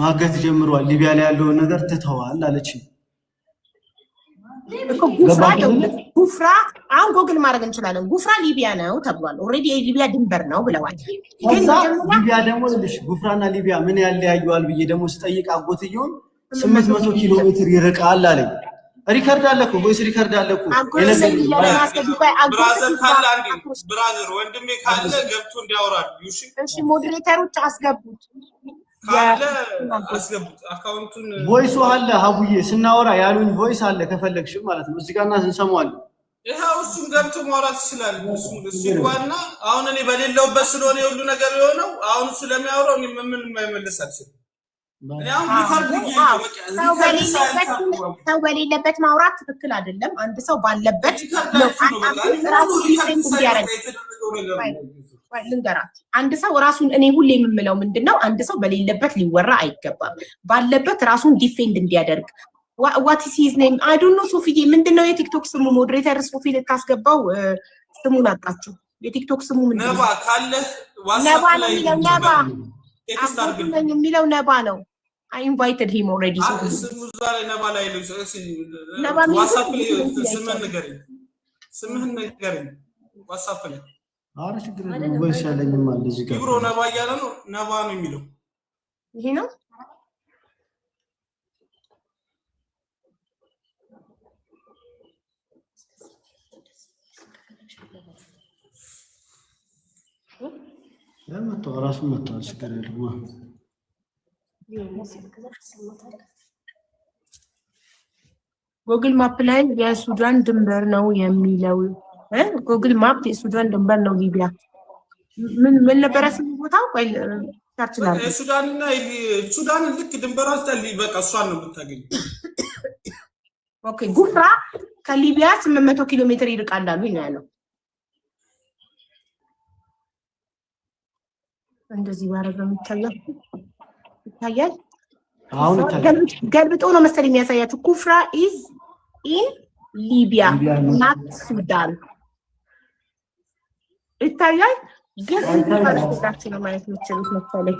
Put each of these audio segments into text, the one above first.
ማገት ጀምሯል ሊቢያ ላይ ያለውን ነገር ትተዋል አለችኝ ጉፍራ አሁን ጎግል ማድረግ እንችላለን ጉፍራ ሊቢያ ነው ተብሏል ኦሬዲ የሊቢያ ድንበር ነው ብለዋል ግን ሊቢያ ደግሞ ልሽ ጉፍራና ሊቢያ ምን ያለያዩዋል ብዬ ደግሞ ስጠይቅ አጎትየው 800 ኪሎ ሜትር ይርቃል አለኝ ሪከርድ አለኩ ቮይስ ሪከርድ አለኩ ብራዘር ወንድሜ ካለ ገብቶ እንዲያወራል እሺ ሞዴሬተሮች አስገቡት ካለ አስገቡት አካውንቱን ቮይሱ አለ ሀቡዬ ስናወራ ያሉኝ ቮይስ አለ ከፈለግሽ ማለት ነው እዚህ ጋርና እንሰማዋለን ይሄው እሱም ገብቶ ማውራት ይችላል እሱ ዋና አሁን እኔ በሌለውበት ስለሆነ ሁሉ ነገር የሆነው አሁን እሱ ለሚያወራው ምን የማይመለሳችሁ ሰው በሌለበት ማውራት ትክክል አይደለም አንድ ሰው ባለበት ነው ራሱ እንዲያረግ ልንገራት አንድ ሰው ራሱን እኔ ሁሌ የምምለው ምንድነው አንድ ሰው በሌለበት ሊወራ አይገባም ባለበት ራሱን ዲፌንድ እንዲያደርግ what is his name I don't know ሶፊዬ ምንድነው የቲክቶክ ስሙ ሞዴሬተር ሶፊ ልታስገባው ስሙን አጣችሁ የቲክቶክ ስሙ ምንድነው ነባ ካለ ዋትስአፕ ላይ ነባ ቴክስት አድርግልኝ የሚለው ነባ ነው I invited him already so ስሙ ዛሬ ነባ ላይ ነው ዋትስአፕ ላይ ስምህን ንገረኝ ዋትስአፕ ላይ አረ ችግር የለም ቮይስ ያለኝም አለ እዚህ ጋር ብሮ ነባ ያለ ነው ነባ ነው የሚለው ይሄ ነው ለምን ተወራሱ መጣው ችግር የለም ጉግል ማፕ ላይ የሱዳን ድንበር ነው የሚለው ጉግል ማፕ የሱዳን ድንበር ነው ሊቢያ ምን ነበር ስሙ ቦታው ቆይ ታርችላል ሱዳን ልክ ድንበሯ አስተል በቃ እሷን ነው የምታገኘው ኦኬ ጉፍራ ከሊቢያ 800 ኪሎ ሜትር ይርቃል አሉ ያለው እንደዚህ ባረገው ይታያል አሁን ገልብጦ ነው መሰለኝ የሚያሳያችሁ ኩፍራ is in Libya not Sudan ይታያል ግን ነው ማለት ነው መሰለኝ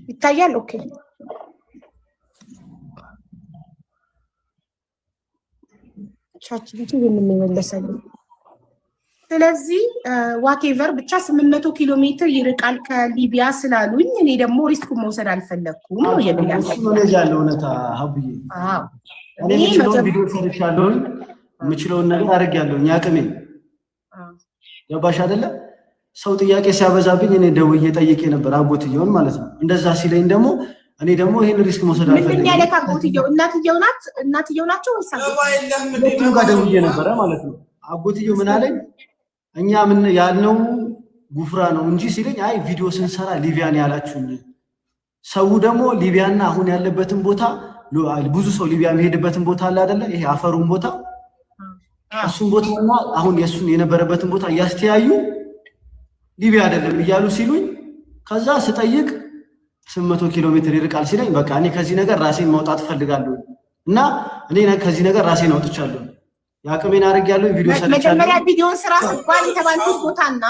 ይታያል ኦኬ ቻት ቢቱ የምንመለሰልን ስለዚህ ዋቴቨር ብቻ 800 ኪሎ ሜትር ይርቃል ከሊቢያ ስላሉኝ እኔ ደግሞ ሪስክ መውሰድ አልፈለኩም ነው የሚያለው እሱ ነው ያለው ነታ ሀቡዬ እኔ ቪዲዮ ሰርቻለሁ የምችለውን ነገር አድርጌያለሁ ያቅሜ ያባሽ አይደለ ሰው ጥያቄ ሲያበዛብኝ እኔ ደውዬ ጠይቄ ነበር አጎትየውን ማለት ነው እንደዛ ሲለኝ ደግሞ እኔ ደግሞ ይሄን ሪስክ መውሰድ አልፈለኩም ምን ያለ ካጎትየው እናትየው ናቸው ወይስ ጋር ደውዬ ነበር ማለት ነው አጎትየው ምን አለኝ እኛ ምን ያልነው ጉፍራ ነው እንጂ ሲለኝ አይ ቪዲዮ ስንሰራ ሊቢያን ያላችሁኝ ሰው ደግሞ ሊቢያና አሁን ያለበትን ቦታ ብዙ ሰው ሊቢያ የሚሄድበትን ቦታ አለ አይደለ ይሄ አፈሩን ቦታ እሱን ቦታና አሁን የሱን የነበረበትን ቦታ ያስተያዩ ሊቢያ አይደለም ይያሉ ሲሉኝ ከዛ ስጠይቅ 800 ኪሎ ሜትር ይርቃል ሲለኝ በቃ እኔ ከዚህ ነገር ራሴን ማውጣት ፈልጋለሁ እና እኔ ከዚህ ነገር ራሴን አውጥቻለሁ ያቀመን አርጋለሁ ቪዲዮ ሰርቻለሁ መጀመሪያ ቪዲዮን ስራ ስባል የተባልኩት ቦታና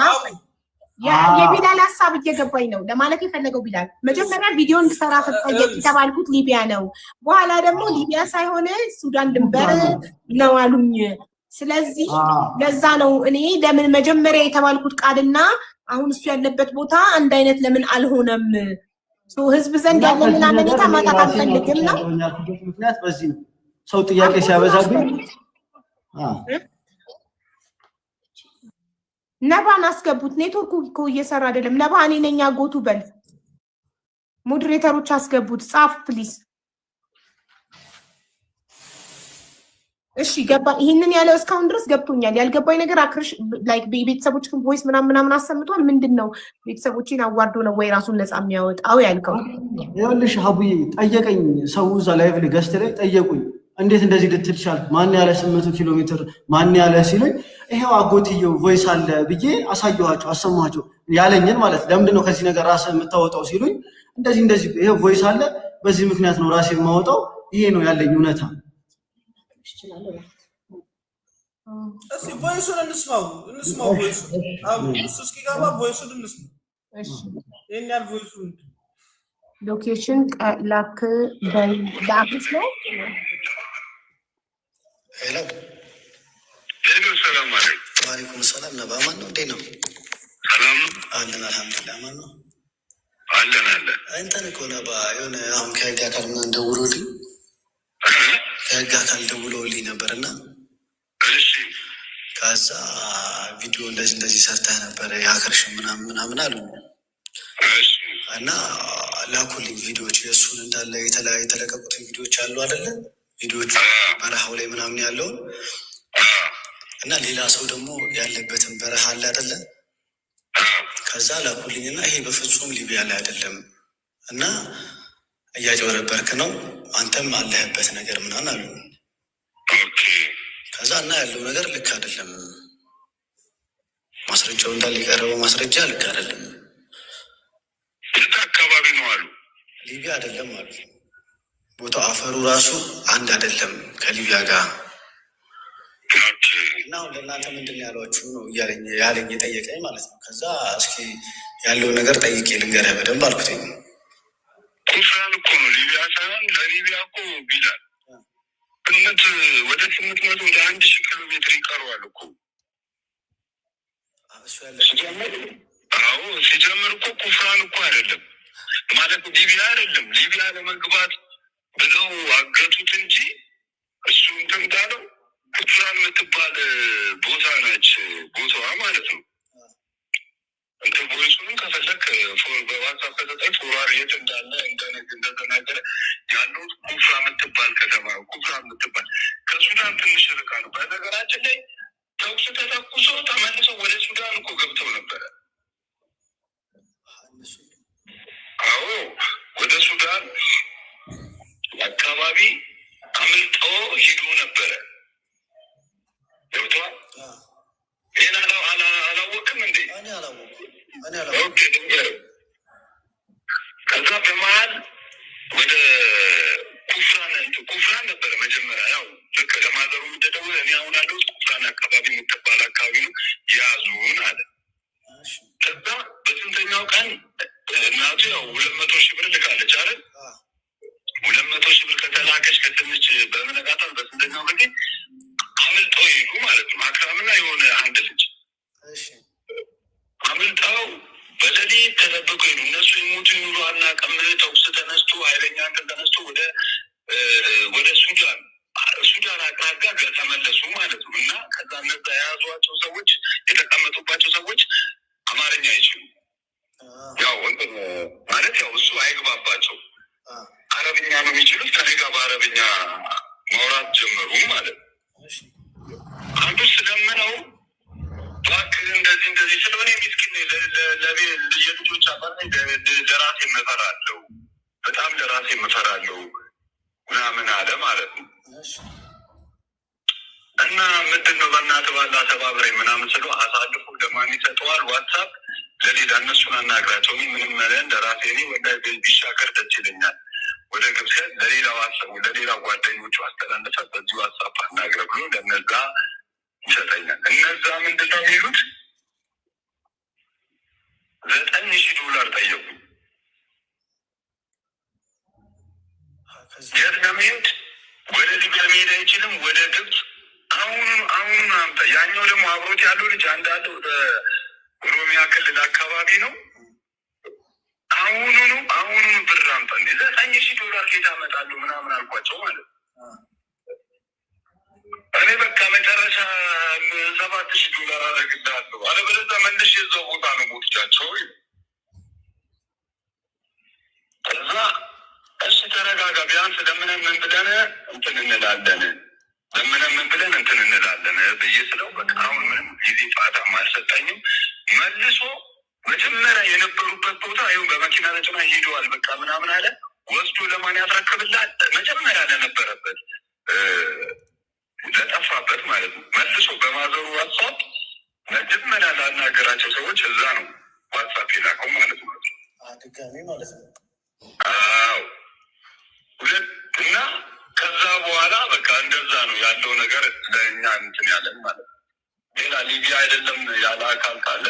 የቢላል ሐሳብ እየገባኝ ነው ለማለት የፈለገው ቢላል መጀመሪያ ቪዲዮን ሰራ ፈጠየቅ የተባልኩት ሊቢያ ነው በኋላ ደግሞ ሊቢያ ሳይሆን ሱዳን ድንበር ነው አሉኝ ስለዚህ ለዛ ነው እኔ ለምን መጀመሪያ የተባልኩት ቃልና አሁን እሱ ያለበት ቦታ አንድ አይነት ለምን አልሆነም ህዝብ ዘንድ ያለንን አመኔታ ማጣት አልፈልግም ነው ምክንያት በዚህ ሰው ጥያቄ ሲያበዛብኝ ነባን አስገቡት ኔትወርኩ እኮ እየሰራ አይደለም ነባ እኔ ነኝ አጎቱ በል ሞዴሬተሮች አስገቡት ጻፍ ፕሊዝ እሺ ገባ ይሄንን ያለው እስካሁን ድረስ ገብቶኛል ያልገባኝ ነገር አክርሽ ላይክ ቤተሰቦች ቮይስ ምናምን አሰምቷል ምንድነው ቤተሰቦችን አዋርዶ ነው ወይ ራሱን ነፃ የሚያወጣው ያልከው ይኸውልሽ ሀቡዬ ጠየቀኝ ሰው እዛ ላይቭ ላይ ገስት ላይ ጠየቁኝ እንዴት እንደዚህ ልትልሻል ማን ያለ 800 ኪሎ ሜትር ማን ያለ ሲሉኝ ይሄው አጎትየው ቮይስ አለ ብዬ አሳየኋቸው አሰማኋቸው ያለኝን ማለት ለምንድን ነው ከዚህ ነገር ራስ የምታወጣው ሲሉኝ እንደዚህ ይሄው ቮይስ አለ በዚህ ምክንያት ነው ራሴ የማወጣው ይሄ ነው ያለኝ እውነታ እሺ ቮይሱን እንስማው ቮይሱን እሱ እስኪ ጋባ ቮይሱን እንስማው እሺ የኛል ቮይሱ ሎኬሽን ላክ በላክስ ነው። ሄሎ ሄሎ፣ ሰላም አለይኩም። ወአለይኩም ሰላም። ነባ ማን ነው? እንዴት ነው? ሰላም አለን አልሐምዱሊላህ። ማን ነው? አለን አለን። እንትን እኮ ነባ የሆነ አሁን ከህግ አካል ምናምን ደውሎልኝ ከህግ አካል ደውሎልኝ ነበርና እሺ፣ ከዛ ቪዲዮ እንደዚህ ሰርተህ ነበረ የሀከርሽ ምናምን አሉ እና ላኩልኝ ቪዲዮዎች የእሱን እንዳለ የተለቀቁትን ቪዲዮዎች አሉ አይደለ? ቪዲዮቹ በረሃው ላይ ምናምን ያለውን እና ሌላ ሰው ደግሞ ያለበትን በረሃ አለ አይደለ? ከዛ ላኩልኝ እና ይሄ በፍጹም ሊቢያ ላይ አይደለም እና እያጭበረበርክ ነው አንተም አለህበት ነገር ምናምን አሉ። ከዛ እና ያለው ነገር ልክ አይደለም፣ ማስረጃው እንዳለ የቀረበው ማስረጃ ልክ አይደለም። የት አካባቢ ነው አሉ? ሊቢያ አይደለም አሉ። ቦታው አፈሩ ራሱ አንድ አይደለም ከሊቢያ ጋር እና አሁን ለእናንተ ምንድን ያሏችሁ ነው ያለኝ የጠየቀኝ ማለት ነው። ከዛ እስኪ ያለውን ነገር ጠይቄ ልንገርህ በደንብ አልኩትኝ። ኩፍራን እኮ ነው ሊቢያ ሳይሆን ለሊቢያ እኮ ቢላል ወደ 800 ወደ 1000 ኪሎ ሜትር ይቀረዋል እኮ ሲጀምር እኮ ኩፍራን እኮ አይደለም ማለት ሊቢያ አይደለም። ሊቢያ ለመግባት ብለው አገቱት እንጂ እሱ እንትን እንዳለው ኩፍራን የምትባል ቦታ ነች ቦታዋ ማለት ነው። እንደ ቦይሱንም ከፈለክ በዋትሳፕ ከሰጠኝ ፎርዋርድ የት እንዳለ እንደተናገረ ያለው ኩፍራ የምትባል ከተማ ኩፍራ የምትባል ከሱዳን ትንሽ ርቃ ነው። በነገራችን ላይ ተኩስ ተተኩሶ ተመልሰው ወደ ሱዳን እኮ ገብተው ነበረ። አዎ ወደ ሱዳን አካባቢ አምልጠው ሂዶ ነበረ። ገብቷል። ይህን አላወቅም እንዴ? ኦኬ ድንገር ከዛ በመሀል ወደ ኩፍራን ነበረ መጀመሪያ። ያው ልክ ለማዘሩ የምትደውል እኔ አሁን ያለው ኩፍራን አካባቢ የምትባል አካባቢ ነው ያዙን አለ። ከዛ በስንተኛው ቀን እናቱ ያው 200 ሺህ ብር ልካለች አለ። 200 ሺህ ብር ከተላከች ከትንሽ በመነጋታል በስንተኛው ጊዜ አምልጠው ይሄዱ ማለት ነው። አክራምና የሆነ አንድ ልጅ አምልጠው በሌሊት ተደብቀው ይሄዱ። እነሱ የሞቱ ይኑሩ አናውቅም። ተኩስ ተነስቶ ኃይለኛ እንትን ተነስቶ ወደ ሱዳን አቅራቢያ ተመለሱ ማለት ነው። እና ከዛ እነዛ የያዟቸው ሰዎች የተቀመጡባቸው ሰዎች አማርኛ አይችሉም። ያው እንትን ማለት ያው እሱ አይግባባቸው አረብኛ ነው የሚችሉት። ከኔ ጋር በአረብኛ ማውራት ጀመሩ ማለት ነው። አንዱ ስለምነው እባክህ እንደዚህ ስለሆነ ሚስኪን የልጆች አባት ለራሴ እፈራለሁ፣ በጣም ለራሴ እፈራለሁ ምናምን አለ ማለት ነው። እና ምንድን ነው በእናትህ ባላ ተባብረኝ ምናምን ስለው አሳልፎ ለማን ይሰጠዋል? ዋትሳፕ ለሌላ እነሱን አናግራቸው ምንም መለን ለራሴ እኔ ወደ ቢሻገር ደስ ይለኛል ወደ ግብፅ ለሌላ ዋሰቡ ለሌላ ጓደኞቹ አስተላለፈ። በዚህ ዋትሳፕ አናግረ ብሎ ለነዛ ይሰጠኛል። እነዛ ምንድን ነው የሚሉት $9,000 ጠየቁ። የት ነው የሚሄድ? ወደ ሊቢያ መሄድ አይችልም፣ ወደ ግብፅ አሁኑን አምጣ። ያኛው ደግሞ አብሮት ያለው ልጅ አንዳለ ወደ ኦሮሚያ ክልል አካባቢ ነው። አሁኑኑ ብር አምጣ። እንዴ $9,000 ኬት አመጣለሁ ምናምን አልኳቸው ማለት ነው። እኔ በቃ መጨረሻ $7,000 አደርግልሃለሁ፣ አለበለዚያ መልሼ የዛው ቦታ ነው ሞትቻቸው። ከዛ እሺ ተረጋጋ፣ ቢያንስ ለምንም ምን ብለን እንትን እንላለን ብዬ ስለው በቃ አሁን ምንም ጊዜ ፋታም አልሰጠኝም። መልሶ መጀመሪያ የነበሩበት ቦታ ይኸው በመኪና ነጭና ሄደዋል በቃ ምናምን አለ። ወስዶ ለማን ያስረክብላል? መጀመሪያ ለነበረበት ለጠፋበት ማለት ነው። መልሶ በማዘሩ ዋትሳፕ መጀመሪያ ላናገራቸው ሰዎች እዛ ነው ዋትሳፕ የላከው ማለት ነው። ድጋሜ ማለት ነው። አዎ እና ከዛ በኋላ በቃ እንደዛ ነው ያለው ነገር ለእኛ እንትን ያለን ማለት ነው። ሌላ ሊቢያ አይደለም ያለ አካል ካለ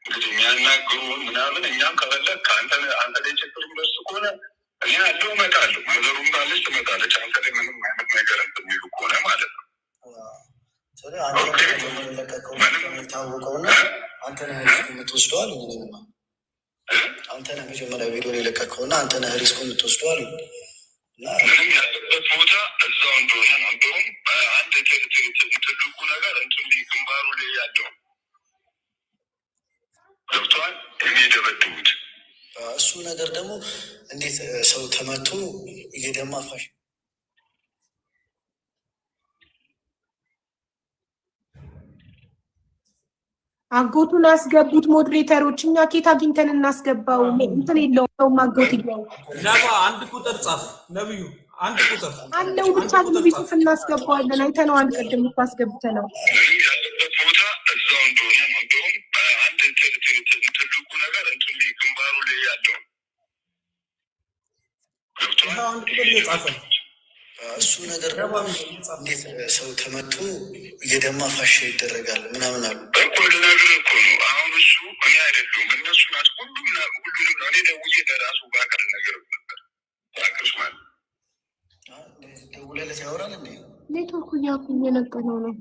እንግዲህ የሚያናግሩን ምናምን እኛም ከፈለግ አንተ ላይ ችግር የሚደርስ ከሆነ እኔ ያለው እመጣለሁ። ነገሩን ባለች ትመጣለች። አንተ ላይ ምንም አይነት ነገር የሚሉ ከሆነ ማለት ነው። ታወቀውና አንተ ነህ የምትወስደዋል። አንተ ነህ መጀመሪያ ቪዲዮ የለቀቀውና አንተ ነህ ሪስኩ የምትወስደዋል። ምንም ያለበት ቦታ እዛው እንደሆነ ነው። እንደውም አንድ ትልቁ ነገር እንትን ግንባሩ ላይ ያለው ገብቷል የሚደበድቡት እሱ ነገር ደግሞ እንዴት ሰው ተመቶ እየደማ ፋሽ አጎቱን አስገቡት ሞዴሬተሮች። እኛ ኬት አግኝተን እናስገባው? እንትን የለውም ሰው ማጎት ይለው ነባ አንድ ቁጥር ጻፍ ነብዩ አንድ ቁጥር አለው ብቻ ቢጽፍ እናስገባዋለን። አይተነዋል ቅድም ታስገብተነው ያለበት ቦታ እዛው እንደሆነ ነው። እንደውም አንድ ትልቁ ነገር እንትን ግንባሩ ላይ ያለው አንድ ቁጥር እየጻፈ እሱ ነገር ደግሞ እንዴት ሰው ተመቶ እየደማ ፋሽ ይደረጋል ምናምን አሉ እኮ ልነግርህ እኮ ነው። አሁን እሱ እኔ አይደለሁም እነሱ ናቸው። ሁሉንም እኔ ደውዬ ለራሱ ባቀር ነገር ነበር ባቅርስ ማለት ደውለለት ያወራል እንዴ ኔትወርኩ እያኩኝ የነቀነው ነው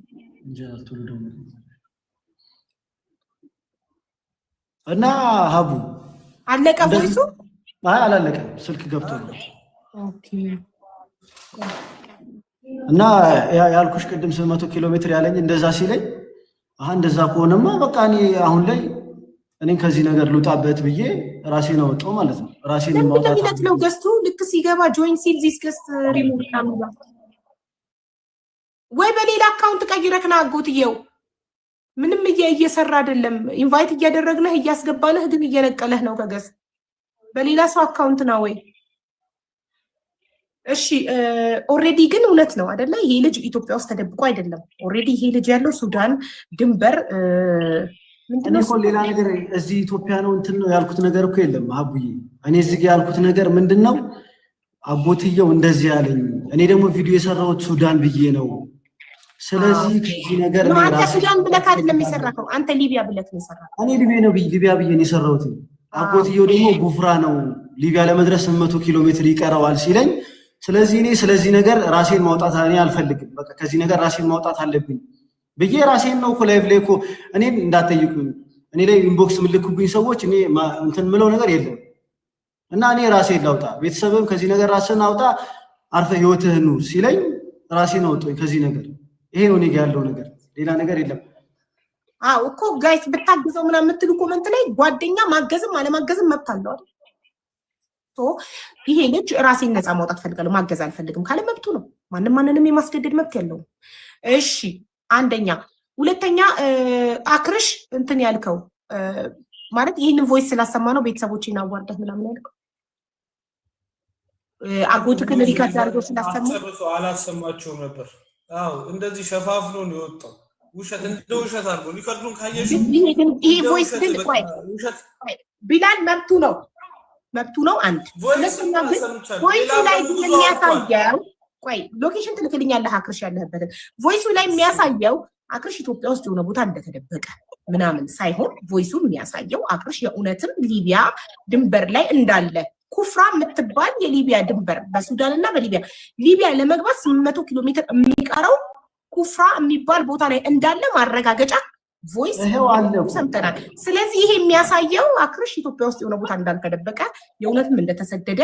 እና ሀቡ አለቀ ቮይሱ? አይ አላለቀም፣ ስልክ ገብቶ ነው። ኦኬ እና ያልኩሽ ቅድም 100 ኪሎ ሜትር ያለኝ እንደዛ ሲለኝ እንደዛ ከሆነማ በቃ እኔ አሁን ላይ እኔን ከዚህ ነገር ልውጣበት ብዬ ራሴን አወጣሁ ማለት ነው። ራሴን ማውጣት ነው ገስቱ ልክ ሲገባ ጆይን ሲል ዚስ ገስት ሪሙቭ ታምባ ወይ በሌላ አካውንት ቀይረክና አጎትየው ምንም እየሰራ አይደለም። ኢንቫይት እያደረግነህ እያስገባነህ ግን እየነቀለህ ነው ከገስት በሌላ ሰው አካውንት ነው ወይ? እሺ ኦሬዲ ግን እውነት ነው አይደለ? ይሄ ልጅ ኢትዮጵያ ውስጥ ተደብቆ አይደለም። ኦሬዲ ይሄ ልጅ ያለው ሱዳን ድንበር ምንድነው? ሌላ ነገር እዚህ ኢትዮጵያ ነው እንትን ነው ያልኩት ነገር እኮ የለም አቡዬ። እኔ እዚህ ያልኩት ነገር ምንድነው አጎትየው እንደዚህ ያለኝ፣ እኔ ደግሞ ቪዲዮ የሰራሁት ሱዳን ብዬ ነው። ስለዚህ ከዚህ ነገር ነው አንተ ሱዳን ብለህ አይደለም የሰራኸው፣ አንተ ሊቢያ ብለህ ነው የሰራኸው። እኔ ሊቢያ ብዬ ነው የሰራሁት። አጎትየው ደግሞ ጉፍራ ነው ሊቢያ ለመድረስ 100 ኪሎ ሜትር ይቀረዋል ሲለኝ፣ ስለዚህ እኔ ስለዚህ ነገር ራሴን ማውጣት እኔ አልፈልግም። በቃ ከዚህ ነገር ራሴን ማውጣት አለብኝ ብዬ ራሴን ነው እኮ ላይቭ ላይ እኮ እኔን እንዳትጠይቁኝ፣ እኔ ላይ ኢንቦክስ ምልክቡኝ ሰዎች እኔ እንትን ምለው ነገር የለም። እና እኔ ራሴን ላውጣ፣ ቤተሰብም ከዚህ ነገር ራስን አውጣ፣ አርፈ ህይወትህን ኑር ሲለኝ ራሴን አውጣኝ ከዚህ ነገር። ይሄ ነው እኔ ጋር ያለው ነገር፣ ሌላ ነገር የለም። አዎ እኮ ጋይስ ብታግዘው ምናምን የምትሉ ኮመንት ላይ ጓደኛ ማገዝም አለማገዝም መብት አለው አይደል? ይሄ ልጅ ራሴን ነፃ ማውጣት ፈልጋለሁ ማገዝ አልፈልግም ካለ መብቱ ነው። ማንንም የማስገደድ መብት የለውም። እሺ አንደኛ። ሁለተኛ አክርሽ እንትን ያልከው ማለት ይህንን ቮይስ ስላሰማ ነው ቤተሰቦችን አዋርደህ ምናምን ያልከው አጎትህን ሪከርድ አድርገው ስላሰማ አላሰማቸውም ነበር። አዎ እንደዚህ ሸፋፍኖ ነው የወጣው። ውሸት እንደ ውሸት አድርጎ ሊከርዱን ካየሽ ይሄ ቮይስ ግን ቆይ ቢላል መብቱ ነው። አንድ ሁለተኛ ግን ቮይሱ ላይ የሚያሳየው ቆይ ሎኬሽን ትልክልኛለህ አክርሽ ያለህበትን ቮይሱ ላይ የሚያሳየው አክርሽ ኢትዮጵያ ውስጥ የሆነ ቦታ እንደተደበቀ ምናምን ሳይሆን ቮይሱ የሚያሳየው አክርሽ የእውነትም ሊቢያ ድንበር ላይ እንዳለ ኩፍራ የምትባል የሊቢያ ድንበር በሱዳንና ሊቢያ ለመግባት 800 ኪሎ ሜትር የሚቀረው ኩፍራ የሚባል ቦታ ላይ እንዳለ ማረጋገጫ ቮይስ ሰምተናል። ስለዚህ ይሄ የሚያሳየው አክርሽ ኢትዮጵያ ውስጥ የሆነ ቦታ እንዳልተደበቀ የእውነትም እንደተሰደደ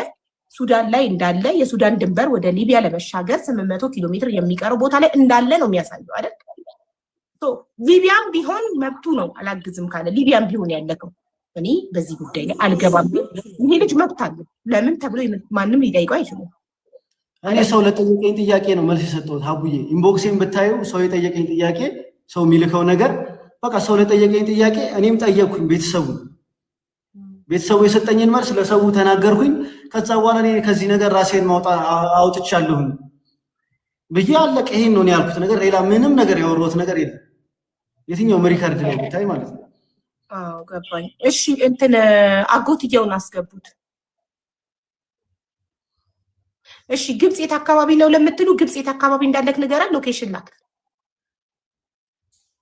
ሱዳን ላይ እንዳለ የሱዳን ድንበር ወደ ሊቢያ ለመሻገር 800 ኪሎ ሜትር የሚቀረው ቦታ ላይ እንዳለ ነው የሚያሳየው አይደል? ሊቢያም ቢሆን መብቱ ነው አላግዝም ካለ ሊቢያም ቢሆን ያለከው እኔ በዚህ ጉዳይ ላይ አልገባም። ይሄ ልጅ መብት አለ ለምን ተብሎ ማንም ሊጠይቀው አይችልም። እኔ ሰው ለጠየቀኝ ጥያቄ ነው መልስ የሰጠሁት አቡዬ። ኢንቦክሴን ብታዩ ሰው የጠየቀኝ ጥያቄ ሰው የሚልከው ነገር በቃ ሰው ለጠየቀኝ ጥያቄ እኔም ጠየቅኩኝ። ቤተሰቡ የሰጠኝን መልስ ለሰው ተናገርኩኝ። ከዛ በኋላ እኔ ከዚህ ነገር ራሴን አውጥቻለሁኝ ብዬ አለቀ። ይሄን ነው ያልኩት ነገር፣ ሌላ ምንም ነገር ያወራሁት ነገር የለም። የትኛው ሪከርድ ላይ ብታይ ማለት ነው። አዎ ገባኝ። እሺ እንትን አጎትየውን አስገቡት። እሺ ግብጽ የት አካባቢ ነው ለምትሉ ግብጽ የት አካባቢ እንዳለክ ንገረን። ሎኬሽን ላክ።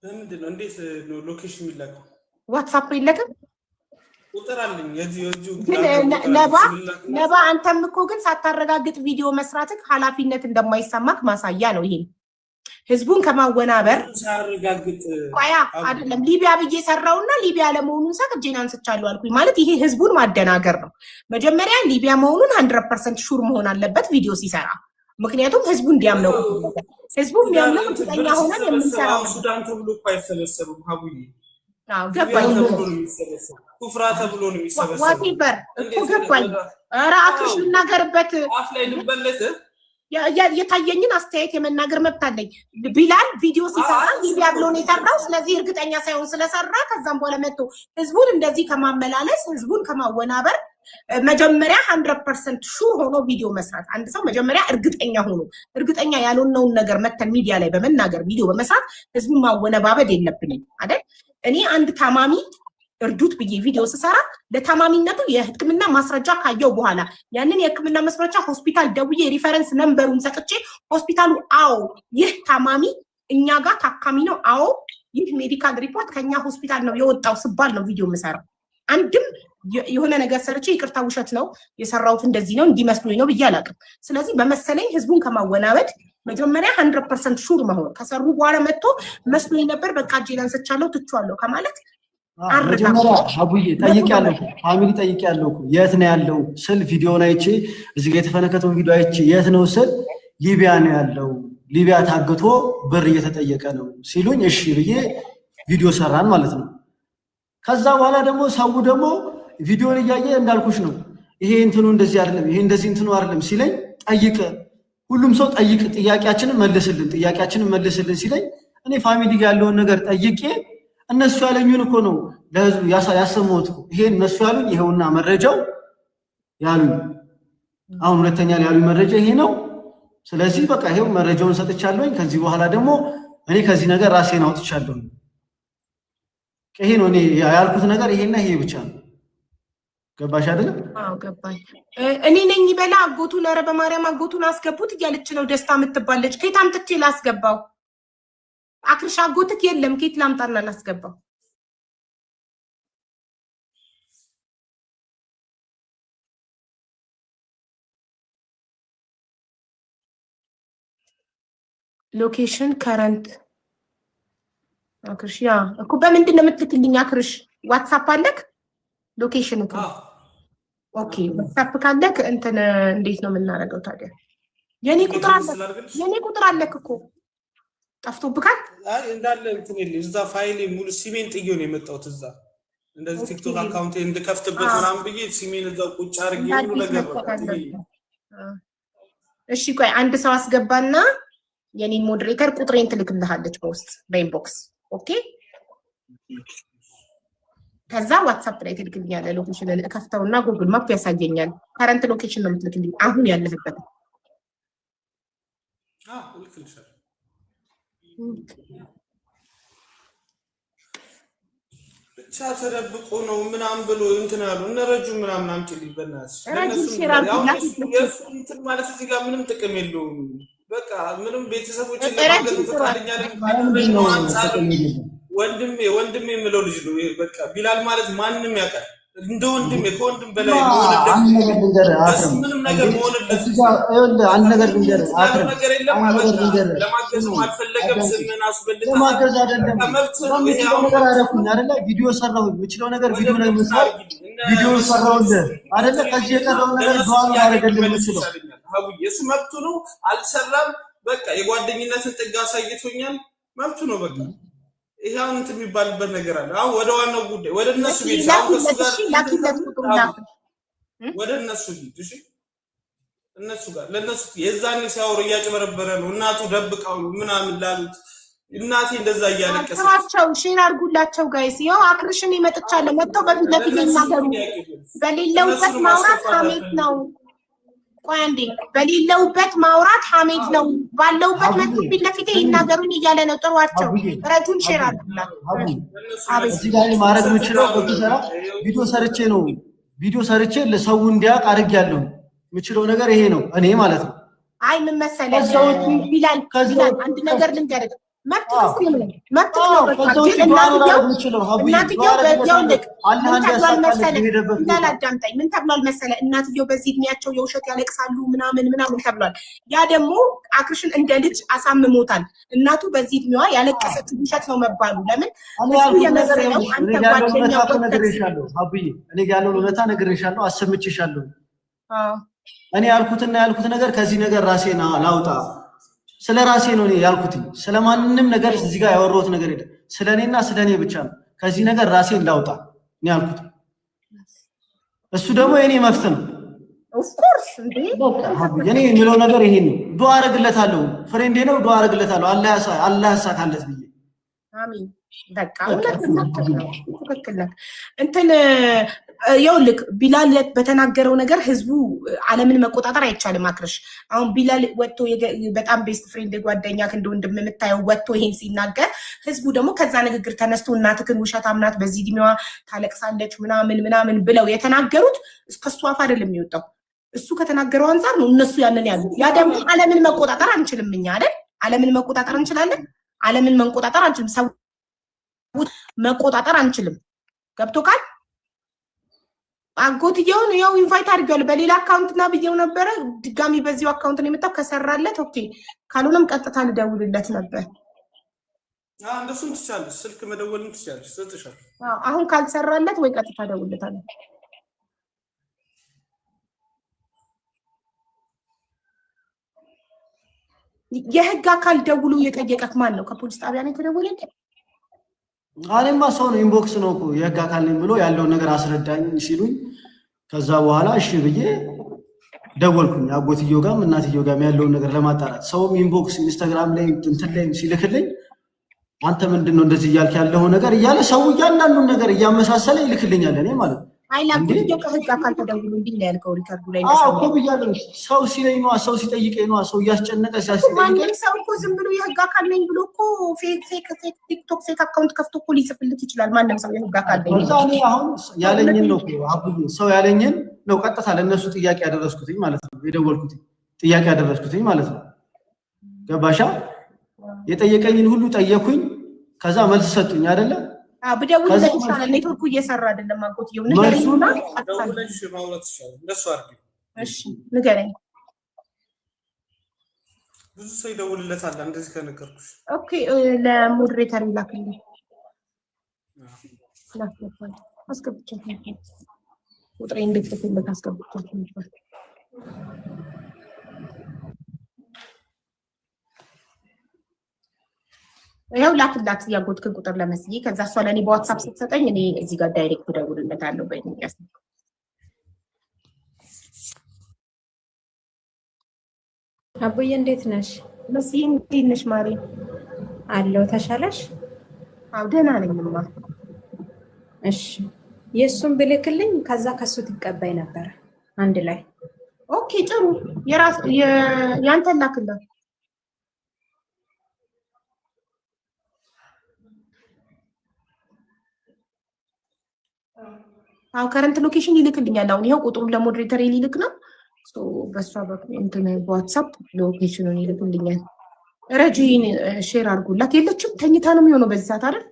ለምንድን ነው እንዴት ነው ሎኬሽን የሚላከው? ዋትስአፕ የለክም? ቁጥር አለኝ ነባ አንተም እኮ ግን ሳታረጋግጥ ቪዲዮ መስራትክ ኃላፊነት እንደማይሰማክ ማሳያ ነው። ይሄ ህዝቡን ከማወናበር ሳረጋግጥ ቆያ አይደለም ሊቢያ ብዬ ሰራውና ሊቢያ ለመሆኑን ሰክ እጄን አንስቻለሁ አልኩኝ ማለት ይሄ ህዝቡን ማደናገር ነው። መጀመሪያ ሊቢያ መሆኑን 100% ሹር መሆን አለበት ቪዲዮ ሲሰራ። ምክንያቱም ህዝቡ እንዲያምነው ህዝቡ የሚያምነው እርግጠኛ ሆነን የምንሰራው ሱዳን ተብሎ እኮ አይሰበሰብም ሀቡዬ። ገባኝ ኩፍራ ተብሎ ነው የሚሰበሰበው። ዋቲበር እኮ ገባኝ። ኧረ አክሽ ልናገርበት አፍ ላይ ልበለት የታየኝን አስተያየት የመናገር መብት አለኝ። ቢላል ቪዲዮ ሲሰራ ሊቢያ ብሎ ነው የሰራው። ስለዚህ እርግጠኛ ሳይሆን ስለሰራ ከዛም በኋላ መጥቶ ህዝቡን እንደዚህ ከማመላለስ ህዝቡን ከማወናበር መጀመሪያ 100% ሹር ሆኖ ቪዲዮ መስራት። አንድ ሰው መጀመሪያ እርግጠኛ ሆኖ እርግጠኛ ያልሆነውን ነገር መተን ሚዲያ ላይ በመናገር ቪዲዮ በመስራት ህዝቡን ማወነባበድ የለብንም አይደል? እኔ አንድ ታማሚ እርዱት ብዬ ቪዲዮ ስሰራ ለታማሚነቱ የህክምና ማስረጃ ካየው በኋላ ያንን የህክምና ማስረጃ ሆስፒታል ደውዬ ሪፈረንስ ነምበሩን ሰጥቼ ሆስፒታሉ አዎ ይህ ታማሚ እኛ ጋር ታካሚ ነው፣ አዎ ይህ ሜዲካል ሪፖርት ከኛ ሆስፒታል ነው የወጣው ስባል ነው ቪዲዮ የምሰራው። አንድም የሆነ ነገር ሰርቼ ይቅርታ ውሸት ነው የሰራሁት እንደዚህ ነው እንዲመስሉኝ ነው ብዬ አላውቅም። ስለዚህ በመሰለኝ ህዝቡን ከማወናበድ መጀመሪያ 100% ሹር መሆን ከሰሩ በኋላ መጥቶ መስሎኝ ነበር በቃ እጄን አንስቻለሁ ትቼዋለሁ ከማለት መጀመሪያ ሀቡዬ ጠይቄያለሁ፣ ፋሚሊ ጠይቄያለሁ እኮ የት ነው ያለው ስል ቪዲዮውን አይቼ እዚህ ጋር የተፈነከተውን ቪዲዮ አይቼ የት ነው ስል ሊቢያ ነው ያለው፣ ሊቢያ ታግቶ ብር እየተጠየቀ ነው ሲሉኝ እሺ ብዬ ቪዲዮ ሰራን ማለት ነው። ከዛ በኋላ ደግሞ ሰው ደግሞ ቪዲዮውን እያየ እንዳልኩሽ ነው ይሄ እንትኑ እንደዚህ አይደለም ይሄ እንደዚህ እንትኑ አይደለም ሲለኝ ጠይቅ፣ ሁሉም ሰው ጠይቅ፣ ጥያቄያችንን መልስልን ሲለኝ እኔ ፋሚሊ ጋር ያለውን ነገር ጠይቄ እነሱ ያለኝን እኮ ነው ለህዝቡ ያሰማሁት። ይሄ እነሱ ያሉኝ ይሄውና መረጃው ያሉኝ አሁን ሁለተኛ ላይ ያሉኝ መረጃ ይሄ ነው። ስለዚህ በቃ ይሄው መረጃውን ሰጥቻለሁኝ። ከዚህ በኋላ ደግሞ እኔ ከዚህ ነገር ራሴን አውጥቻለሁ። ይሄ ነው እኔ ያልኩት ነገር ይሄና ይሄ ብቻ ነው። ገባሽ አይደል? አዎ ገባኝ። እኔ ነኝ ይበላ አጎቱ ለረ በማርያም አጎቱን አስገቡት እያለች ነው ደስታ የምትባለች። ከየት አምጥቼ ላስገባው? አክርሻ አጎትክ የለም ከየት ላምጣና ላስገባው? ሎኬሽን ከረንት አክርሽ ያ እኮ በምንድን ነው የምትልክልኝ? አክርሽ ዋትስአፕ አለክ? ሎኬሽን እኮ ኦኬ ዋትስአፕ ካለክ እንትን እንዴት ነው የምናደርገው ታዲያ? የኔ ቁጥር አለክ እኮ ጠፍቶብካል? አይ እንዳለ እንትን የለ እዛ ፋይሌ ሙሉ ሲሜን ጥዬው ነው የመጣሁት። እዛ እንደዚህ ቲክቶክ አካውንቴ እንድከፍትበት ምናምን ብዬ ሲሜን እዛው ቁጭ አድርጌ ሁሉ ነገር በቃ። እሺ ቆይ አንድ ሰው አስገባና የኔን ሞዴሬተር ቁጥሬን ትልክልሃለች በውስጥ በኢንቦክስ ኦኬ። ከዛ ዋትስአፕ ላይ ትልክልኛለህ። ሎኬሽንን እከፍተውና ጉግል ማፕ ያሳየኛል። ከረንት ሎኬሽን ነው የምትልክልኝ አሁን ያለህበት። ልክልሻለሁ። ብቻ ተደብቆ ነው ምናምን ብሎ እንትን ያሉ እነረጁ ምናምን አምጪልኝ በእናትሽ። እንትን ማለት እዚህ ጋር ምንም ጥቅም የለውም። በቃ ምንም ቤተሰቦችን ለማገዝ ፈቃደኛ ወንድሜ የምለው ልጅ ነው። በቃ ቢላል ማለት ማንም ያውቃል። እንደ ወንድሜ ከወንድም በላይ ምንም ነገር መሆንለት አንድ ነገር ልንገርህ፣ ለማገዝ አልፈለገም። ስምን አስበልጥ ለማገዝ አይደለም ነገር አደረኩኝ አይደለ? ቪዲዮ ሰራሁ የምችለው ነገር ቪዲዮ ነው የምሰራው። ቪዲዮ ሰራሁልህ አይደለ? ከዚህ የቀረው ነገር ዱዓ ያደረገልህ የምችለው የሱ መብቱ ነው። አልሰራም በቃ የጓደኝነትን ጥግ አሳይቶኛል። መብቱ ነው በቃ። ይሄ አሁን እንትን የሚባልበት ነገር አለ። አሁን ወደ ዋናው ጉዳይ ወደ እነሱ ቢል ወደ እነሱ ቢል እሺ፣ እነሱ ጋር ለነሱ የዛኔ ሲያወሩ እያጭበረበረ ነው እናቱ ደብቃው ምናምን ላሉት እናቴ እንደዛ እያለቀሰቸው ሼር አድርጉላቸው ጋይስ። ይኸው አክርሽን ይመጥቻለሁ መጥተው በፊት ለፊት ይናገሩ። በሌለውበት ማውራት ሐሜት ነው። ቆይ አንዴ፣ በሌለውበት ማውራት ሐሜት ነው። ባለውበት መጥተው ፊት ለፊት ይናገሩኝ እያለ ነው። ጥሯቸው። ረጁን ሼር አድርጉላቸው። እዚህ ጋር ማድረግ የምችለው ቪዲዮ ሰርቼ ነው። ቪዲዮ ሰርቼ ለሰው እንዲያውቅ አድርጌያለሁ። የምችለው ነገር ይሄ ነው እኔ ማለት ነው። አይ ምን መሰለህ ቢላል አንድ ነገር ልንገርህ። እናትየው በዚህ እድሜያቸው የውሸት ያለቅሳሉ ምናምን ተብሏል። ያ ደግሞ አክርሽን እንደ ልጅ አሳምሞታል። እናቱ በዚህ እድሜዋ ያለቀሰችው ውሸት ነው መባሉ ለምን እሱ የመሰለው አንተ ጓደኛው እኔ ያለውን እውነታ ነግሬሻለሁ፣ አሰምቼሻለሁ። እኔ ያልኩት ነገር ከዚህ ነገር ራሴን ላውጣ ስለ ራሴ ነው ያልኩት። ስለማንንም ነገር እዚህ ጋር ያወራሁት ነገር የለም። ስለኔና ስለኔ ብቻ ነው። ከዚህ ነገር ራሴን ላውጣ ነው ያልኩት። እሱ ደግሞ የኔ መፍት ነው። ኦፍ ኮርስ የኔ የሚለው ነገር ይሄን ነው። ዱአ አረግለታለሁ፣ ፍሬንዴ ነው። ዱአ አረግለታለሁ አላህ ያሳካለት ብዬ አሚን። በቃ ትክክል ነህ። እንትን ይኸውልህ ቢላል በተናገረው ነገር ህዝቡ ዓለምን መቆጣጠር አይቻልም። አክርሽ አሁን ቢላል ወጥቶ በጣም ቤስት ፍሬንድ ጓደኛ እንደ ወንድም የምታየው ወጥቶ ይሄን ሲናገር ህዝቡ ደግሞ ከዛ ንግግር ተነስቶ እናትክን ውሸታም ናት በዚህ እድሜዋ ታለቅሳለች ምናምን ብለው የተናገሩት እስከሱ አፍ አይደለም የሚወጣው። እሱ ከተናገረው አንፃር ነው እነሱ ያንን ያሉት። ያ ደግሞ ዓለምን መቆጣጠር አንችልም እኛ አይደል? ዓለምን መቆጣጠር እንችላለን? ዓለምን መቆጣጠር አንችልም። ሰው መቆጣጠር አንችልም። ገብቶካል? አጎትየውን ያው ኢንቫይት አድርጌዋለሁ በሌላ አካውንት እና ብዬው ነበረ። ድጋሚ በዚሁ አካውንት ነው የመጣው። ከሰራለት ኦኬ፣ ካልሆነም ቀጥታ ልደውልለት ነበር። እንደሱም ትችላለሽ፣ ስልክ መደወልም ትችላለሽ። ሰጥሻለሁ። አሁን ካልሰራለት ወይ ቀጥታ ደውልለታለሁ። የህግ አካል ደውሉ የጠየቀክ ማን ነው? ከፖሊስ ጣቢያ ነው የተደወለልኝ? አለማ ሰው ነው ኢንቦክስ ነው እኮ የህግ አካል ነኝ ብሎ ያለውን ነገር አስረዳኝ ሲሉኝ ከዛ በኋላ እሺ ብዬ ደወልኩኝ። አጎትየው ጋርም እናትየው ጋርም ያለውን ነገር ለማጣራት ሰውም ኢንቦክስ ኢንስታግራም ላይ እንትን ላይ ሲልክልኝ አንተ ምንድነው እንደዚህ እያልክ ያለው ነገር እያለ ሰው እያንዳንዱን ነገር እያመሳሰለ ይልክልኛል። እኔ ማለት ነው አጎትየው ከህግ አካል ተደውሉ እንዲህ ነው ያልከው ሪከርዱ ላይ ነው። አዎ ብያለሁ። ሰው ሲለኝ ነው ሰው ሲጠይቀኝ ነው ሰው እያስጨነቀ ሲያስጠይቀኝ ማንም ሰው እኮ ዝም ብሎ የህግ አካል ነኝ ብሎ እኮ ፌክ ቲክቶክ ፌክ አካውንት ከፍቶ እኮ ሊጽፍልት ይችላል። ማንም ሰው የህግ አካል ነኝ እኔ አሁን ያለኝን ነው አቡዬ ሰው ያለኝን ነው ቀጥታ ለነሱ ጥያቄ ያደረስኩትኝ ማለት ነው። የደወልኩትኝ ጥያቄ ያደረስኩትኝ ማለት ነው። ገባሻ? የጠየቀኝን ሁሉ ጠየኩኝ። ከዛ መልስ ሰጡኝ አይደለ? ብደውልለት ይሻላል። ኔትወርኩ እየሰራ አይደለም። አጎትየው ንገረኝና ደውለሽ ማውራት ይሻላል። እንደሱ አድርጊ። እሺ ንገረኝ። ብዙ ሰው ይደውልለታል እንደዚህ ከነገርኩሽ። ኦኬ ለሞዴሬተር ይላክልኝ። አስገብቻት ነበር ቁጥሬ እንድትልለት አስገብቻት ነበር። ያው ላክላት ያጎትክን ቁጥር ለመስዬ ከዛ እሷ ለኔ በዋትስአፕ ስትሰጠኝ እኔ እዚህ ጋር ዳይሬክት ደውልለታለሁ። በኢንግሊዝ አቦዬ እንዴት ነሽ? መስዬ እንዴት ነሽ ማሪ? አለው ተሻለሽ? አዎ ደህና ነኝማ። እሺ የሱን ብልክልኝ ከዛ ከሱ ትቀበይ ነበር አንድ ላይ። ኦኬ ጥሩ። ያንተን ላክላት። አው ከረንት ሎኬሽን ይልክልኛል። አሁን ይሄው ቁጥሩን ለሞዴሬተር ይልክ ነው። በሷ እንትን በዋትስአፕ ሎኬሽኑን ይልክልኛል። ረጂን ሼር አድርጉላት። የለችም ተኝታ ነው የሚሆነው በዚህ ሰዓት አይደል?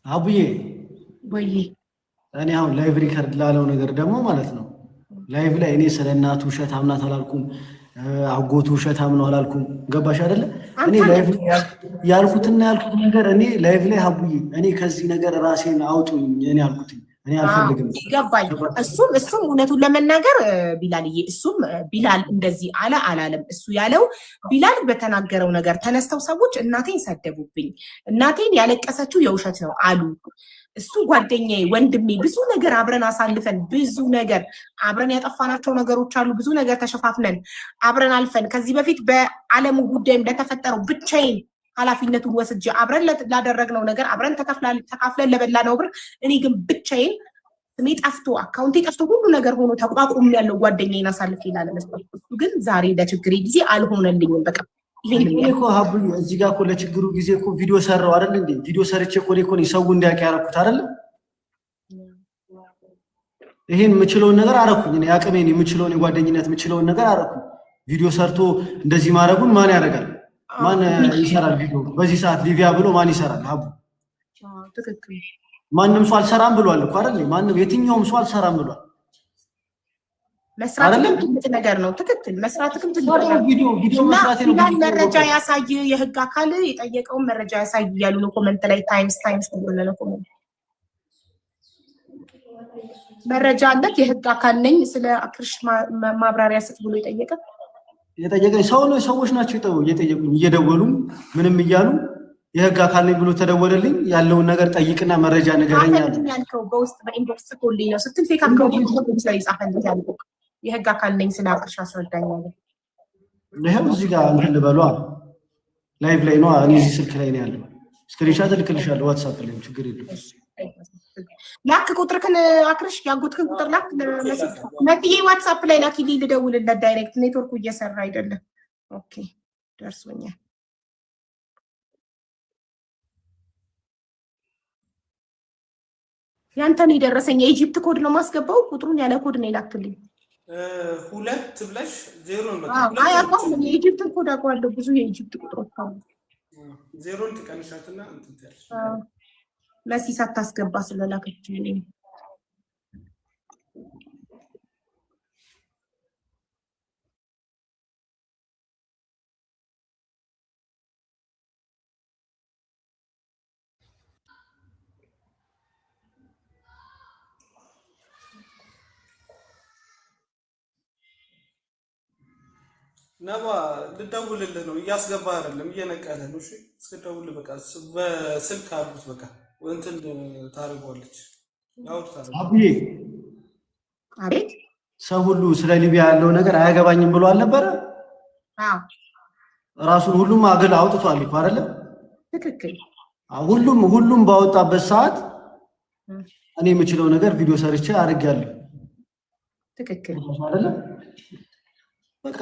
አቡዬ ወይ እኔ አሁን ላይቭ ሪከርድ ላለው ነገር ደግሞ ማለት ነው ላይቭ ላይ እኔ ስለ እናቱ ውሸታም ናት አላልኩም፣ አጎቱ ውሸታም ነው አላልኩም። ገባሽ አይደለ? እኔ ላይቭ ያልኩትና ያልኩት ነገር እኔ ላይቭ ላይ አቡዬ እኔ ከዚህ ነገር ራሴን አውጡኝ እኔ ያልኩት እኔ አልፈልግም። ይገባኝ። እሱም እውነቱን ለመናገር ቢላልዬ እሱም ቢላል እንደዚህ አለ አላለም። እሱ ያለው ቢላል በተናገረው ነገር ተነስተው ሰዎች እናቴን ሰደቡብኝ፣ እናቴን ያለቀሰችው የውሸት ነው አሉ። እሱ ጓደኛዬ ወንድሜ ብዙ ነገር አብረን አሳልፈን ብዙ ነገር አብረን ያጠፋናቸው ነገሮች አሉ። ብዙ ነገር ተሸፋፍነን አብረን አልፈን ከዚህ በፊት በአለሙ ጉዳይም ለተፈጠረው ብቻዬን ኃላፊነቱን ወስጄ አብረን ላደረግነው ነገር አብረን ተካፍለን ለበላነው ብር እኔ ግን ብቻዬን ስሜ ጠፍቶ አካውንቴ ጠፍቶ ሁሉ ነገር ሆኖ ተቋቁም ያለው ጓደኛዬን አሳልፌ ላለመስጠት እሱ ግን ዛሬ ለችግሬ ጊዜ አልሆነልኝም። በቃ ይሄን እኮ ሀቡዬ እዚህ ጋር እኮ ለችግሩ ጊዜ እኮ ቪዲዮ ሰራው አይደል እንዴ? ቪዲዮ ሰርቼ እኮ ሰው እንዲያውቅ ያደረኩት አይደል? ይሄን የምችለውን ነገር አረኩኝ። እኔ አቅሜን የምችለውን የጓደኝነት የምችለውን ነገር አረኩኝ። ቪዲዮ ሰርቶ እንደዚህ ማድረጉን ማን ያደርጋል? ማን ይሰራል? ቪዲዮ በዚህ ሰዓት ሊቪያ ብሎ ማን ይሰራል? አቡ ትክክል። ማንም ሰው አልሰራም ብሏል እኮ አይደል? ማንም የትኛውም ሰው አልሰራም ብሏል። መስራት ትልቅ ነገር ነው። ትክክል። መስራት ትልቅ ነገር ነው። ቪዲዮ መስራት ነው። መረጃ ያሳይ፣ የህግ አካል የጠየቀውን መረጃ ያሳይ እያሉ ነው ኮሜንት ላይ ታይምስ ብሎ ነው ኮሜንት መረጃ አለት የህግ አካል ነኝ ስለ አክርሽ ማብራሪያ ስጥ ብሎ የጠየቀኝ ሰዎች ናቸው የጠየቁኝ እየደወሉ ምንም እያሉ የህግ አካል ነኝ ብሎ ተደወለልኝ። ያለውን ነገር ጠይቅና መረጃ ንገረኝ ያልከው በውስጥ በኢንቦክስ ጽፎልኝ ነው ስትል ፌክ አካውንት ላይ ጻፈልኝ ያልከው የህግ አካል ነኝ ስለ አክርሽ አስረዳኝ አለ። ይሄው እዚህ ጋር እንትን ልበሏ ላይቭ ላይ ነው። እኔ እዚህ ስልክ ላይ ነው ያለው። ስክሪንሻት ልክልሻለሁ ዋትስአፕ ላይ ችግር የለም። ላክ ቁጥርክን አክርሽ ያጎትክን ቁጥር ላክ ለመጥዬ ዋትስአፕ ላይ ላኪ ልደውልለት ዳይሬክት ኔትወርኩ እየሰራ አይደለም። ኦኬ ደርሶኛል። ያንተን የደረሰኝ የኢጂፕት ኮድ ነው ማስገባው። ቁጥሩን ያለ ኮድ ነው ይላክልኝ 2 ብለሽ 0 ነው። አይ አቋም የኢጂፕት ኮድ አቋለሁ። ብዙ የኢጂፕት ቁጥሮች አሉ። 0 ትቀንሻትና እንትን ትያለሽ። መሲ ሳታስገባ ስለላከችልኝ ነባ ልደውልልህ ነው። እያስገባ አይደለም እየነቀለ ነው። እሺ እስከደውል በቃ በስልክ አሉት በቃ እንትን ታርጓለች። አብዬ አቤት ሰው ሁሉ ስለ ሊቢያ ያለው ነገር አያገባኝም ብሎ አልነበረ? አዎ ራሱን ሁሉም አገል አውጥቷል እኮ አይደለ? ትክክል። ሁሉም ባወጣበት ሰዓት እኔ የምችለው ነገር ቪዲዮ ሰርቼ አድርጌያለሁ። ትክክል አይደለ? በቃ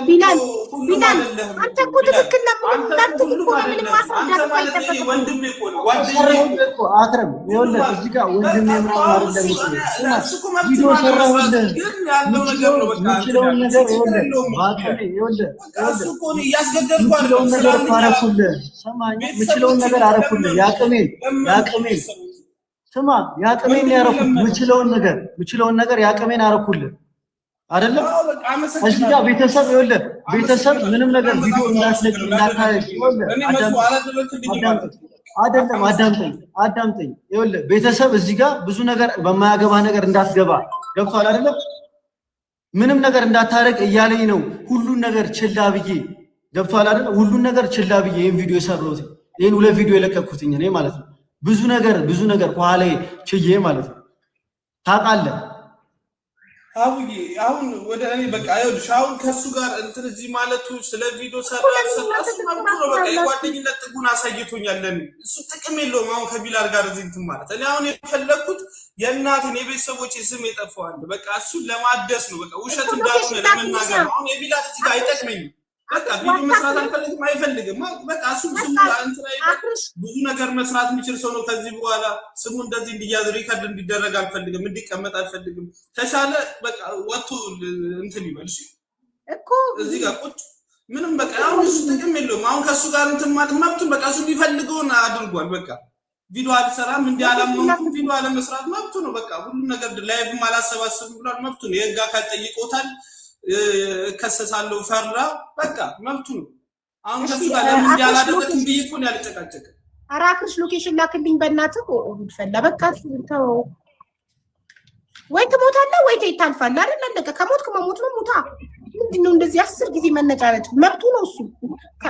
ቢላል አንተ እኮ ትክክል ነው። ምንም ማስረዳት ወንድሜ እኮ ነው። አክረም ይኸውልህ እዚህ ጋር ወንድሜ ምናምን አይደለም። ቪዲዮ ሰራሁልህ የምችለውን ነገር የምችለውን ነገር አደረኩልህ። ያቅሜን ስማ፣ ያቅሜን ያደረኩት የምችለውን ነገር ያቅሜን አደረኩልህ አይደለም። እዚህ ጋር ቤተሰብ ይኸውልህ ቤተሰብ ምንም ነገር ቪዲዮ እንዳትለቅ እንዳታየው ይኸውልህ አዳምጠኝ ይኸውልህ ቤተሰብ እዚህ ጋር ብዙ ነገር በማያገባ ነገር እንዳትገባ ገብቷል አይደለም። ምንም ነገር እንዳታረግ እያለኝ ነው። ሁሉን ነገር ችላ ብዬ ገብቷል አይደለም። ሁሉን ነገር ችላ ብዬ ይሄን ቪዲዮ የሰራሁት ይሄን 2 ቪዲዮ የለቀኩትኝ እኔ ማለት ነው። ብዙ ነገር ከኋላዬ ችዬ ማለት ነው። ታውቃለህ አቡዬ አሁን ወደ እኔ በቃ ይኸውልሽ አሁን ከሱ ጋር እንትን እዚህ ማለቱ ስለ ቪዲዮ ሰራሰላስ ማለት ነው። በቃ የጓደኝነት ጥጉን አሳይቶኛል። እሱ ጥቅም የለውም አሁን ከቢላል ጋር እዚህ እንትን ማለት እኔ አሁን የፈለኩት የእናቴን የቤተሰቦቼ ስም የጠፋዋል በቃ እሱን ለማደስ ነው። በቃ ውሸት እንዳልሆነ ለመናገር ነው። አሁን የቢላል እዚህ ጋር አይጠቅመኝም። በቃ ቪዲዮ መስራት አልፈልግም፣ አይፈልግም። በቃ እሱ ስሙ እንትን ብዙ ነገር መስራት የሚችል ሰው ነው። ከዚህ በኋላ ስሙ እንደዚህ እንዲያዝ ሪከርድ እንዲደረግ አልፈልግም፣ እንዲቀመጥ አልፈልግም። ተሻለ በቃ ወጥቶ እንትን ይበል እኮ እዚህ ጋር ቁጭ ምንም በቃ አሁን እሱ ጥቅም የለውም። አሁን ከሱ ጋር እንትን ማለት መብቱን በቃ እሱ የሚፈልገውን አድርጓል። በቃ ቪዲዮ አልሰራም እንዲህ አላመንኩም፣ ቪዲዮ አለመስራት መብቱ ነው። በቃ ሁሉም ነገር ላይቭም አላሰባሰብም ብሏል፣ መብቱ ነው። የህግ አካል ጠይቆታል። ከሰሳለው ፈራ በቃ መብቱ ነው። አሁን ከሱ ጋር ለምን ያላደረክም ብዬ እኮ ነው ያልጨቃጨቀ። ኧረ አክርሽ ሎኬሽን ላክልኝ በእናትህ ፈላ በቃ ተው። ወይ ትሞታለህ ወይ ታልፋለህ አይደል? አለቀ። ከሞትክ መሞት ነው። ሙታ ምንድነው እንደዚህ 10 ጊዜ መነጫነጭ? መብቱ ነው እሱ።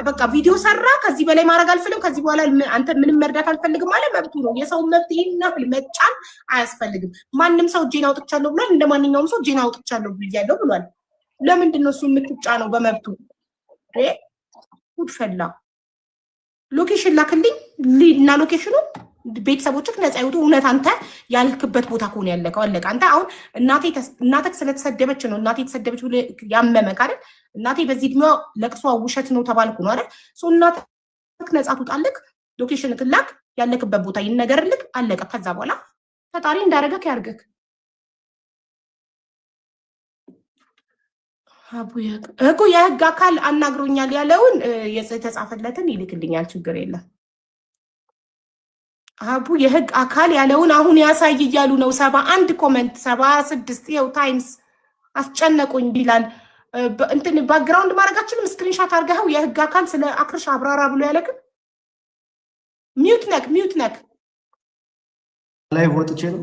በቃ ቪዲዮ ሰራ፣ ከዚህ በላይ ማድረግ አልፈልግም፣ ከዚህ በኋላ አንተ ምንም መርዳት አልፈልግም ማለት መብቱ ነው። የሰው መብት ይናፍል መጫን አያስፈልግም። ማንም ሰው እጄን አውጥቻለሁ ብሏል። እንደማንኛውም ሰው እጄን አውጥቻለሁ ብያለሁ ብሏል። ለምንድን ነው እሱ የምትጫነው? በመብቱ ጉድ ፈላ። ሎኬሽን ላክልኝ እና ሎኬሽኑ ቤተሰቦችህ ነፃ ይወጡ። እውነት አንተ ያልክበት ቦታ ከሆነ ያለከው አለቀ። አንተ አሁን እናትህ ስለተሰደበች ነው እናቴ የተሰደበች ብለህ ያመመህ አይደል? እናቴ በዚህ እድሜዋ ለቅሷ ውሸት ነው ተባልኩ ነው አይደል? እናትህ ነፃ ትውጣልህ። ሎኬሽን ትላክ፣ ያለክበት ቦታ ይነገርልህ፣ አለቀ። ከዛ በኋላ ፈጣሪ እንዳረገክ ያርገክ። እኮ የህግ አካል አናግሮኛል ያለውን የተጻፈለትን ይልክልኛል፣ ችግር የለም። አቡ የህግ አካል ያለውን አሁን ያሳይ እያሉ ነው። 71 ኮመንት 76 ይኸው ታይምስ አስጨነቁኝ ቢላል እንትን ባክግራውንድ ማድረጋችንም ስክሪንሻት አድርገው የህግ አካል ስለ አክርሽ አብራራ ብሎ ያለክም ሚዩት ነክ ላይ ወጥቼ ነው።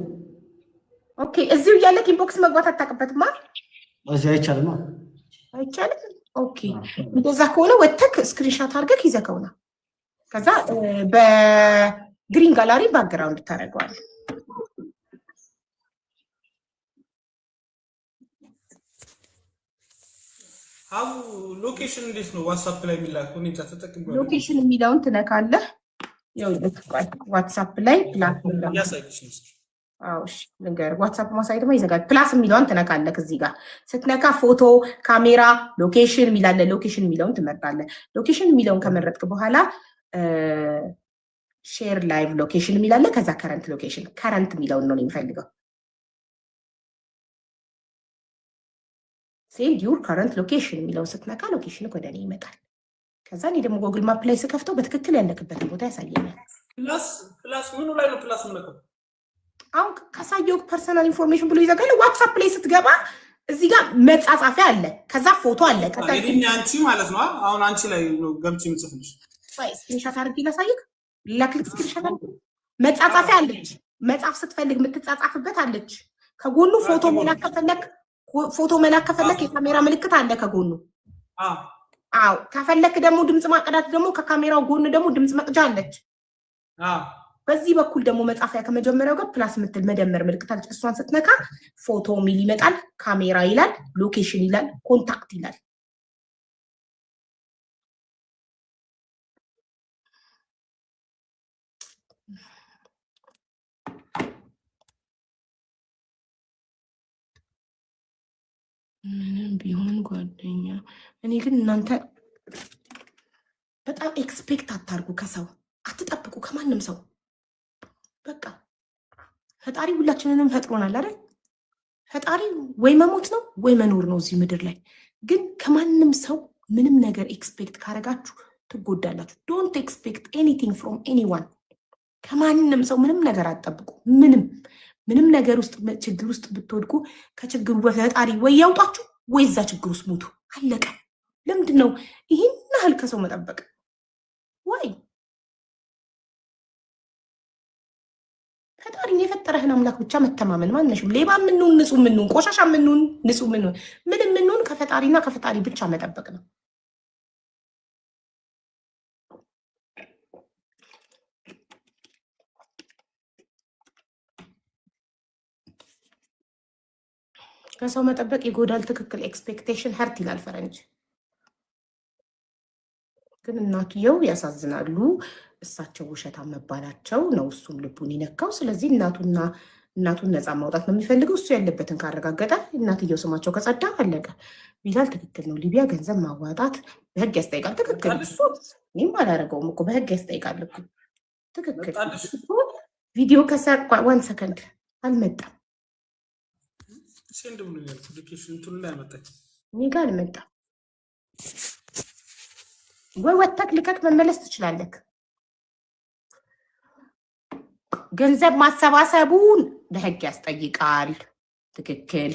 ኦኬ እዚሁ እያለክ ኢንቦክስ መግባት አታውቅበትም አይደል? እዚህ አይቻልም አይቻልም። ኦኬ እንደዛ ከሆነ ወተክ ስክሪንሻት አድርገክ ይዘከውና ከዛ በግሪን ጋላሪ ባክግራውንድ ታደርገዋለህ። አው ሎኬሽን እንዴት ነው ዋትስአፕ ላይ የሚላከው? እኔ ተጠቅሜው ሎኬሽን የሚለውን ትነካለህ። ያው ዋትስአፕ ላይ ፕላስ ያሳይሽ ነው። አዎ እሺ፣ ነገር ዋትስአፕ ማሳየት ደግሞ ይዘጋል። ፕላስ የሚለውን ትነካለህ። እዚህ ጋር ስትነካ ፎቶ፣ ካሜራ፣ ሎኬሽን የሚላለ ሎኬሽን የሚለውን ትመርጣለህ። ሎኬሽን የሚለውን ከመረጥክ በኋላ ሼር ላይቭ ሎኬሽን የሚላለ ከዛ ከረንት ሎኬሽን ከረንት የሚለውን ነው የሚፈልገው። ሴንድ ዩር ከረንት ሎኬሽን የሚለውን ስትነካ ሎኬሽን ወደ እኔ ይመጣል። ከዛ እኔ ደግሞ ጎግል ማፕ ላይ ስከፍተው በትክክል ያለክበትን ቦታ ያሳየኛል። ፕላስ ምኑ ላይ ነው ፕላስ ምንከው? አሁን ካሳየው ፐርሰናል ኢንፎርሜሽን ብሎ ይዘጋል። ዋትስአፕ ላይ ስትገባ እዚህ ጋር መጻጻፊያ አለ፣ ከዛ ፎቶ አለ። ከዛ አንቺ ማለት ነው አሁን አንቺ ላይ ነው ገብቼ የምጽፍልሽ። ስክሪንሻት አድርጌ ላሳይክ። ለክሊክ ስክሪንሻት አድርጌ መጻጻፊያ አለች። መጻፍ ስትፈልግ የምትጻጻፍበት አለች። ከጎኑ ፎቶ መላክ ከፈለክ የካሜራ ምልክት አለ ከጎኑ። አዎ ከፈለክ ደግሞ ድምጽ ማቀዳት ደግሞ ከካሜራው ጎን ደግሞ ድምጽ መቅጃ አለች። በዚህ በኩል ደግሞ መጻፊያ ከመጀመሪያው ጋር ፕላስ ምትል መደመር ምልክት አለች። እሷን ስትነካ ፎቶ ሚል ይመጣል፣ ካሜራ ይላል፣ ሎኬሽን ይላል፣ ኮንታክት ይላል። ምንም ቢሆን ጓደኛ እኔ ግን እናንተ በጣም ኤክስፔክት አታርጉ፣ ከሰው አትጠብቁ፣ ከማንም ሰው በቃ ፈጣሪ ሁላችንንም ፈጥሮናል አይደል? ፈጣሪ ወይ መሞት ነው ወይ መኖር ነው እዚህ ምድር ላይ። ግን ከማንም ሰው ምንም ነገር ኤክስፔክት ካረጋችሁ ትጎዳላችሁ። ዶንት ኤክስፔክት ኤኒቲንግ ፍሮም ኤኒዋን። ከማንም ሰው ምንም ነገር አትጠብቁ። ምንም ነገር ውስጥ ችግር ውስጥ ብትወድቁ ከችግሩ በፈጣሪ ወይ ያውጣችሁ ወይ እዛ ችግር ውስጥ ሙቱ። አለቀ። ለምንድን ነው ይህን ያህል ከሰው መጠበቅ? ወይ ፈጣሪን የፈጠረህን አምላክ ብቻ መተማመን። ማንነሽም ሌባ ምንሁን ንጹህ ምንሁን ቆሻሻ ምንሁን ንጹህ ምንሁን ምንም ምንሁን ከፈጣሪና ከፈጣሪ ብቻ መጠበቅ ነው። ከሰው መጠበቅ ይጎዳል። ትክክል። ኤክስፔክቴሽን ሀርት ይላል ፈረንጅ። ግን እናትየው ያሳዝናሉ። እሳቸው ውሸታም መባላቸው ነው እሱም ልቡን ይነካው። ስለዚህ እናቱን ነፃ ማውጣት ነው የሚፈልገው። እሱ ያለበትን ካረጋገጠ እናትየው ስማቸው ከጸዳ አለቀ። ቢላል ትክክል ነው። ሊቢያ ገንዘብ ማዋጣት በህግ ያስጠይቃል። ትክክል። እኔም አላደረገውም እኮ በህግ ያስጠይቃል እኮ ትክክል። ቪዲዮ ከሰር 1 ሰከንድ አልመጣም። ሴንድ ብሎ ያልኩ ሎኬሽን እንትን ላይ አመጣኝ። እኔ ጋር አልመጣም። ወይ ወተክ ልከክ መመለስ ትችላለህ። ገንዘብ ማሰባሰቡን በህግ ያስጠይቃል። ትክክል።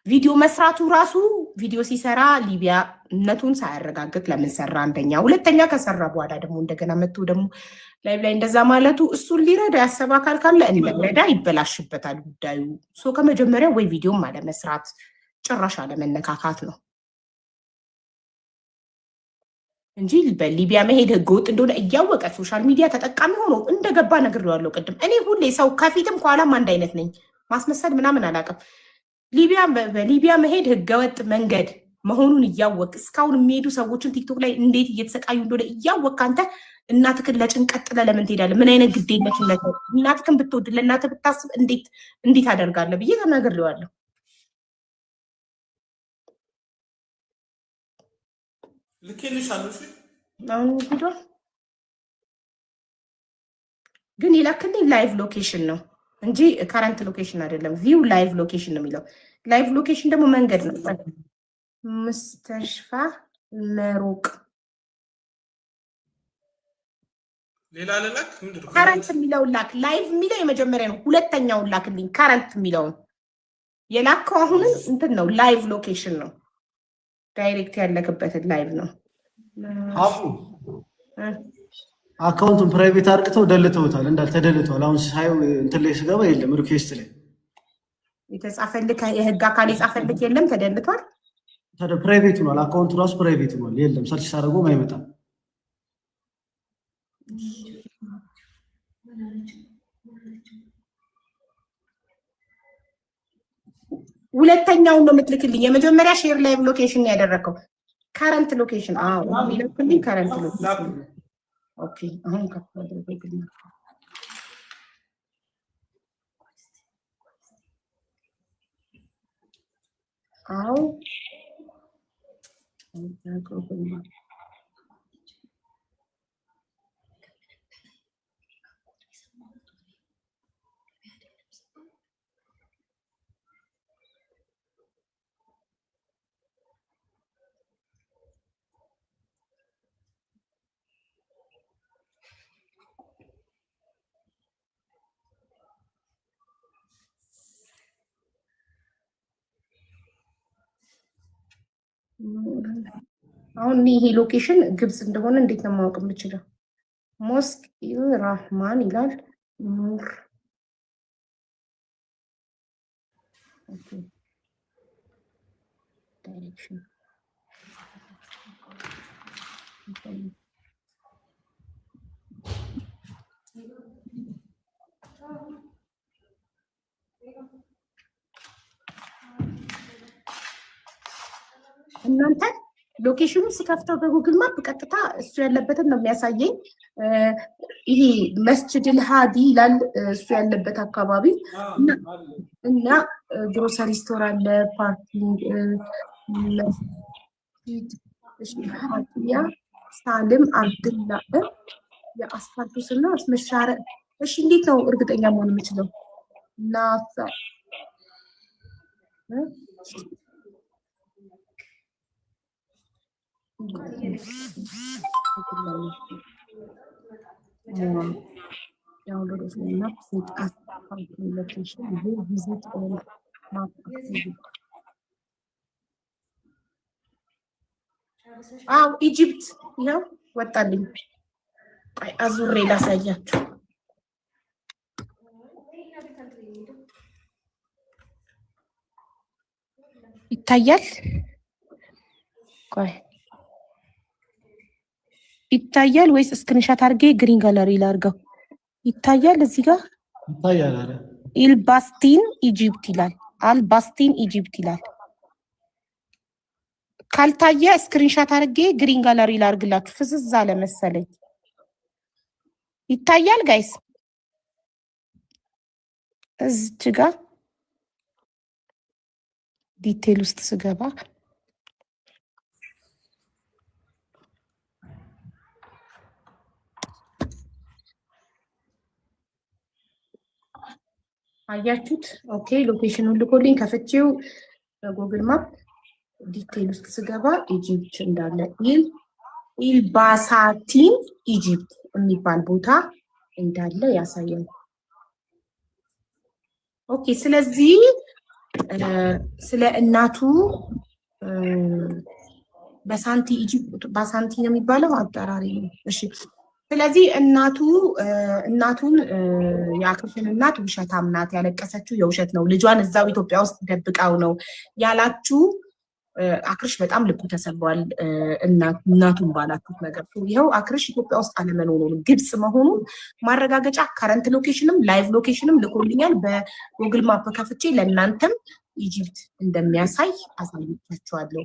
ቪዲዮ መስራቱ ራሱ ቪዲዮ ሲሰራ ሊቢያነቱን ሳያረጋግጥ ለምን ሰራ? አንደኛ። ሁለተኛ ከሰራ በኋላ ደግሞ እንደገና መጥቶ ደግሞ ላይ እንደዛ ማለቱ እሱን ሊረዳ ያሰበ አካል ካለ እንደረዳ ይበላሽበታል ጉዳዩ። ከመጀመሪያ ወይ ቪዲዮም አለመስራት ጭራሽ አለመነካካት ነው እንጂ በሊቢያ መሄድ ህገወጥ እንደሆነ እያወቀ ሶሻል ሚዲያ ተጠቃሚ ሆኖ እንደገባ ነግሬዋለሁ ቅድም። እኔ ሁሌ ሰው ከፊትም ከኋላም አንድ አይነት ነኝ። ማስመሰል ምናምን አላውቅም። በሊቢያ መሄድ ህገወጥ መንገድ መሆኑን እያወቅ እስካሁን የሚሄዱ ሰዎችን ቲክቶክ ላይ እንዴት እየተሰቃዩ እንደሆነ እያወቅ አንተ እናትክን ለጭንቀት ጥለህ ለምን ትሄዳለህ? ምን አይነት ግዴለሽነት ነው? እናትክን ብትወድ ለእናትህ ብታስብ እንዴት አደርጋለሁ ብዬ ተናግሬዋለሁ። ልኬልሻለሁ። እሺ አሁን ሄዷል። ግን ይላክልኝ ላይቭ ሎኬሽን ነው እንጂ ከረንት ሎኬሽን አይደለም። ቪው ላይቭ ሎኬሽን ነው የሚለው። ላይቭ ሎኬሽን ደግሞ መንገድ ነው። ሙስተሽፋ መሩቅ ሌላ ለላክ ምንድነው? ከረንት የሚለው ላክ። ላይቭ የሚለው የመጀመሪያ ነው። ሁለተኛውን ላክልኝ። ከረንት የሚለውን የላከው አሁንም እንትን ነው። ላይቭ ሎኬሽን ነው። ዳይሬክት ያለክበትን ላይቭ ነው። አፉ አካውንቱን ፕራይቬት አድርገው ደልተውታል። ተደልተዋል። አሁን ሳይው እንትን ላይ ስገባ የለም። ሪኩዌስት ላይ የተጻፈልክ የህግ አካል የጻፈልክ የለም። ተደልቷል። ፕራይቬት ሆኗል። አካውንቱ ራሱ ፕራይቬት ሆኗል። የለም። ሰርች ሳደርገውም አይመጣም። ሁለተኛውን ነው የምትልክልኝ። የመጀመሪያ ሼር ላይቭ ሎኬሽን ያደረከው ከረንት ሎኬሽን። አዎ የሚልክልኝ ከረንት ሎኬሽን። ኦኬ አሁን ከፈለግልኝ አዎ አሁን ይሄ ሎኬሽን ግብጽ እንደሆነ እንዴት ነው ማወቅ የምችለው? ሞስክ ራህማን ይላል ኑር። ኦኬ ዳይሬክሽን እናንተ ሎኬሽኑ ስከፍተው በጉግል ማፕ ቀጥታ እሱ ያለበትን ነው የሚያሳየኝ። ይሄ መስጅድል ሃዲ ይላል እሱ ያለበት አካባቢ እና ግሮሰሪ ስቶር አለ፣ ፓርኪንግ፣ መስጂድ ሀዲያ ሳልም አብድላ የአስፋልቱ ስና መሻረ። እሺ እንዴት ነው እርግጠኛ መሆን የምችለው? ናፈ ኢጂፕት ይኸው ወጣልኝ። ቆይ አዙሬ ላሳያችሁ። ይታያል? ቆይ ይታያል ወይስ ስክሪንሻት አድርጌ ግሪን ጋለሪ ላድርገው? ይታያል? እዚህ ጋር ይታያል። አረ ኢልባስቲን ኢጂፕት ይላል። አልባስቲን ኢጂፕት ይላል። ካልታየ ስክሪንሻት አድርጌ ግሪን ጋለሪ ላድርግላችሁ። ፍዝዝ አለ መሰለኝ። ይታያል ጋይስ? እዚህ ጋር ዲቴል ውስጥ ስገባ አያችሁት? ኦኬ ሎኬሽኑን ልኮልኝ ከፍቼው በጉግል ማፕ ዲቴል ውስጥ ስገባ ኢጂፕት እንዳለ ኢልባሳቲን ኢጂፕት የሚባል ቦታ እንዳለ ያሳያል። ኦኬ ስለዚህ ስለ እናቱ በሳንቲ ኢጂፕት በሳንቲ ነው የሚባለው አጠራሪ ነው። እሺ ስለዚህ እናቱን የአክርሽን እናት ውሸታም ናት፣ ያለቀሰችው የውሸት ነው፣ ልጇን እዛው ኢትዮጵያ ውስጥ ደብቃው ነው ያላችሁ። አክርሽ በጣም ልቡ ተሰብሯል እናቱን ባላችሁት ነገር። ይኸው አክርሽ ኢትዮጵያ ውስጥ አለመኖሩን ግብጽ መሆኑን ማረጋገጫ ከረንት ሎኬሽንም ላይቭ ሎኬሽንም ልኮልኛል። በጉግል ማፕ ከፍቼ ለእናንተም ኢጂፕት እንደሚያሳይ አሳይቻችኋለሁ።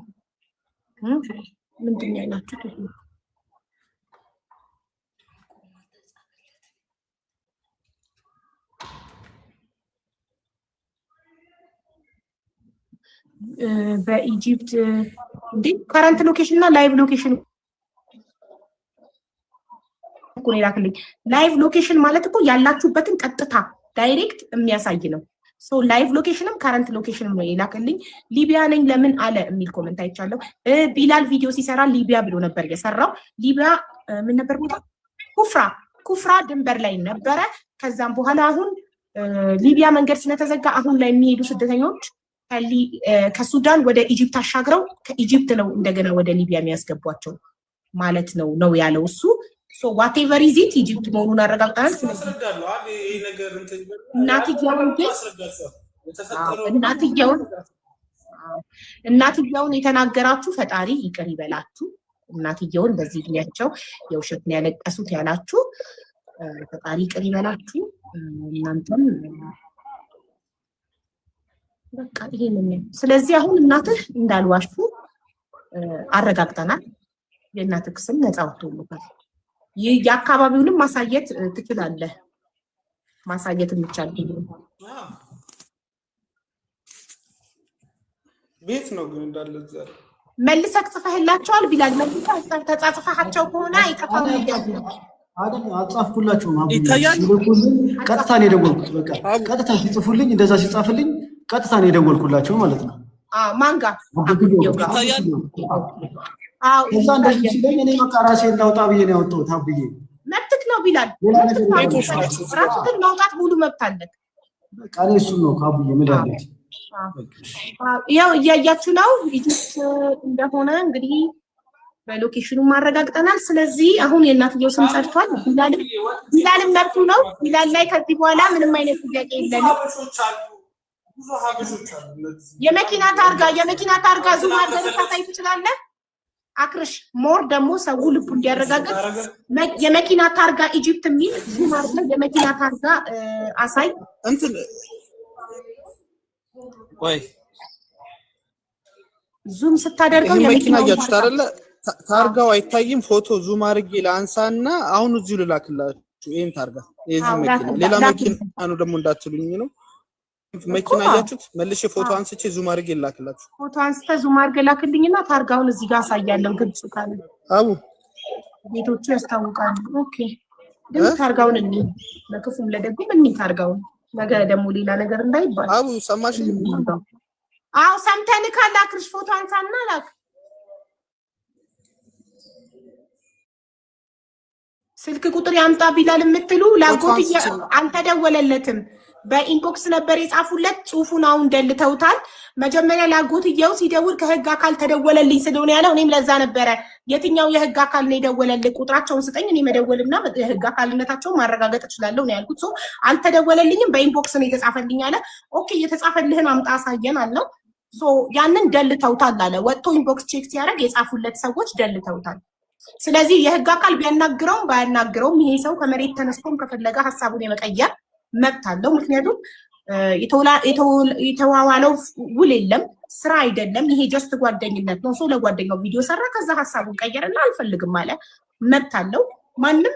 ምንድን ነው ያላችሁት? በኢጂፕት እንዴ ከረንት ሎኬሽን እና ላይቭ ሎኬሽን እኮ ነው ያልኩልኝ። ላይቭ ሎኬሽን ማለት እኮ ያላችሁበትን ቀጥታ ዳይሬክት የሚያሳይ ነው። ሶ ላይቭ ሎኬሽንም ከረንት ሎኬሽንም ነው የላከልኝ። ሊቢያ ነኝ ለምን አለ የሚል ኮመንት አይቻለሁ። ቢላል ቪዲዮ ሲሰራ ሊቢያ ብሎ ነበር የሰራው። ሊቢያ ምን ነበር ቦታ? ኩፍራ ድንበር ላይ ነበረ። ከዛም በኋላ አሁን ሊቢያ መንገድ ስለተዘጋ አሁን ላይ የሚሄዱ ስደተኞች ከሱዳን ወደ ኢጂፕት አሻግረው ከኢጂፕት ነው እንደገና ወደ ሊቢያ የሚያስገቧቸው ማለት ነው ያለው እሱ። ሶ ዋቴቨር ኢዝ ኢት ኢጂፕት መሆኑን አረጋግጠናል። እናትየውን የተናገራችሁ ፈጣሪ ይቅር ይበላችሁ። እናትየውን በዚህ እድሜያቸው የውሸት ነው ያለቀሱት ያላችሁ ፈጣሪ ይቅር ይበላችሁ። እናንተም በቃ ይሄንን ነው። ስለዚህ አሁን እናትህ እንዳልዋሹ አረጋግጠናል። የእናትህ ስም ነፃ ወጥቶልታል። የአካባቢውንም ማሳየት ትችላለህ። ማሳየት የሚቻል ቤት ነው ግን እንዳለ መልሰህ ጽፈህላቸዋል ቢላል። መልሰህ ተጻጽፈሃቸው ከሆነ አይጠፋም ነው አይደል? አጻፍኩላችሁ ነው ይታያል። ቀጥታ ነው የደወልኩት። በቃ ቀጥታ ሲጽፉልኝ እንደዛ ሲጻፍልኝ ቀጥታ ነው የደወልኩላቸው ማለት ነው። ማን ጋር ይታያል? ከዛ እንደዚህ ሲለኝ እኔ በቃ ራሴን ላውጣ ብዬ ነው ያወጣሁት። አብዬ መብትክ ነው ቢላል። ራስህን ማውጣት ሙሉ መብት አለክ። በቃ እኔ እሱን ነው ከአብዬ ምን ያለች ያው እያያችሁ ነው ኢጂፕት እንደሆነ እንግዲህ በሎኬሽኑ ማረጋግጠናል። ስለዚህ አሁን የእናትየው ስም ጸድቷል። ቢላልም መብቱ ነው። ቢላል ላይ ከዚህ በኋላ ምንም አይነት ጥያቄ የለንም። የመኪና ታርጋ ዙም አድርገህ ልታሳይ ትችላለህ። አክርሽ ሞር ደግሞ ሰው ልቡ እንዲያረጋግጥ የመኪና ታርጋ ኢጂፕት የሚል ዙም አድርገህ የመኪና ታርጋ አሳይ። እንትን ወይ ዙም ስታደርገው የመኪና ያያችሁት አይደለ? ታርጋው አይታይም። ፎቶ ዙም አድርጌ ላንሳና አሁን እዚሁ ልላክላችሁ። ይሄን ታርጋ የዚህ መኪና ሌላ መኪና ነው ደግሞ እንዳትሉኝ ነው። መኪና ያያችሁት መልሼ ፎቶ አንስቼ ዙም አድርጌ ልላክላችሁ። ፎቶ አንስተ ዙም አድርገህ ላክልኝና ታርጋውን እዚህ ጋር አሳያለሁ። ግልጽ ካለ አቡ ቤቶቹ ያስታውቃሉ። ኦኬ ግን ታርጋውን እኔ ለክፉም ለደጉም እኔ ታርጋውን ነገ ደግሞ ሌላ ነገር እንዳይባል። አቡ ሰማሽ? አው ሰምተን ካለ አክርሽ ፎቶ አንሳና ላክ። ስልክ ቁጥር ያምጣ ቢላል የምትሉ ላጎት አልተደወለለትም። በኢንቦክስ ነበር የጻፉለት። ጽሁፉን አሁን ደልተውታል። መጀመሪያ ላጎትየው ሲደውል ከህግ አካል ተደወለልኝ ስለሆነ ያለው እኔም ለዛ ነበረ የትኛው የህግ አካል ነው የደወለልኝ ቁጥራቸውን ስጠኝ እኔ መደወልና የህግ አካልነታቸውን ማረጋገጥ እችላለሁ ነው ያልኩት። ሶ አልተደወለልኝም በኢንቦክስ ነው የተጻፈልኝ አለ። ኦኬ የተጻፈልህን አምጣ አሳየን አለው። ሶ ያንን ደልተውታል አለ። ወጥቶ ኢንቦክስ ቼክ ሲያደርግ የጻፉለት ሰዎች ደልተውታል። ስለዚህ የህግ አካል ቢያናግረውም ባያናግረውም ይሄ ሰው ከመሬት ተነስቶም ከፈለገ ሀሳቡን የመቀየር መብት አለው። ምክንያቱም የተዋዋለው ውል የለም፣ ስራ አይደለም። ይሄ ጀስት ጓደኝነት ነው። ሰው ለጓደኛው ቪዲዮ ሰራ፣ ከዛ ሀሳቡን ቀየረና አልፈልግም አለ። መብት አለው። ማንም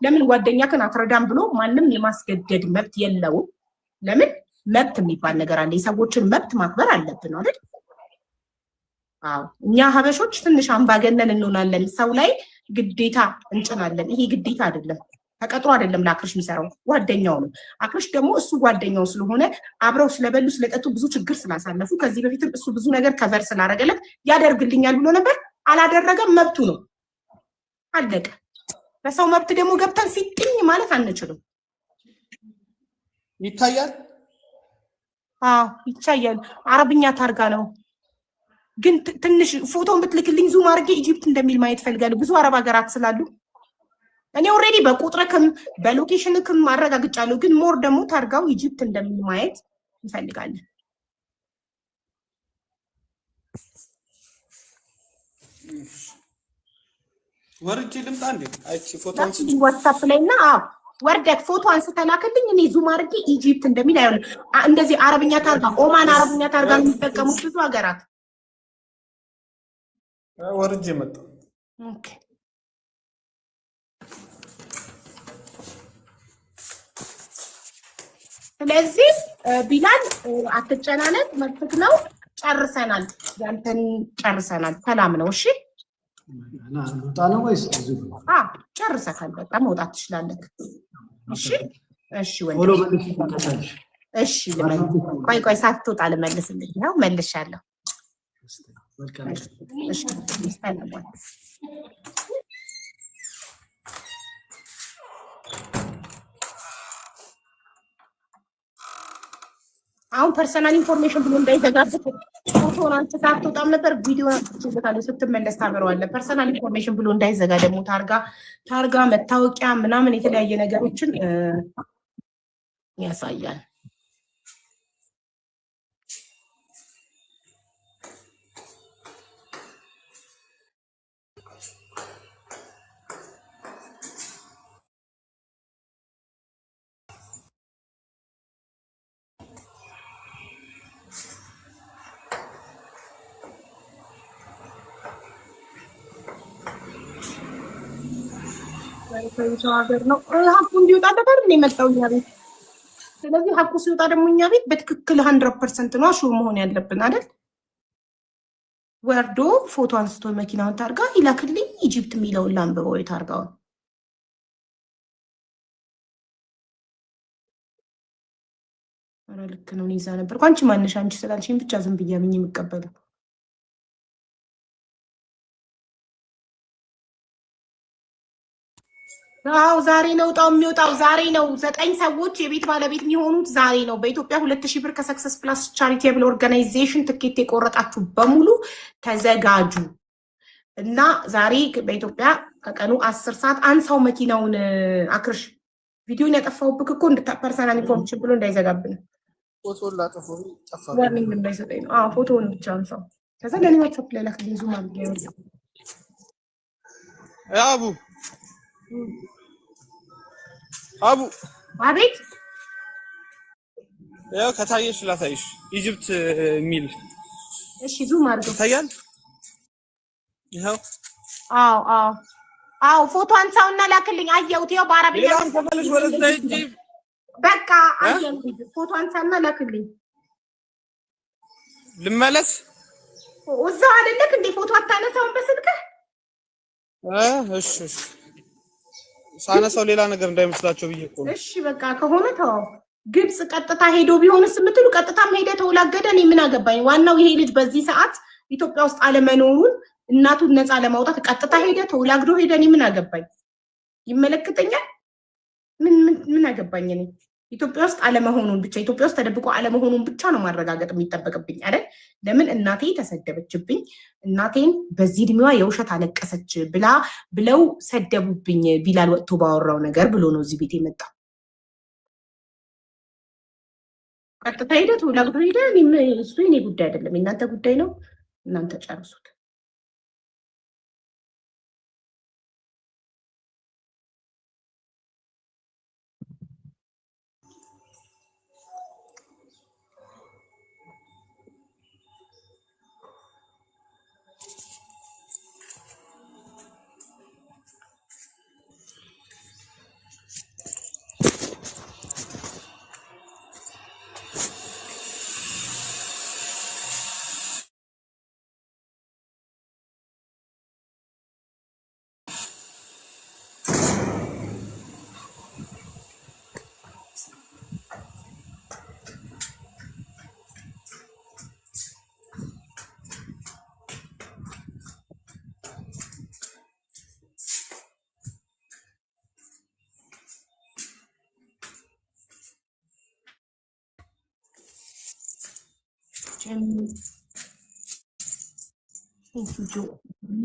ለምን ጓደኛህን አትረዳም ብሎ ማንም የማስገደድ መብት የለውም። ለምን መብት የሚባል ነገር አለ። የሰዎችን መብት ማክበር አለብን አይደል? አዎ እኛ ሀበሾች ትንሽ አምባገነን እንሆናለን። ሰው ላይ ግዴታ እንጭናለን። ይሄ ግዴታ አይደለም። ተቀጥሮ አይደለም ለአክርሽ የሚሰራው ጓደኛው ነው። አክርሽ ደግሞ እሱ ጓደኛው ስለሆነ አብረው ስለበሉ ስለጠጡ ብዙ ችግር ስላሳለፉ ከዚህ በፊትም እሱ ብዙ ነገር ከቨር ስላደረገለት ያደርግልኛል ብሎ ነበር። አላደረገም። መብቱ ነው። አለቀ። በሰው መብት ደግሞ ገብተን ፊጥኝ ማለት አንችልም። ይታያል። አዎ ይታያል። አረብኛ ታርጋ ነው ግን ትንሽ ፎቶን ብትልክልኝ ዙም አድርጌ ኢጂፕት እንደሚል ማየት ፈልጋለሁ። ብዙ አረብ ሀገራት ስላሉ እኔ ኦልሬዲ በቁጥርክም በሎኬሽንክም ማረጋግጫለሁ። ግን ሞር ደግሞ ታርጋው ኢጂፕት እንደሚል ማየት እንፈልጋለን። ወርጄ ልምጣ እንዴ? አይቺ ፎቶ አንስቼ ዋትስአፕ ላይና ወርደክ ፎቶ አንስተላክልኝ። እኔ ዙም አድርጌ ኢጂፕት እንደሚል አይሆንም። እንደዚህ አረብኛ ታርጋ ኦማን አረብኛ ታርጋ የሚጠቀሙት ብዙ ሀገራት ወርጄ መጣ። ኦኬ ስለዚህ ቢላል አትጨናነቅ፣ መብትህ ነው። ጨርሰናል፣ ያንተን ጨርሰናል። ሰላም ነው። እሺ ልውጣ ነው ወይስ ጨርሰካል። በቃ መውጣት ትችላለህ። እሺ እሺ ፎሎ ወንድሜ መልስ ይከታልሽ። እሺ ቆይ ቆይ ሳትወጣ ልመልስልኝ ነው መልሻለሁ። መልካም እሺ ሰላም አሁን ፐርሰናል ኢንፎርሜሽን ብሎ እንዳይዘጋበት ፎቶን አንተ ሳትወጣም ነበር ቪዲዮ አንስቼበታለሁ። ስትመለስ ታበረዋለህ። ፐርሰናል ኢንፎርሜሽን ብሎ እንዳይዘጋ ደግሞ ታርጋ መታወቂያ ምናምን የተለያየ ነገሮችን ያሳያል። ሰው ሀገር ነው ሀቁ እንዲወጣ ነበር የመጣው እኛ ቤት። ስለዚህ ሀቁ ሲወጣ ደግሞ እኛ ቤት በትክክል 100% ነው ሹር መሆን ያለብን አይደል? ወርዶ ፎቶ አንስቶ መኪናውን ታርጋ ይላክልኝ ኢጂፕት የሚለውን ላንብበው የታርጋውን ኧረ ልክ ነው ይዛ ነበር። አንቺ ማነሽ አንቺ ስላልሽኝ ብቻ ዝም ብዬ አምኜ የምቀበለው አዎ ዛሬ ነው እጣው የሚወጣው ዛሬ ነው። 9 ሰዎች የቤት ባለቤት የሚሆኑት ዛሬ ነው። በኢትዮጵያ 2000 ብር ከሰክሰስ ፕላስ ቻሪቴብል ኦርጋናይዜሽን ትኬት የቆረጣችሁ በሙሉ ተዘጋጁ እና ዛሬ በኢትዮጵያ ከቀኑ 10 ሰዓት አንሳው መኪናውን አክርሽ ቪዲዮን ያጠፋውብክ እኮ ፐርሰናል ኢንፎርሜሽን ብሎ እንዳይዘጋብን ፎቶን ላጠፋ ጠፋ ዋርኒንግ እንዳይሰጠኝ ነው። ፎቶውን ብቻ አንሳው ከዛ ለኔ ዋትስአፕ ላይ ላክልኝ ዙም አድርጌ አቡ አቡ አቤት ያው ከታየሽ ላታይሽ ኢጂፕት ሚል እሺ ዙም አድርገው ታያል። ይሄው አዎ ፎቶ አንሳውና ላክልኝ። አየሁት ይኸው በአረብኛ ተመለሽ ወደዛ ሂጂ በቃ አየሁት። ፎቶ አንሳና ላክልኝ። ልመለስ እዛው አይደለክ እንዴ ፎቶ አታነሳውን በስልክህ? እሺ ሳነሳው ሌላ ነገር እንዳይመስላቸው ብዬ እኮ ነው። እሺ በቃ ከሆነ ተው። ግብጽ ቀጥታ ሄዶ ቢሆንስ የምትሉ ቀጥታም ሄደ ተወላገደ እኔ ምን አገባኝ? ዋናው ይሄ ልጅ በዚህ ሰዓት ኢትዮጵያ ውስጥ አለመኖሩን እናቱን ነፃ ለማውጣት ቀጥታ ሄደ ተወላግዶ ሄደ እኔ ምን አገባኝ? ይመለከተኛል? ምን አገባኝ? እኔ ኢትዮጵያ ውስጥ አለመሆኑን ብቻ ኢትዮጵያ ውስጥ ተደብቆ አለመሆኑን ብቻ ነው ማረጋገጥ የሚጠበቅብኝ አይደል? ለምን እናቴ ተሰደበችብኝ፣ እናቴን በዚህ እድሜዋ የውሸት አለቀሰች ብለው ሰደቡብኝ ቢላል ወጥቶ ባወራው ነገር ብሎ ነው እዚህ ቤት የመጣው። ቀጥታ ሄደ ተወላግዶ ሄደ እሱ የኔ ጉዳይ አይደለም፣ የእናንተ ጉዳይ ነው። እናንተ ጨርሱት።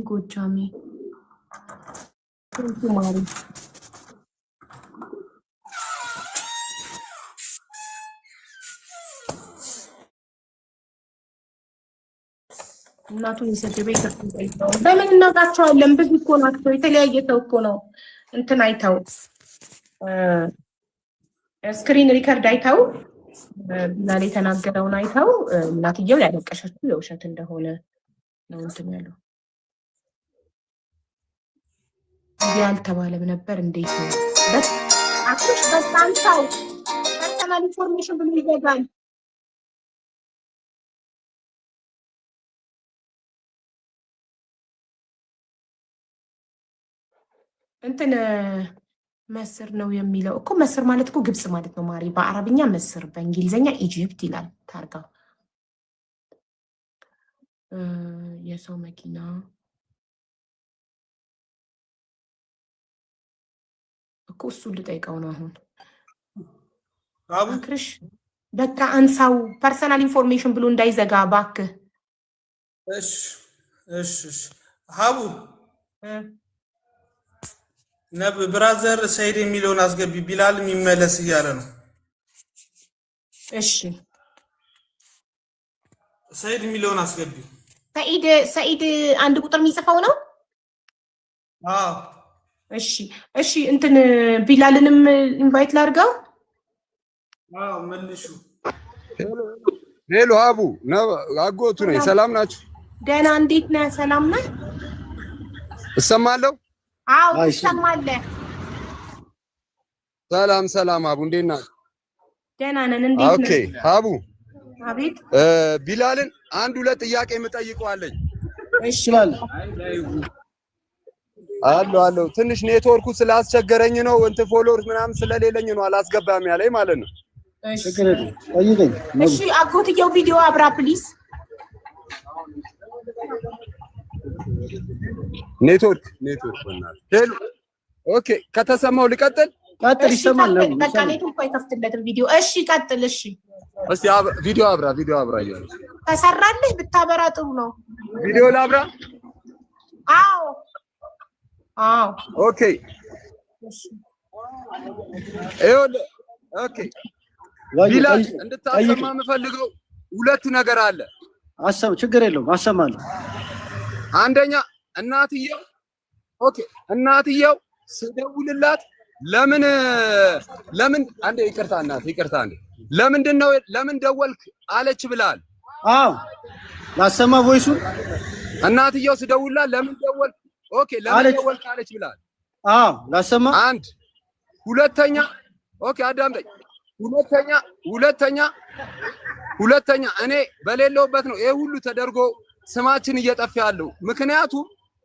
ጎጃሜ ማሪ እናቱን የሰደበ ይከፍታው በምን እናውቃቸዋለን? ብዙ እኮ ናቸው። የተለያየ ሰው እኮ ነው እንትን አይተው ስክሪን ሪከርድ አይተው ቢላል የተናገረውን አይተው እናትየው ያለቀሸችው የውሸት እንደሆነ ነው እንትን ያለው። ያልተባለም ነበር እንዴት ነው አክሽ በጣም ሰው ፐርሰናል ኢንፎርሜሽን ብሎ ይዘጋል። እንትን መስር ነው የሚለው እኮ መስር ማለት እኮ ግብጽ ማለት ነው ማሪ። በአረብኛ መስር፣ በእንግሊዘኛ ኢጂፕት ይላል ታርጋው። የሰው መኪና እኮ እሱን ልጠይቀው ነው አሁን። አክርሽ በቃ አንሳው ፐርሰናል ኢንፎርሜሽን ብሎ እንዳይዘጋ እባክህ። እሺ እሺ እሺ ሀቡ ብራዘር ሰይድ የሚለውን አስገቢ። ቢላል የሚመለስ እያለ ነው። እሺ ሰይድ የሚለውን አስገቢ። ሰይድ አንድ ቁጥር የሚጽፈው ነው። አዎ እሺ እሺ እንትን ቢላልንም ኢንቫይት ላድርገው። አዎ መልሹ። ሄሎ ሀቡ አጎቱ ነኝ። ሰላም ናችሁ? ደህና እንዴት ነህ? ሰላም ነህ? እሰማለሁ። አዎ ትሰማለህ? ሰላም ሰላም ሀቡ እንዴት ናችሁ? ደህና ነን። እንዴት ነህ? ኦኬ ሀቡ አቤት። ቢላልን አንድ ሁለት ጥያቄ የምጠይቀው አለኝ። እሺ አለው ትንሽ ኔትወርኩ ስላስቸገረኝ ነው እንትን ፎሎወርስ ምናምን ስለሌለኝ ነው አላስገባም ያለኝ ማለት ነው። እሺ አጎትየው ቪዲዮ አብራ ፕሊዝ። ኔትወርክ በእናትህ ሄሎ። ኦኬ ከተሰማው ልቀጥል? ቀጥል። ይሰማል ነው በቃ ኔትወርክ አይከፍትለትም ቪዲዮ። እሺ ቀጥል። እሺ እስቲ ቪዲዮ አብራ እያለች ተሰራልህ ብታበራ ጥሩ ነው። ቪዲዮ ላብራ? አዎ ኦኬ ይኸውልህ ኦኬ ቢላል እንድታሰማ የምፈልገው ሁለት ነገር አለ። ችግር የለውም አሰማለሁ። አንደኛ እናትየው ስደውልላት ለምን አንዴ ይቅርታ አንዴ ለምን ደወልክ አለች ብላል። አዎ ላሰማ ቮይሱን። እናትየው ስደውልላት ለምን ደወልክ ለምን ደወልክ አለች ብላል። አዎ ላሰማ። አንድ ሁለተኛ አዳምጠኝ። ሁለተኛ እኔ በሌለውበት ነው ይሄ ሁሉ ተደርጎ ስማችን እየጠፋ ያለው።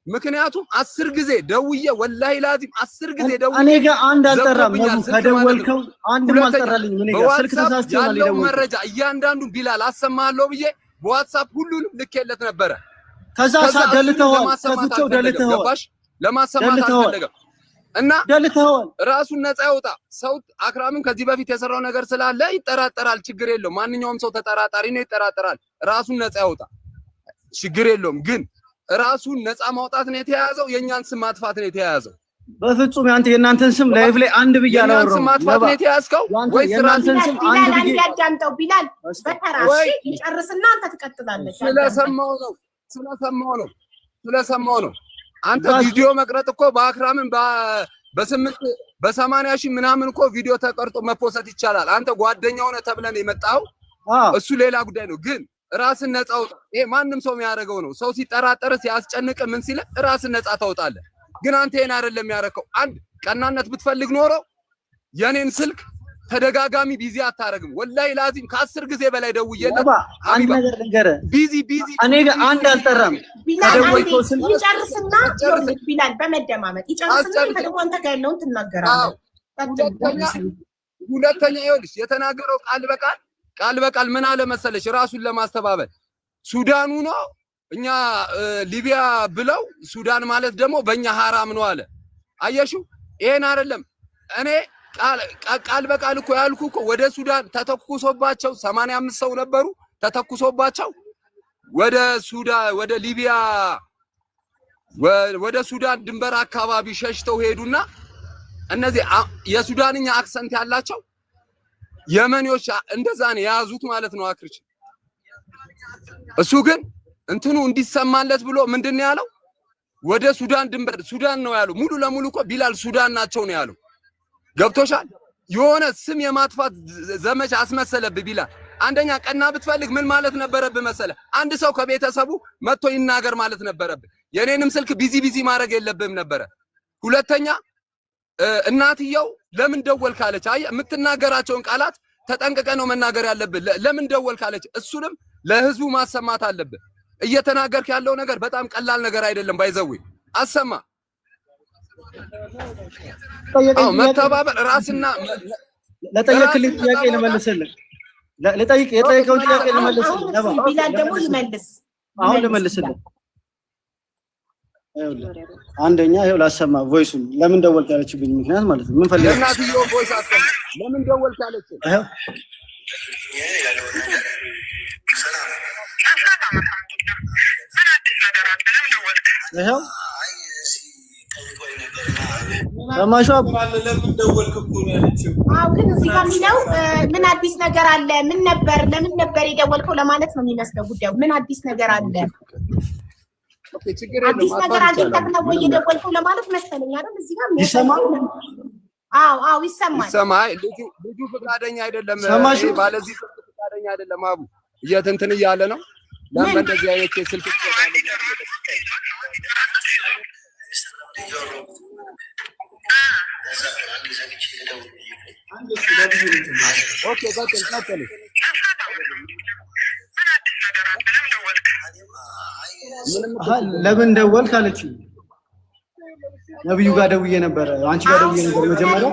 ምክንያቱም 10 ጊዜ ደውዬ ወላሂ ላዚም 10 ጊዜ ደውዬ እኔ ጋር አንድ አልጠራም። ከደወልከው አንድ አልጠራልኝ። ምን ጋር ስልክ ተሳስቶ ነው ያለው መረጃ እያንዳንዱን ቢላል አሰማለሁ ብዬ በዋትስአፕ ሁሉንም ልኬለት ነበረ። ከዛ ደልተዋል። ከፍቼው ደልተዋል። ለማሰማት አልፈለገም እና ደልተዋል። ራሱን ነፃ ያውጣ። ሰው አክራምም ከዚህ በፊት የሰራው ነገር ስላለ ይጠራጠራል። ችግር የለውም። ማንኛውም ሰው ተጠራጣሪ ነው፣ ይጠራጠራል። ራሱን ነፃ ያውጣ። ችግር የለውም። ግን ራሱን ነፃ ማውጣት ነው የተያያዘው፣ የኛን ስም ማጥፋት ነው የተያያዘው። በፍጹም የእናንተን ስም ላይቭ ላይ አንድ ብዬ አላወራሁም። ስም ማጥፋት ነው የተያያዝከው ወይስ ራስን ስም አንድ ብዬ ያዳምጠው? ቢላል በተራሽ ይጨርስና አንተ ትቀጥላለህ። ስለሰማው ነው። አንተ ቪዲዮ መቅረጥ እኮ በአክራምን በ80 ሺህ ምናምን እኮ ቪዲዮ ተቀርጦ መፖሰት ይቻላል። አንተ ጓደኛው ነህ ተብለን የመጣው እሱ ሌላ ጉዳይ ነው። ግን ራስን ነፃ አውጣ። ይሄ ማንም ሰው የሚያደርገው ነው። ሰው ሲጠራጠር ሲያስጨንቅ ምን ሲል ራስን ነፃ ታውጣለህ። ግን አንተ ይሄን አይደለም የሚያደርገው። አንድ ቀናነት ብትፈልግ ኖሮ የኔን ስልክ ተደጋጋሚ ቢዚ አታረግም። ወላሂ ላዚም ከ10 ጊዜ በላይ ደውዬለት አንድ ነገር ልንገርህ፣ ቢዚ እኔ ጋር አንድ አልጠራም። ይጨርስና ቢላል በመደማመጥ ይጨርስና ደግሞ አንተ ጋር ያለውን ትናገራለህ። ሁለተኛ ይኸውልሽ የተናገረው ቃል በቃል ምን አለ መሰለሽ፣ ራሱን ለማስተባበል ሱዳኑ ነው እኛ ሊቢያ ብለው ሱዳን ማለት ደግሞ በእኛ ሐራም ነው አለ። አየሽው? ይሄን አይደለም እኔ ቃል በቃል እኮ ያልኩ እኮ ወደ ሱዳን ተተኩሶባቸው 85 ሰው ነበሩ። ተተኩሶባቸው ወደ ሊቢያ ወደ ሱዳን ድንበር አካባቢ ሸሽተው ሄዱና እነዚህ የሱዳንኛ አክሰንት ያላቸው የመኔዎች እንደዛ ነው የያዙት ማለት ነው አክርች። እሱ ግን እንትኑ እንዲሰማለት ብሎ ምንድነው ያለው? ወደ ሱዳን ድንበር ሱዳን ነው ያለው። ሙሉ ለሙሉ እኮ ቢላል ሱዳን ናቸው ነው ያለው። ገብቶሻል? የሆነ ስም የማጥፋት ዘመቻ አስመሰለብህ ቢላል። አንደኛ ቀና ብትፈልግ ምን ማለት ነበረብህ መሰለ? አንድ ሰው ከቤተሰቡ መጥቶ ይናገር ማለት ነበረብህ። የኔንም ስልክ ቢዚ ማድረግ የለብህም ነበረ። ሁለተኛ እናትየው ለምን ደወልክ አለች። አየህ፣ የምትናገራቸውን ቃላት ተጠንቅቀ ነው መናገር ያለብህ። ለምን ደወልክ አለች። እሱንም ለህዝቡ ማሰማት አለብህ። እየተናገርክ ያለው ነገር በጣም ቀላል ነገር አይደለም። ባይዘው አሰማ። መተባበር ራስና ለጠየቅልኝ ጥያቄ ልመልስልህ። የጠየቀውን ጥያቄ ልመልስልህ። ቢላል ደግሞ ይመልስ። አሁን ልመልስልህ። አንደኛ ይኸው ላሰማ ቮይሱን ለምን ደወልክ ያለችብኝ ምክንያት ማለት ነው። ምን ፈልገህ እናትየው ቮይስ አሰማ ለምን ደወልክ ያለች ይኸው ሰማሽው? ለምን ደወልክ እኮ ነው ያለችው። አዎ ግን እዚህ ጋር የሚለው ምን አዲስ ነገር አለ? ምን ነበር ለምን ነበር የደወልከው ለማለት ነው የሚመስለው ጉዳዩ። ምን አዲስ ነገር አለ? አዲስ ነገር አግኝተህ ነው ወይ የደወልከው ለማለት መሰለኝ አይደል? እዚህ ጋር ይሰማል? አዎ ይሰማል። ይሰማል። ልጁ ፈቃደኛ አይደለም። ባለዚህ ፈቃደኛ አይደለም። አቡ እየትንትን እያለ ነው። ለምን እንደዚህ አይነት ስልክ ኦኬ ቀጥል። ለምን ደወልክ አለችኝ። ነብዩ ጋር ደውዬ ነበር፣ አንቺ ጋር ደውዬ ነበር መጀመሪያ።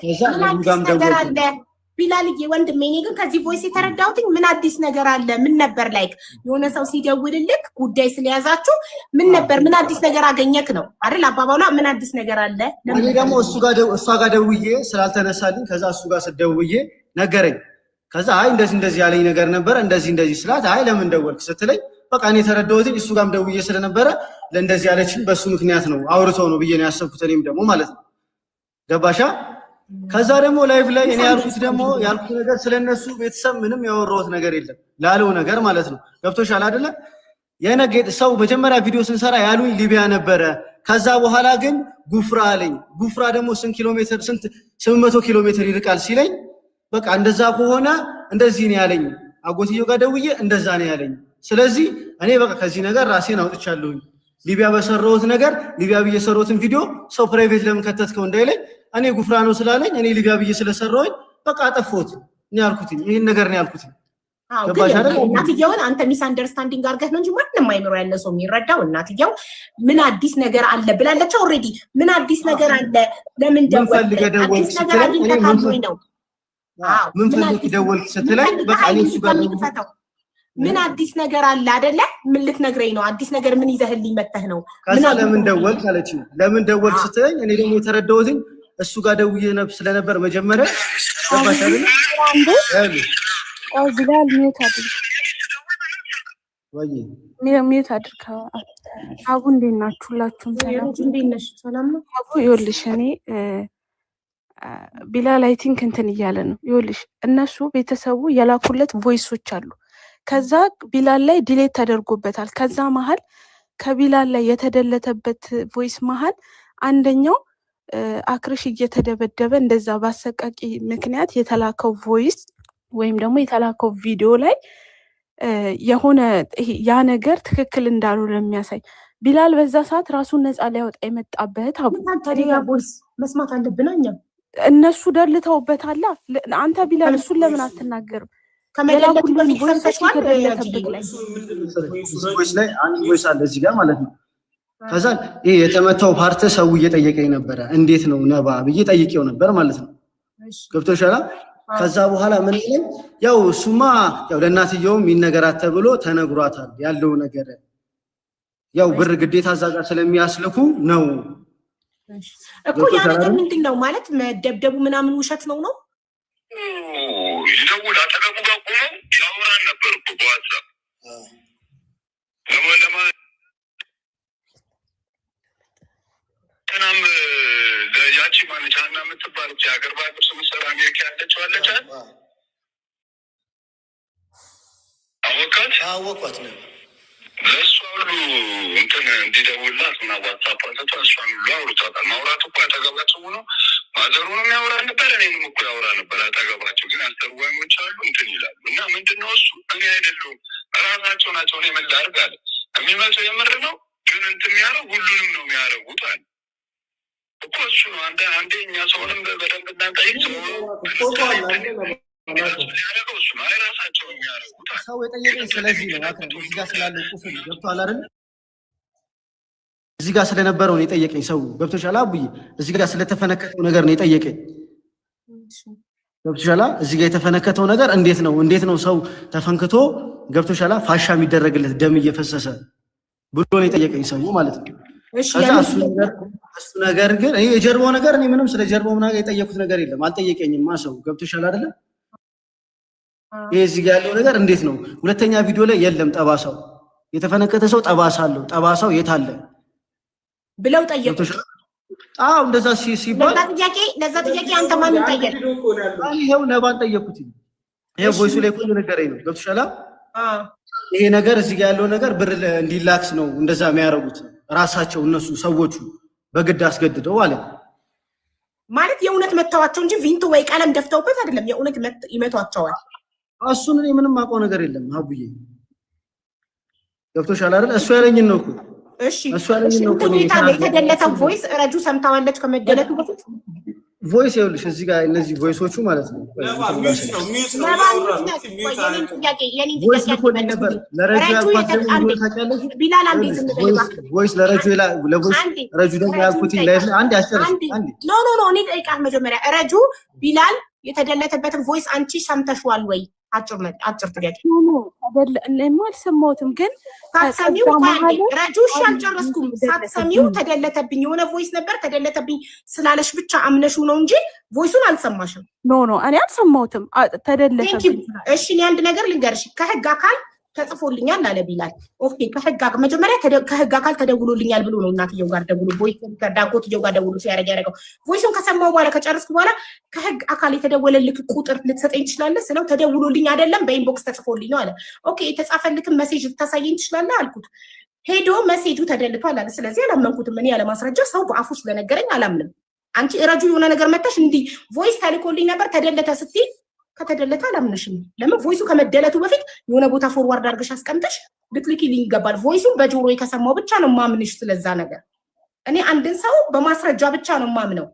ከዛ ነብዩ ጋርም ደወልኩ። ቢላልዬ ወንድሜ፣ እኔ ግን ከዚህ ቮይስ የተረዳሁት ምን አዲስ ነገር አለ? ምን ነበር ላይክ የሆነ ሰው ሲደውልልክ ጉዳይ ስለያዛችሁ ምን ነበር? ምን አዲስ ነገር አገኘክ ነው አይደል አባባሏ? ምን አዲስ ነገር አለ? እኔ ደግሞ እሷ ጋር ደውዬ ስላልተነሳልኝ ከዛ እሱ ጋር ስደውዬ ነገረኝ። ከዛ አይ እንደዚህ ያለኝ ነገር ነበር እንደዚህ ስላት አይ ለምን ደወልክ ስትለኝ በቃ እኔ የተረዳሁት እሱ ጋርም ደውዬ ስለነበረ ለእንደዚህ ያለችኝ በሱ ምክንያት ነው አውርተው ነው ብዬ ነው ያሰብኩት። እኔም ደግሞ ማለት ነው ገባሻ? ከዛ ደግሞ ላይቭ ላይ እኔ ያልኩት ነገር ስለነሱ ቤተሰብ ምንም ያወራሁት ነገር የለም ላለው ነገር ማለት ነው። ገብቶሻል አይደለ? የነገ ሰው መጀመሪያ ቪዲዮ ስንሰራ ያሉኝ ሊቢያ ነበረ። ከዛ በኋላ ግን ጉፍራ አለኝ። ጉፍራ ደግሞ ስንት 800 ኪሎ ሜትር ይርቃል ሲለኝ በቃ እንደዛ ከሆነ እንደዚህ ነው ያለኝ። አጎትየው ጋር ደውዬ እንደዛ ነው ያለኝ። ስለዚህ እኔ በቃ ከዚህ ነገር ራሴን አውጥቻለሁኝ። ሊቢያ በሰራሁት ነገር ሊቢያ ብዬ የሰራሁትን ቪዲዮ ሰው ፕራይቬት ለምን ከተትከው እንዳይለኝ እኔ ጉፍራ ነው ስላለኝ እኔ ሊቢያ ብዬ ስለሰራሁኝ በቃ አጠፋሁት ነው ያልኩት። ይሄን ነገር ነው ያልኩት። ገባሽ አይደል? እናትየውን አንተ ሚስ አንደርስታንዲንግ አድርገህ ነው እንጂ ማንም አይምሮ ያለ ሰው የሚረዳው እናትየው ምን አዲስ ነገር አለ ብላለች። ኦልሬዲ ምን አዲስ ነገር አለ? ለምን ደወልክ? አዲስ ነገር አግኝተህ ነው? አዎ ምን ፈልገህ ደወልክ ስትለኝ በቃ እኔ እሱ ጋር ነው ምን አዲስ ነገር አለ አይደለ? ምን ልትነግረኝ ነው? አዲስ ነገር ምን ይዘህልኝ መተህ ነው? ከዛ ለምን ደወልክ አለችኝ። ለምን ደወልክ ስትለኝ እኔ ደግሞ የተረዳሁትኝ እሱ ጋር ደውዬ ስለነበር መጀመሪያ ገባሽ አይደል? ቢላል ሚዩት አድርግ ወይ ሚዩት አድርግ። አቡ እንዴት ናችሁ? ሁላችሁም ሰላም? እንዴት ነሽ? ሰላም ነው አቡ። ይኸውልሽ እኔ ቢላል አይ ቲንክ እንትን እያለ ነው። ይኸውልሽ እነሱ ቤተሰቡ የላኩለት ቮይሶች አሉ። ከዛ ቢላል ላይ ዲሌት ተደርጎበታል። ከዛ መሀል ከቢላል ላይ የተደለተበት ቮይስ መሀል አንደኛው አክርሽ እየተደበደበ እንደዛ በአሰቃቂ ምክንያት የተላከው ቮይስ ወይም ደግሞ የተላከው ቪዲዮ ላይ የሆነ ያ ነገር ትክክል እንዳልሆነ የሚያሳይ ቢላል በዛ ሰዓት ራሱን ነፃ ሊያወጣ የመጣበት ታዲያ ቮይስ መስማት አለብን እኛ። እነሱ ደልተውበታል። አንተ ቢላል እሱን ለምን አትናገርም? ከመደለቱ በፊት ሰምተሽዋል? ቮይስ ላይ አንድ ቮይስ አለ እዚህ ጋር ማለት ነው። ከዛ ይሄ የተመታው ፓርት ሰው እየጠየቀኝ ነበረ። እንዴት ነው ነባ ብዬ ጠይቄው ነበር ማለት ነው። ገብቶሻል? ከዛ በኋላ ምን ይለኝ ያው እሱማ ያው ለእናትየውም ይነገራት ተብሎ ተነግሯታል። ያለው ነገር ያው ብር ግዴታ እዛ ጋር ስለሚያስልኩ ነው እኮ። ያ ነገር ምንድን ነው ማለት መደብደቡ ምናምን ውሸት ነው ነው ይደውል አጠገቡ ጋር ቆመው ያወራን ነበር እኮ በዋትሳፕ እናም ያቺ ማነች ሀና የምትባለች የሀገር ባለብስ ምሰራ አሜሪካ ያለችው አለች አወቋት ነው ለእሷ ሁሉ እንትን እንዲደውላት እና ዋትሳፕ አንስቷ እሷን ሁሉ አውርቷታል። ማውራት እኮ ያጠገባቸው ነው። ማዘሩንም ያወራ ነበር፣ እኔንም እኮ ያወራ ነበር ያጠገባቸው። ግን አስተርጓሚዎች አሉ እንትን ይላሉ። እና ምንድነው እሱ እኔ አይደሉም ራሳቸው ናቸው። እኔ ምን ላድርግ አለ። የሚመቸው የምር ነው፣ ግን እንትን የሚያደርግ ሁሉንም ነው የሚያደርጉት አለ እኮ እሱ ነው። አንዴ እኛ ሰውንም በደንብ እናንጠይቅ ያደረገው እሱ ነው። ራሳቸው የሚያደርጉት ሰው የጠየቀኝ ስለዚህ ነው። እዚህ ጋር ስላለው ቁስል ገብቷል አይደል? እዚህ ጋር ስለነበረው ነው የጠየቀኝ ሰው ገብቶሻል አቡዬ እዚህ ጋር ስለተፈነከተው ነገር ነው የጠየቀኝ ገብቶሻል እዚህ ጋር የተፈነከተው ነገር እንዴት ነው ሰው ተፈንክቶ ገብቶሻል ፋሻ የሚደረግለት ደም እየፈሰሰ ብሎ ነው የጠየቀኝ ሰው ማለት ነው እሺ እሱ ነገር ግን የጀርባው ነገር እኔ ምንም ስለ ጀርባው ምናምን የጠየቁት ነገር የለም አልጠየቀኝም ሰው ገብቶሻል አይደለ ይሄ እዚህ ጋር ያለው ነገር እንዴት ነው ሁለተኛ ቪዲዮ ላይ የለም ጠባሳው የተፈነከተ ሰው ጠባሳ አለው ጠባሳው የት አለ ብለው ጠየቁ እንደዛ ሲባል ለዛ ጥያቄ አንተ ማንን ጠየቅ ይሄው ነባን ጠየቁት ይሄ ቮይሱ ላይ ቆይ ነገረኝ ነው ገብቶሻል ይሄ ነገር እዚህ ጋር ያለው ነገር ብር እንዲላክስ ነው እንደዛ የሚያረጉት ራሳቸው እነሱ ሰዎቹ በግድ አስገድደው ማለት የእውነት መተዋቸው እንጂ ቪንቶ ወይ ቀለም ደፍተውበት አይደለም የእውነት ይመቷቸዋል እሱን እኔ ምንም አውቀው ነገር የለም አቡዬ ገብቶሻል አይደል እሱ ያለኝን ነው እኮ እሺ እሱ ያለኝን ነው እኮ የተደለተው ቮይስ ረጁ ሰምታዋለች ከመደለቱ በፊት ቮይስ ይኸውልሽ እዚህ ጋር እነዚህ ቮይሶቹ ማለት ነው ቮይስ ለረጁ ረጁ ደግሞ ያልኩት አንድ ያስጨርስ እኔ ጠይቃት መጀመሪያ ረጁ ቢላል የተደለተበትን ቮይስ አንቺ ሰምተሽዋል ወይ አጭር ጥያቄ አልሰማሁትም ግን ሳትሰሚው ረጁ አልጨረስኩም ሳትሰሚው ተደለተብኝ የሆነ ቮይስ ነበር ተደለተብኝ ስላለሽ ብቻ አምነሽው ነው እንጂ ቮይሱን አልሰማሽም ኖ እኔ አልሰማሁትም ተደለተብኝ እሺ እኔ አንድ ነገር ልንገርሽ ከህግ አካል ተጽፎልኛል አለ ቢላል ኦኬ ከህግ መጀመሪያ ከህግ አካል ተደውሎልኛል ብሎ ነው እናትየው ጋር ደውሎ ቮይስ ከዳጎትየው ጋር ደውሎ ያደረገው ቮይሱን ከሰማው በኋላ ከጨረስኩ በኋላ ከህግ አካል የተደወለልክ ቁጥር ልትሰጠኝ ትችላለህ ስለው ተደውሎልኝ አይደለም በኢንቦክስ ተጽፎልኝ ነው አለ ኦኬ የተጻፈልክን ሜሴጅ ልታሳየኝ ትችላለህ አልኩት ሄዶ ሜሴጁ ተደልቷል አለ ስለዚህ አላመንኩትም እኔ ያለ ማስረጃ ሰው በአፉ ስለነገረኝ አላምንም አንቺ ረጁ የሆነ ነገር መጣሽ እንዲ ቮይስ ተልኮልኝ ነበር ተደለተ ስትይ ከተደለተ አላምንሽም ለምን ቮይሱ ከመደለቱ በፊት የሆነ ቦታ ፎርዋርድ አድርገሽ አስቀምጠሽ ልትልኪልኝ ይገባል ቮይሱን በጆሮዬ ከሰማው ብቻ ነው ማምንሽ ስለዛ ነገር እኔ አንድን ሰው በማስረጃ ብቻ ነው ማምነው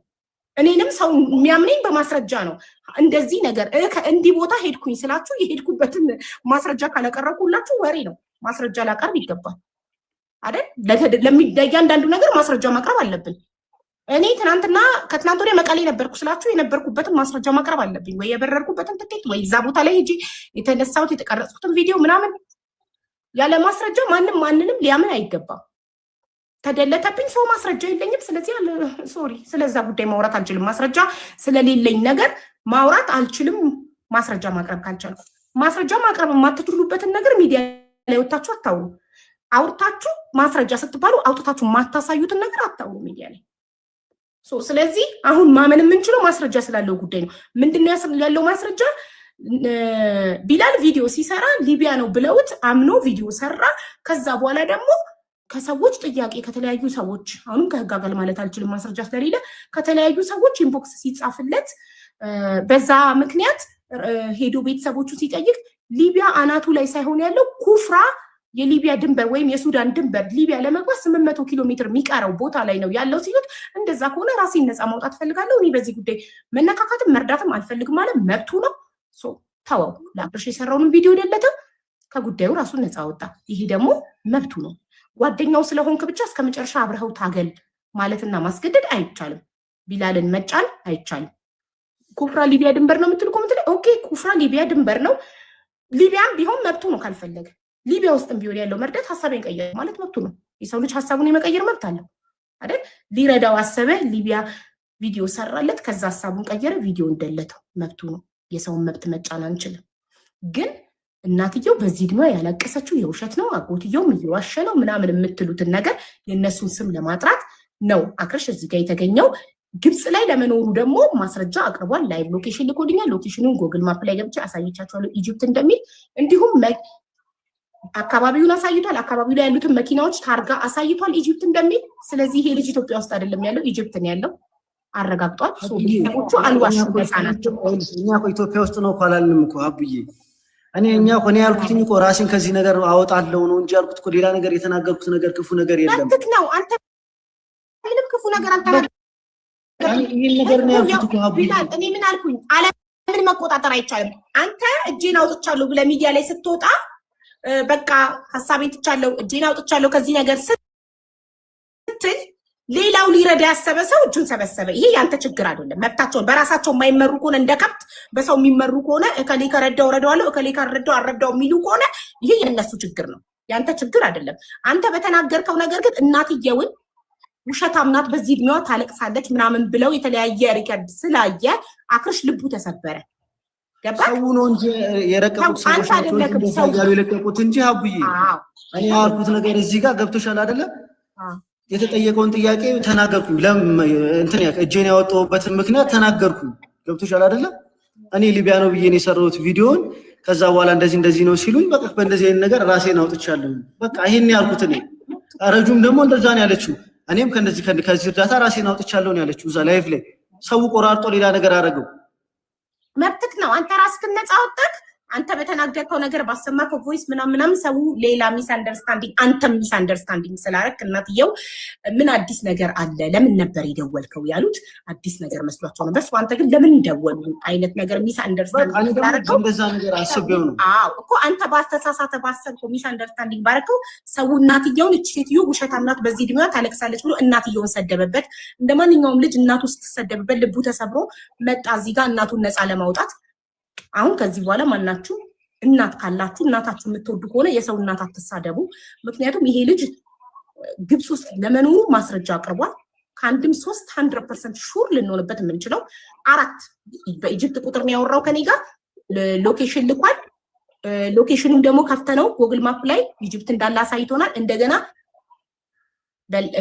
እኔንም ሰው የሚያምነኝ በማስረጃ ነው እንደዚህ ነገር እንዲህ ቦታ ሄድኩኝ ስላችሁ የሄድኩበትን ማስረጃ ካላቀረብኩላችሁ ወሬ ነው ማስረጃ ላቀርብ ይገባል አይደል ለእያንዳንዱ ነገር ማስረጃ ማቅረብ አለብን እኔ ትናንትና ከትናንት ወዲያ መቀሌ ነበርኩ ስላችሁ የነበርኩበትን ማስረጃ ማቅረብ አለብኝ ወይ የበረርኩበትን ትኬት ወይ እዛ ቦታ ላይ ሄጂ የተነሳሁት የተቀረጽኩትን ቪዲዮ ምናምን ያለ ማስረጃ ማንንም ሊያምን አይገባም ተደለተብኝ ሰው ማስረጃ የለኝም ስለዚህ ሶሪ ስለዛ ጉዳይ ማውራት አልችልም ማስረጃ ስለሌለኝ ነገር ማውራት አልችልም ማስረጃ ማቅረብ ካልቻልኩ ማስረጃ ማቅረብ የማትችሉበትን ነገር ሚዲያ ላይ ወጣችሁ አታውሩ አውርታችሁ ማስረጃ ስትባሉ አውጥታችሁ ማታሳዩትን ነገር አታውሩ ሚዲያ ላይ ስለዚህ አሁን ማመን የምንችለው ማስረጃ ስላለው ጉዳይ ነው ምንድነው ያለው ማስረጃ ቢላል ቪዲዮ ሲሰራ ሊቢያ ነው ብለውት አምኖ ቪዲዮ ሰራ ከዛ በኋላ ደግሞ ከሰዎች ጥያቄ ከተለያዩ ሰዎች አሁንም ከህግ አካል ማለት አልችልም ማስረጃ ስለሌለ ከተለያዩ ሰዎች ኢንቦክስ ሲጻፍለት በዛ ምክንያት ሄዶ ቤተሰቦቹ ሲጠይቅ ሊቢያ አናቱ ላይ ሳይሆን ያለው ኩፍራ የሊቢያ ድንበር ወይም የሱዳን ድንበር ሊቢያ ለመግባት 800 ኪሎ ሜትር የሚቀረው ቦታ ላይ ነው ያለው ሲሉት እንደዛ ከሆነ ራሴን ነፃ ማውጣት ፈልጋለሁ እኔ በዚህ ጉዳይ መነካካትም መርዳትም አልፈልግም ማለት መብቱ ነው ተወው ለአብርሽ የሰራውን ቪዲዮ ደለተ ከጉዳዩ ራሱን ነፃ አወጣ ይሄ ደግሞ መብቱ ነው ጓደኛው ስለሆንክ ብቻ እስከመጨረሻ አብረኸው ታገል ማለትና ማስገደድ አይቻልም ቢላልን መጫን አይቻልም ኩፍራ ሊቢያ ድንበር ነው የምትልኩ ኦኬ ኩፍራ ሊቢያ ድንበር ነው ሊቢያም ቢሆን መብቱ ነው ካልፈለገ ሊቢያ ውስጥም ቢሆን ያለው መርዳት ሐሳብን ቀየር ማለት መብቱ ነው የሰው ልጅ ሐሳቡን የመቀየር መብት አለው አይደል ሊረዳው አሰበ ሊቢያ ቪዲዮ ሰራለት ከዛ ሐሳቡን ቀየረ ቪዲዮ እንደለተው መብቱ ነው የሰውን መብት መጫን አንችልም ግን እናትየው በዚህ እድሜ ያለቀሰችው የውሸት ነው አጎትየውም እየዋሸ ነው ምናምን የምትሉትን ነገር የነሱን ስም ለማጥራት ነው አክርሽ እዚህ ጋር የተገኘው ግብጽ ላይ ለመኖሩ ደግሞ ማስረጃ አቅርቧል ላይቭ ሎኬሽን ልኮልኛል ሎኬሽኑን ጎግል ማፕ ላይ ገብቼ አሳይቻችኋለሁ ኢጂፕት እንደሚል እንዲሁም አካባቢውን አሳይቷል አካባቢው ላይ ያሉትን መኪናዎች ታርጋ አሳይቷል ኢጂፕት እንደሚል ስለዚህ ይሄ ልጅ ኢትዮጵያ ውስጥ አይደለም ያለው ኢጂፕት ነው ያለው አረጋግጧል ሰዎቹ አልዋሹም ህፃናቸው እኛ ኢትዮጵያ ውስጥ ነው ካላልንም እኮ አብዬ እኛ እኮ እኔ ያልኩትኝ እኮ ራሴን ከዚህ ነገር አወጣለሁ ነው እንጂ ያልኩት እኮ ሌላ ነገር የተናገርኩት ነገር ክፉ ነገር የለም ልክ ነው አንተ ምንም ክፉ ነገር አልተናገርኩም ይሄን ነገር ነው ያልኩት እኮ አብዬ እኔ ምን አልኩኝ ዓለምን መቆጣጠር አይቻልም አንተ እጄን አውጥቻለሁ ብለህ ሚዲያ ላይ ስትወጣ በቃ ሐሳቤን ትቻለሁ እጄን አውጥቻለሁ ከዚህ ነገር ስትል ሌላው ሊረዳ ያሰበ ሰው እጁን ሰበሰበ። ይሄ ያንተ ችግር አይደለም። መብታቸው በራሳቸው የማይመሩ ከሆነ እንደ ከብት በሰው የሚመሩ ከሆነ እከሌ ከረዳው ረዳዋለሁ እከሌ ከረዳው አረዳው የሚሉ ከሆነ ይሄ የነሱ ችግር ነው፣ ያንተ ችግር አይደለም። አንተ በተናገርከው ነገር ግን እናትየውን ውሸታም ናት፣ በዚህ እድሜዋ ታለቅሳለች ምናምን ብለው የተለያየ ሪከርድ ስላየ አክርሽ ልቡ ተሰበረ። ገባህ? ሰው ነው እንጂ የረቀቁት ሰዎች ናቸው የለቀቁት እንጂ አቡዬ እኔ ያልኩት ነገር እዚህ ጋር ገብቶሻል አይደለ? የተጠየቀውን ጥያቄ ተናገርኩኝ። እንትን እጄን ያወጣሁበትን ምክንያት ተናገርኩኝ። ገብቶሻል አይደለ? እኔ ሊቢያ ነው ብዬ ነው የሰራሁት ቪዲዮን። ከዛ በኋላ እንደዚህ ነው ሲሉኝ በቃ በእንደዚህ አይነት ነገር ራሴን አውጥቻለሁ። በቃ ይሄን ያልኩት እኔ። ረጁም ደግሞ እንደዛ ነው ያለችው። እኔም ከዚህ እርዳታ ራሴን አውጥቻለሁ ነው ያለችው እዛ ላይፍ ላይ። ሰው ቆራርጦ ሌላ ነገር አደረገው። መብትክ ነው። አንተ ራስህን ነፃ አውጥተህ አንተ በተናገርከው ነገር ባሰማከው ቮይስ ምናምን ሰው ሌላ ሚስ አንደርስታንዲንግ አንተም ሚስ አንደርስታንዲንግ ስላደረክ እናትየው ምን አዲስ ነገር አለ ለምን ነበር የደወልከው ያሉት አዲስ ነገር መስሏቸው ነበር። እሱ አንተ ግን ለምን ደወሉ አይነት ነገር ሚስ አንደርስታንዲንግ ባረከው እንደዛ ነገር አስቤው ነው። እኮ አንተ ባስተሳሳተ ባሰብከው ሚስ አንደርስታንዲንግ ባረከው ሰው እናትየውን እቺ ሴትዮ ውሸታም ናት በዚህ እድሜዋ ታለቅሳለች ብሎ እናትየውን ሰደበበት። እንደማንኛውም ልጅ እናቱ ስትሰደብበት ልቡ ተሰብሮ መጣ እዚህ ጋር እናቱን ነፃ ለማውጣት። አሁን ከዚህ በኋላ ማናችሁ እናት ካላችሁ እናታችሁ የምትወዱ ከሆነ የሰው እናት አትሳደቡ። ምክንያቱም ይሄ ልጅ ግብጽ ውስጥ ለመኖሩ ማስረጃ አቅርቧል። ከአንድም 300% ሹር ልንሆንበት የምንችለው 4 በኢጅፕት ቁጥር ነው ያወራው ከኔ ጋር ሎኬሽን ልኳል። ሎኬሽኑም ደግሞ ከፍተነው ጎግል ማፕ ላይ ኢጅፕት እንዳለ አሳይቶናል። እንደገና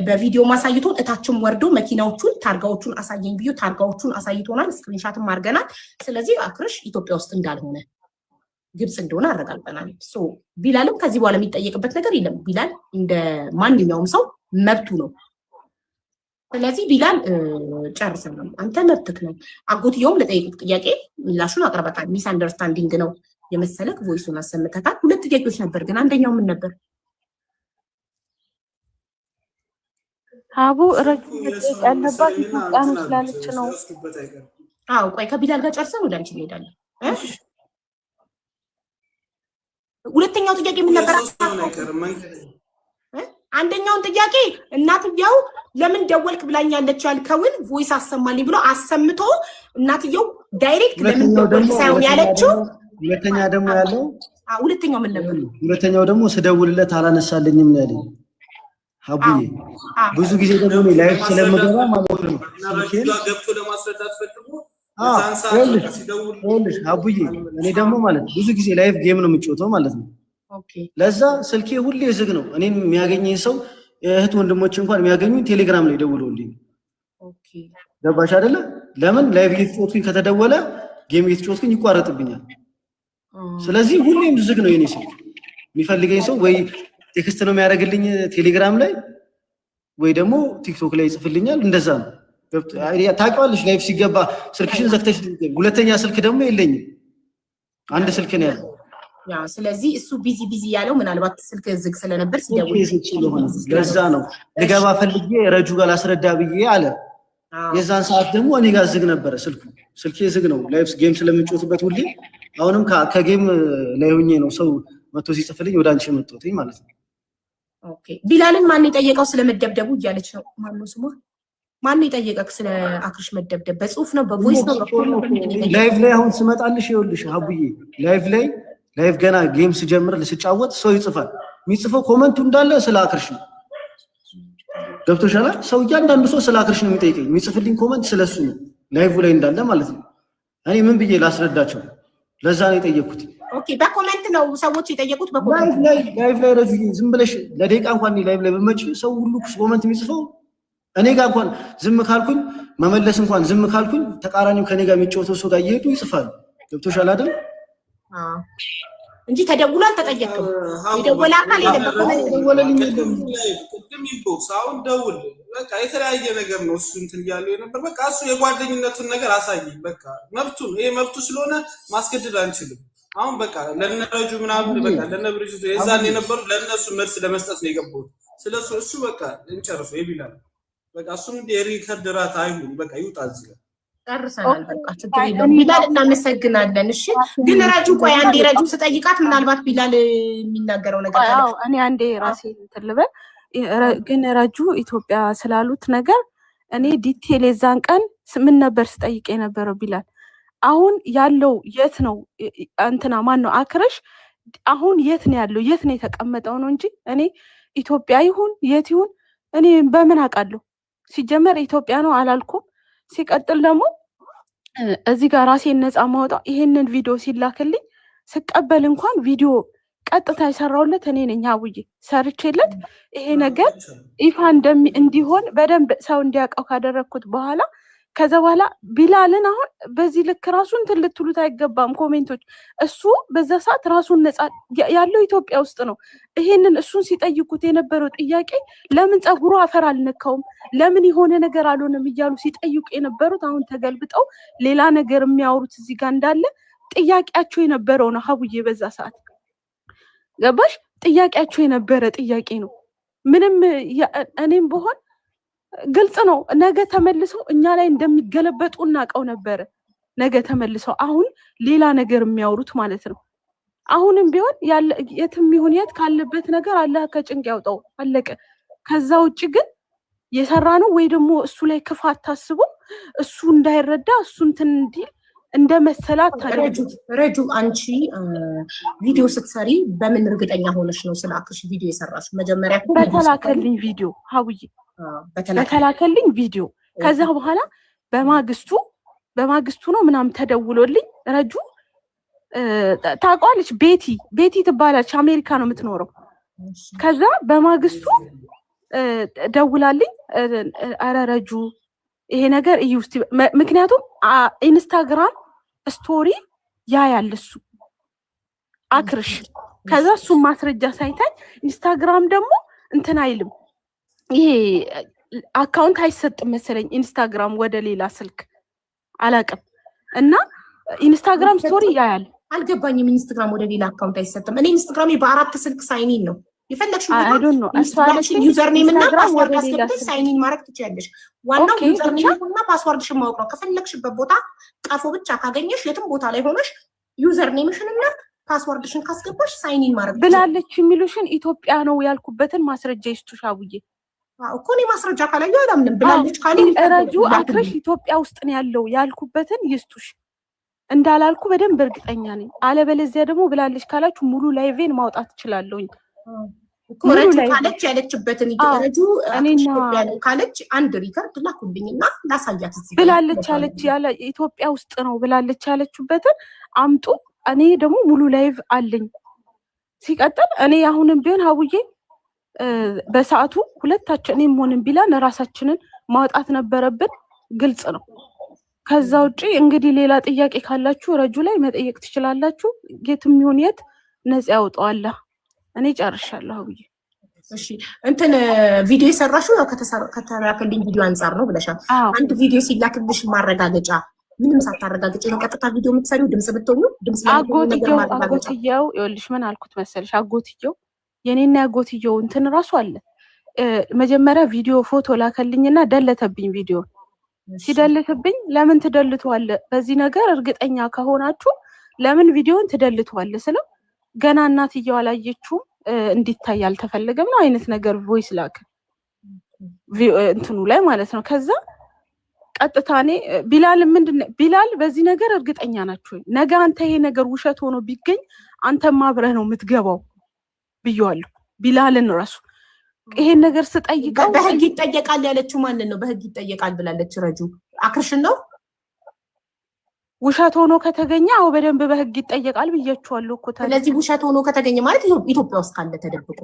በቪዲዮ ማሳይቶን እታችም ወርዶ መኪናዎቹን ታርጋዎቹን አሳየኝ ብዩ ታርጋዎቹን አሳይቶናል። ስክሪንሻትም አድርገናል። ስለዚህ አክርሽ ኢትዮጵያ ውስጥ እንዳልሆነ ግብጽ እንደሆነ አረጋግጠናል። ቢላልም ከዚህ በኋላ የሚጠየቅበት ነገር የለም። ቢላል እንደ ማንኛውም ሰው መብቱ ነው። ስለዚህ ቢላል ጨርሰናል። አንተ መብትክ ነው። አጎትየውም ለጠየቁት ጥያቄ ምላሹን አቅርበታል። ሚስ አንደርስታንዲንግ ነው የመሰለክ ቮይሱን አሰምተታል። 2 ጥያቄዎች ነበር ግን አንደኛው ምን ነበር? አቡ ረጁ ያለባት ኢትዮጵያ ነው ስላለች ነው። ቆይ ከቢላል ጋር ጨርሰን ወደ አንቺ እንሄዳለን። ሁለተኛው ጥያቄ ምን ነበር? አንደኛውን ጥያቄ እናትየው ለምን ደወልክ ብላኛለች ያልከውን ቮይስ አሰማልኝ ብሎ አሰምቶ እናትየው ዳይሬክት ለምን ደወልክ ሳይሆን ያለችው። ሁለተኛ ደግሞ ያለው ሁለተኛው ምን ነበር? ሁለተኛው ደግሞ ስደውልለት አላነሳልኝም ነው ያለኝ። አቡዬ ብዙ ጊዜ ደግሞ እኔ ላይፍ ስለምገባ ማለት ነው ገብቶ ለማስረዳት ፈልጎ አቡዬ እኔ ደግሞ ማለት ብዙ ጊዜ ላይፍ ጌም ነው የምጫወተው ማለት ነው። ለዛ ስልኬ ሁሌ ዝግ ነው። እኔን የሚያገኘኝ ሰው እህት ወንድሞች እንኳን የሚያገኙኝ ቴሌግራም ላይ ደውለውልኝ። ገባሽ አይደለ? ለምን ላይፍ እየተጫወትኩኝ ከተደወለ ጌም እየተጫወትኩኝ ይቋረጥብኛል። ስለዚህ ሁሌም ዝግ ነው የኔ ስልክ። የሚፈልገኝ ሰው ወይ ቴክስት ነው የሚያደርግልኝ ቴሌግራም ላይ ወይ ደግሞ ቲክቶክ ላይ ይጽፍልኛል። እንደዛ ነው። ታውቂዋለሽ ላይፍ ሲገባ ስልክሽን ዘግተሽ ሁለተኛ ስልክ ደግሞ የለኝም። አንድ ስልክ ነው ያለው። ስለዚህ እሱ ቢዚ ያለው ምናልባት ስልክ ዝግ ስለነበር ሲደውል ለዛ ነው ልገባ ፈልጌ ረጁ ጋር ላስረዳ ብዬ አለ። የዛን ሰዓት ደግሞ እኔ ጋር ዝግ ነበረ ስልኬ ዝግ ነው። ላይፍ ጌም ስለምንጮትበት ሁሌ አሁንም ከጌም ላይ ሆኜ ነው ሰው መቶ ሲጽፍልኝ ወደ አንቺ መጥቶኝ ማለት ነው። ቢላልን ማን የጠየቀው ስለመደብደቡ እያለች ነው። ማነው ስሟ? ማን የጠየቀክ ስለ አክርሽ መደብደብ? በጽሁፍ ነው በቮይስ ነው? ላይቭ ላይ አሁን ስመጣልሽ ይኸውልሽ አቡዬ ላይቭ ገና ጌም ስጀምር ልስጫወት ሰው ይጽፋል። የሚጽፈው ኮመንቱ እንዳለ ስለ አክርሽ ነው። ገብቶሻል? ሰው እያንዳንዱ ሰው ስለ አክርሽ ነው የሚጠይቀኝ። የሚጽፍልኝ ኮመንት ስለሱ ነው ላይቭ ላይ እንዳለ ማለት ነው። እኔ ምን ብዬ ላስረዳቸው? ለዛ ነው የጠየኩት። በኮሜንት ነው ሰዎች የጠየቁት። በኮሜንት ላይቭ ላይ ረጁ ዝም ብለሽ ለደቂቃ እንኳን ላይቭ ላይ በመጪ ሰው ሁሉ ኮሜንት የሚጽፈው እኔ ጋር እንኳን ዝም ካልኩኝ መመለስ እንኳን ዝም ካልኩኝ ተቃራኒው ከኔ ጋር የሚጫወተው ሰው ጋር እየሄዱ ይጽፋሉ። ገብቶሻል አይደል? እንጂ ተደውሎ አልተጠየቅም። የደወለ አካል የለም። በኮሜንት ደወለልኝ የለም። ቅድም ኢንቦክስ አሁን ደውል በቃ የተለያየ ነገር ነው እሱ እንትን እያለው የነበር። በቃ እሱ የጓደኝነቱን ነገር አሳየኝ። በቃ መብቱ ነው። ይሄ መብቱ ስለሆነ ማስገደድ አንችልም። አሁን በቃ ለነረጁ ምናምን በቃ ለነብርጁ የዛን የነበሩ ለነሱ መልስ ለመስጠት ነው የገባሁት። ስለሱ እሱ በቃ እንጨርሰው ይብላል። በቃ እሱም የሪከርድ ራት አይሁን በቃ ይውጣ እዚህ ጋር ጨርሰናል። በቃ ችግር የለውም። ቢላል እናመሰግናለን። እሺ ግን ረጁ ቆይ አንዴ ረጁ ስጠይቃት ምናልባት ቢላል የሚናገረው ነገር አለ። እኔ አንዴ ራሴ እንትን ልበል። ግን ረጁ ኢትዮጵያ ስላሉት ነገር እኔ ዲቴል የዛን ቀን ምን ነበር ስጠይቅ የነበረው ቢላል አሁን ያለው የት ነው እንትና ማን ነው አክረሽ አሁን የት ነው ያለው የት ነው የተቀመጠው ነው እንጂ እኔ ኢትዮጵያ ይሁን የት ይሁን እኔ በምን አውቃለሁ ሲጀመር ኢትዮጵያ ነው አላልኩም ሲቀጥል ደግሞ እዚህ ጋር ራሴን ነፃ ማውጣው ይሄንን ቪዲዮ ሲላክልኝ ስቀበል እንኳን ቪዲዮ ቀጥታ የሰራውለት እኔ ነኝ አውዬ ሰርቼለት ይሄ ነገር ይፋ እንዲሆን በደንብ ሰው እንዲያውቀው ካደረኩት በኋላ ከዛ በኋላ ቢላልን አሁን በዚህ ልክ ራሱን ልትሉት አይገባም ኮሜንቶች እሱ በዛ ሰዓት ራሱን ነፃ ያለው ኢትዮጵያ ውስጥ ነው ይሄንን እሱን ሲጠይቁት የነበረው ጥያቄ ለምን ጸጉሩ አፈር አልነካውም ለምን የሆነ ነገር አልሆነም እያሉ ሲጠይቁ የነበሩት አሁን ተገልብጠው ሌላ ነገር የሚያወሩት እዚህ ጋር እንዳለ ጥያቄያቸው የነበረው ነው ሀቡዬ በዛ ሰዓት ገባሽ ጥያቄያቸው የነበረ ጥያቄ ነው ምንም እኔም በሆን ግልጽ ነው ነገ ተመልሰው እኛ ላይ እንደሚገለበጡ እናቀው ነበር ነገ ተመልሰው አሁን ሌላ ነገር የሚያወሩት ማለት ነው አሁንም ቢሆን የትም ይሁን የት ካለበት ነገር አላህ ከጭንቅ ያውጣው አለቀ ከዛ ውጪ ግን የሰራ ነው ወይ ደግሞ እሱ ላይ ክፋት ታስቦ እሱ እንዳይረዳ እሱ እንትን እንዲል እንደ መሰላት ረጁ አንቺ ቪዲዮ ስትሰሪ በምን እርግጠኛ ሆነሽ ነው ስላክሽ ቪዲዮ የሰራሽ መጀመሪያ በተላከልኝ ቪዲዮ ሀውዬ በተላከልኝ ቪዲዮ ከዛ በኋላ በማግስቱ ነው ምናምን ተደውሎልኝ ረጁ ታውቃለች ቤቲ ትባላለች አሜሪካ ነው የምትኖረው ከዛ በማግስቱ ደውላልኝ አረ ረጁ ይሄ ነገር እዩስቲ ምክንያቱም ኢንስታግራም ስቶሪ ያያልሱ አክርሽ ከዛ እሱ ማስረጃ ሳይታይ ኢንስታግራም ደግሞ እንትን አይልም ይሄ አካውንት አይሰጥም መሰለኝ ኢንስታግራም ወደ ሌላ ስልክ አላቅም እና ኢንስታግራም ስቶሪ ያያል አልገባኝም ኢንስታግራም ወደ ሌላ አካውንት አይሰጥም እኔ ኢንስታግራም በአራት ስልክ ሳይኒን ነው የፈለግሽው ኢንስታግራም ዩዘር ኔም እና ፓስወርድ አስገብተሽ ሳይኒን ማድረግ ትችያለሽ ዋናው ዩዘር ኔም እና ፓስወርድሽን ማወቅ ነው ከፈለግሽበት ቦታ ቀፎ ብቻ ካገኘሽ የትም ቦታ ላይ ሆነሽ ዩዘር ኔምሽን እና ፓስወርድሽን ካስገባሽ ሳይኒን ማድረግ ብላለች የሚሉሽን ኢትዮጵያ ነው ያልኩበትን ማስረጃ ይስጡሽ አውዬ እኮ እኔ ማስረጃ ካላየሁ አላምንም ብላለች ካለኝ ረጁ አክረሽ ኢትዮጵያ ውስጥ ነው ያለው ያልኩበትን ይስጡሽ እንዳላልኩ በደንብ እርግጠኛ ነኝ አለበለዚያ ደግሞ ብላለች ካላችሁ ሙሉ ላይቬን ማውጣት እችላለሁኝ ረጁ ካለች ያለችበትን ረጁ ካለች አንድ ሪከርድ ላኩልኝና ላሳያት እዚህ ብላለች ያለች ያለ ኢትዮጵያ ውስጥ ነው ብላለች ያለችበትን አምጡ እኔ ደግሞ ሙሉ ላይቭ አለኝ ሲቀጥል እኔ አሁንም ቢሆን ሀውዬ በሰዓቱ ሁለታችን እኔም ሆነን ቢላን ራሳችንን ማውጣት ነበረብን ግልጽ ነው ከዛ ውጪ እንግዲህ ሌላ ጥያቄ ካላችሁ ረጁ ላይ መጠየቅ ትችላላችሁ የትም ይሁን የት ነፃ ያውጣዋል እኔ ጨርሻለሁ ብዬ እሺ እንትን ቪዲዮ የሰራሽው ያው ከተላከልኝ ቪዲዮ አንፃር ነው ብለሻል አንድ ቪዲዮ ሲላክልሽ ማረጋገጫ ምንም ሳታረጋግጪ ነው ቀጥታ ቪዲዮ የምትሰሪው ድምጽ ብትሆኑ ድምጽ አጎትየው ይኸውልሽ ምን አልኩት መሰልሽ አጎትየው የኔና ያጎትየው እንትን ራሱ አለ መጀመሪያ ቪዲዮ ፎቶ ላከልኝና ደለተብኝ ቪዲዮ ሲደልትብኝ ለምን ትደልቷለ በዚህ ነገር እርግጠኛ ከሆናችሁ ለምን ቪዲዮን ትደልቷለ ስለው ገና እናትየው አላየችው እንዲታይ አልተፈለገም ነው አይነት ነገር ቮይስ ላከ እንትኑ ላይ ማለት ነው ከዛ ቀጥታ እኔ ቢላል ምንድነው ቢላል በዚህ ነገር እርግጠኛ ናችሁ ነገ አንተ ይሄ ነገር ውሸት ሆኖ ቢገኝ አንተም አብረህ ነው የምትገባው ብየዋለሁ ቢላልን ራሱ ይሄን ነገር ስጠይቀው በህግ ይጠየቃል ያለችው ማንን ነው በህግ ይጠየቃል ብላለች ረጁ አክርሽን ነው ውሸት ሆኖ ከተገኘ አው በደንብ በህግ ይጠየቃል ብያችኋለሁ እኮ ስለዚህ ውሸት ሆኖ ከተገኘ ማለት ኢትዮጵያ ውስጥ ካለ ተደብቆ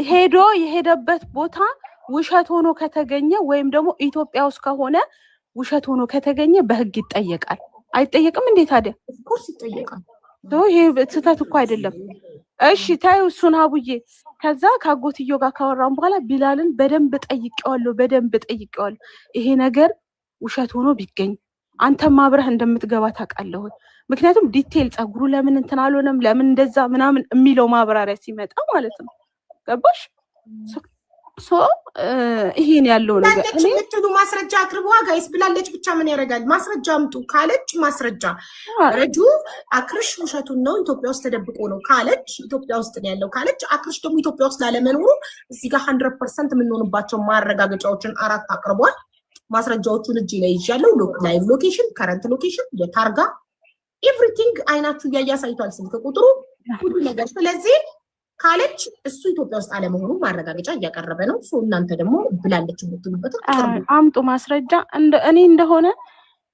ሄዶ የሄደበት ቦታ ውሸት ሆኖ ከተገኘ ወይም ደግሞ ኢትዮጵያ ውስጥ ከሆነ ውሸት ሆኖ ከተገኘ በህግ ይጠየቃል አይጠየቅም እንዴ ታዲያ ኮርስ ይጠየቃል ይሄ ስህተት እኮ አይደለም እሺ ታዩ እሱን አቡዬ ከዛ ካጎትዮ ጋር ካወራን በኋላ ቢላልን በደንብ ጠይቀዋለሁ ይሄ ነገር ውሸት ሆኖ ቢገኝ አንተም አብረህ እንደምትገባ ታውቃለህ ምክንያቱም ዲቴል ጸጉሩ ለምን እንትን አልሆነም ለምን እንደዛ ምናምን የሚለው ማብራሪያ ሲመጣ ማለት ነው ገባሽ ሶ ይሄን ያለው ነገር እኔ የምትሉ ማስረጃ አቅርቧ ጋይስ ብላለች ብቻ ምን ያደርጋል? ማስረጃ አምጡ ካለች ማስረጃ ረጁ አክርሽ ውሸቱን ነው ኢትዮጵያ ውስጥ ተደብቆ ነው ካለች ኢትዮጵያ ውስጥ ነው ያለው ካለች አክርሽ ደግሞ ኢትዮጵያ ውስጥ ላለመኖሩ እዚህ ጋር 100% የምንሆንባቸው ማረጋገጫዎችን 4 አቅርቧል። ማስረጃዎቹን እጅ ላይ ይዣለው። ላይቭ ሎኬሽን፣ ከረንት ሎኬሽን፣ የታርጋ ኤቭሪቲንግ አይናችሁ ያያሳይቷል፣ ስልክ ቁጥሩ ሁሉ ነገር። ስለዚህ ካለች እሱ ኢትዮጵያ ውስጥ አለመሆኑ ማረጋገጫ እያቀረበ ነው። ሶ እናንተ ደግሞ ብላለች የምትሉበት አምጡ ማስረጃ። እኔ እንደሆነ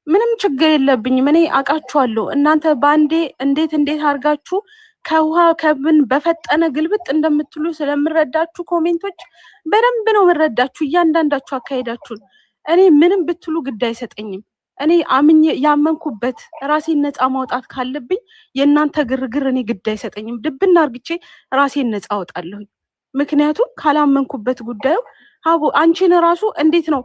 ምንም ችግር የለብኝም። እኔ አውቃችኋለሁ። እናንተ ባንዴ እንዴት አድርጋችሁ ከውሃ ከምን በፈጠነ ግልብጥ እንደምትሉ ስለምረዳችሁ ኮሜንቶች በደንብ ነው የምረዳችሁ፣ እያንዳንዳችሁ አካሄዳችሁን። እኔ ምንም ብትሉ ግድ አይሰጠኝም። እኔ አምኜ ያመንኩበት ራሴን ነፃ ማውጣት ካለብኝ የእናንተ ግርግር እኔ ግድ አይሰጠኝም። ድብና አርግቼ ራሴን ነፃ አውጣለሁ። ምክንያቱም ካላመንኩበት ጉዳዩ ሀቡ አንቺን ራሱ እንዴት ነው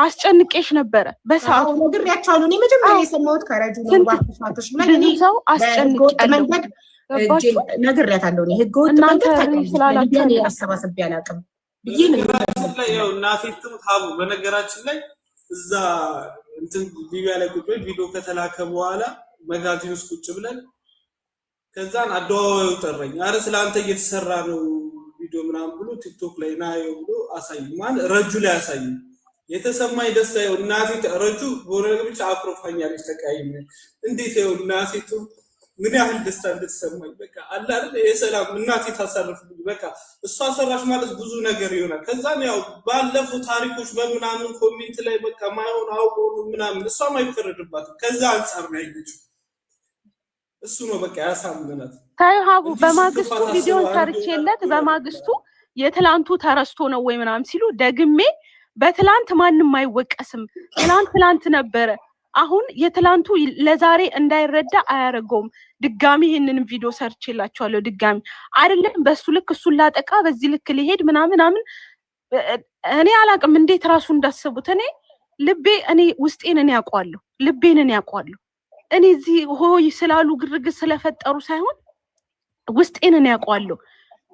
አስጨንቄሽ ነበረ በሰዓቱ ነግሬያቸዋለሁ። እኔ መጀመሪያ የሰማሁት ከረጁ ነው ባትፋቶሽ ብዙ ሰው አስጨንቄያለሁ። ነግሬያታለሁ። እኔ ህገወጥ መንገድ ስላላችሁ ያሰባሰብ ያላቅም ብዬ ነው እናቴ ትሙት ሀቡ። በነገራችን ላይ እዛ እንትን ሊቢያ ላይ ቁጭ ብለን ቪዲዮ ከተላከ በኋላ መጋዚን ውስጥ ቁጭ ብለን ከዛን አደዋዋዩ ጠረኝ። አረ ስለአንተ እየተሰራ ነው ቪዲዮ ምናምን ብሎ ቲክቶክ ላይ ናየው ብሎ አሳየኝ። ማለት ረጁ ላይ አሳየኝ። የተሰማኝ ደስታ ይኸው እናቴ ረጁ በሆነ ነገር ብቻ አኩርፋኛለች። ተቀያይም እንዴት ይኸው እናቴ ምን ያህል ደስታ እንደተሰማኝ በቃ አለ አይደል የሰላም እናቴ ታሳርፍልኝ። በቃ እሷ ሰራሽ ማለት ብዙ ነገር ይሆናል። ከዛም ያው ባለፈው ታሪኮች በምናምን ኮሜንት ላይ በቃ ማይሆን አውቆ ምናምን እሷ ማይፈረድባትም። ከዛ አንፃር ነው ያየችው። እሱ ነው በቃ ያሳምናት። ታይ ሀቡ በማግስቱ ቪዲዮን ሰርቼለት በማግስቱ የትላንቱ ተረስቶ ነው ወይ ምናምን ሲሉ ደግሜ በትላንት ማንም አይወቀስም፣ ትላንት ነበረ። አሁን የትላንቱ ለዛሬ እንዳይረዳ አያረገውም። ድጋሚ ይሄንን ቪዲዮ ሰርቼላችኋለሁ። ድጋሚ አይደለም በሱ ልክ እሱን ላጠቃ በዚህ ልክ ሊሄድ ምናምን እኔ አላቅም እንዴት ራሱ እንዳሰቡት። እኔ ልቤ እኔ ውስጤን እኔ ያውቀዋለሁ፣ ልቤን እኔ ያውቀዋለሁ። እኔ እዚህ ሆይ ስላሉ ግርግር ስለፈጠሩ ሳይሆን ውስጤን እኔ ያውቀዋለሁ።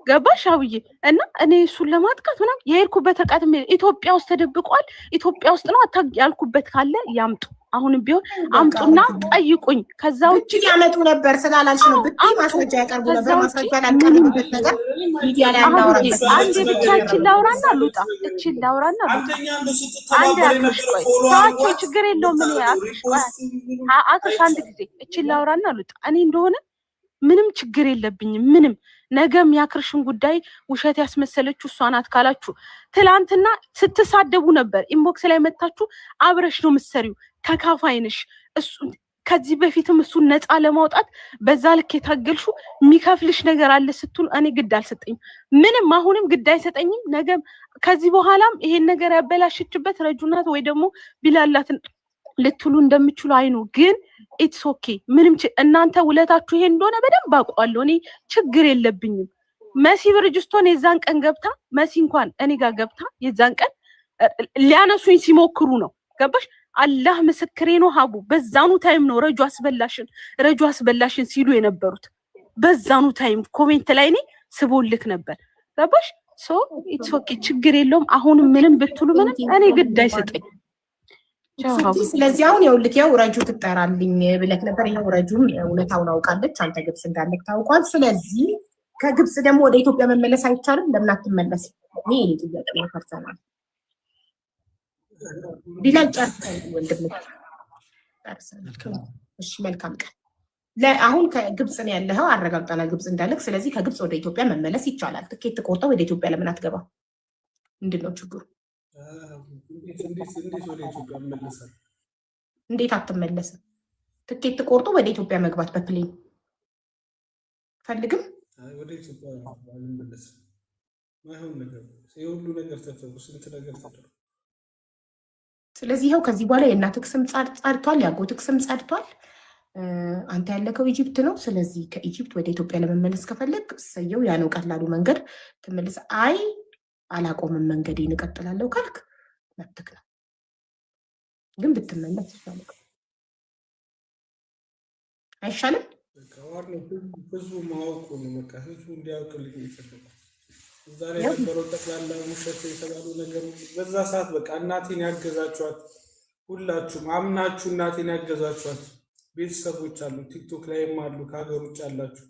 ገባሽ አብዬ? እና እኔ እሱን ለማጥቃት ምናምን የሄድኩበት ርቀት ኢትዮጵያ ውስጥ ተደብቋል፣ ኢትዮጵያ ውስጥ ነው ያልኩበት ካለ ያምጡ። አሁንም ቢሆን አምጡና ጠይቁኝ። ከዛ ውጭ ያመጡ ነበር ስላላልሽ ነው ብታይ ማስረጃ ያቀርቡ ነበር። ማስረጃ ያቀርቡበት ነገር ሚዲያ ላይ አናወራበት። አንዴ ብቻ እቺን ላውራና ልውጣ። እቺን ላውራና አንደኛ እንደው ስትተባበረ ነበር ፎሎወር ችግር የለውም። ምን አክሽ አንድ ጊዜ እቺን ላውራና ልውጣ። እኔ እንደሆነ ምንም ችግር የለብኝም። ምንም ነገም ያክርሽን ጉዳይ ውሸት ያስመሰለችው እሷ ናት ካላችሁ ትላንትና ስትሳደቡ ነበር። ኢንቦክስ ላይ መታችሁ አብረሽ ነው ምሰሪው ተካፋይ ነሽ። እሱ ከዚህ በፊትም እሱን ነፃ ለማውጣት በዛ ልክ የታገልሹ የሚከፍልሽ ነገር አለ ስትሉ እኔ ግድ አልሰጠኝም። ምንም አሁንም ግድ አይሰጠኝም። ነገም ከዚህ በኋላም ይሄን ነገር ያበላሽችበት ረጁናት ወይ ደግሞ ቢላላትን ልትሉ እንደምችሉ አይኑ ግን ኢትስ ኦኬ። ምንም እናንተ ውለታችሁ ይሄ እንደሆነ በደንብ አውቃለሁ። እኔ ችግር የለብኝም። መሲ ብርጅስቶን የዛን ቀን ገብታ መሲ እንኳን እኔ ጋር ገብታ የዛን ቀን ሊያነሱኝ ሲሞክሩ ነው። ገባሽ? አላህ ምስክሬ ነው ሀቡ። በዛኑ ታይም ነው ረጁ አስበላሽን ሲሉ የነበሩት። በዛኑ ታይም ኮሜንት ላይ እኔ ስቦልክ ነበር። ገባሽ? ሶ ኢትስ ኦኬ ችግር የለውም። አሁንም ምንም ብትሉ ምንም እኔ ግድ አይሰጠኝ። ስለዚህ አሁን ይኸውልህ ያው ረጁ ትጠራልኝ ብለህ ነበር። ይኸው ረጁም እውነታውን አውቃለች። አንተ ግብጽ እንዳለክ ታውቋል። ስለዚህ ከግብጽ ደግሞ ወደ ኢትዮጵያ መመለስ አይቻልም። ለምን አትመለስ? እኔ ጥያቄ ነው ፐርሰናል ቢላል ጨርሰን ወንድም እሺ፣ መልካም ቀን። አሁን ከግብጽ ነው ያለኸው፣ አረጋግጠናል ግብጽ እንዳለክ። ስለዚህ ከግብጽ ወደ ኢትዮጵያ መመለስ ይቻላል። ትኬት ቆርጠው ወደ ኢትዮጵያ ለምን አትገባ? ምንድን ነው ችግሩ? እንዴት አትመለስም? ትኬት ቆርጦ ወደ ኢትዮጵያ መግባት በፕሌን ፈልግም። ወደ ኢትዮጵያ አልመለስም። ማይሆን ነገር የሁሉ ነገር ተፈጥሮ ስንት ነገር ተደረገ። ስለዚህ ይኸው ከዚህ በኋላ የእናትህ ስም ጸድቷል፣ የአጎትህ ስም ጸድቷል። አንተ ያለከው ኢጂፕት ነው። ስለዚህ ከኢጂፕት ወደ ኢትዮጵያ ለመመለስ ከፈለግ ሰየው ያ ነው ቀላሉ መንገድ። ትመለስ። አይ አላቆምም መንገዴን እቀጥላለሁ ካልክ መብትክ ነው። ግን ብትመለስ ይሻላል አይሻልም? ህዝቡ ማወቁ ነው። በቃ ህዝቡ እንዲያውቅልኝ ይፈልጋል። ዛሬ የነበረው ጠቅላላ ውሸት የተባሉ ነገር በዛ ሰዓት በቃ እናቴን ያገዛችኋት ሁላችሁም አምናችሁ እናቴን ያገዛችኋት ቤተሰቦች አሉ፣ ቲክቶክ ላይም አሉ፣ ከሀገር ውጭ አላችሁ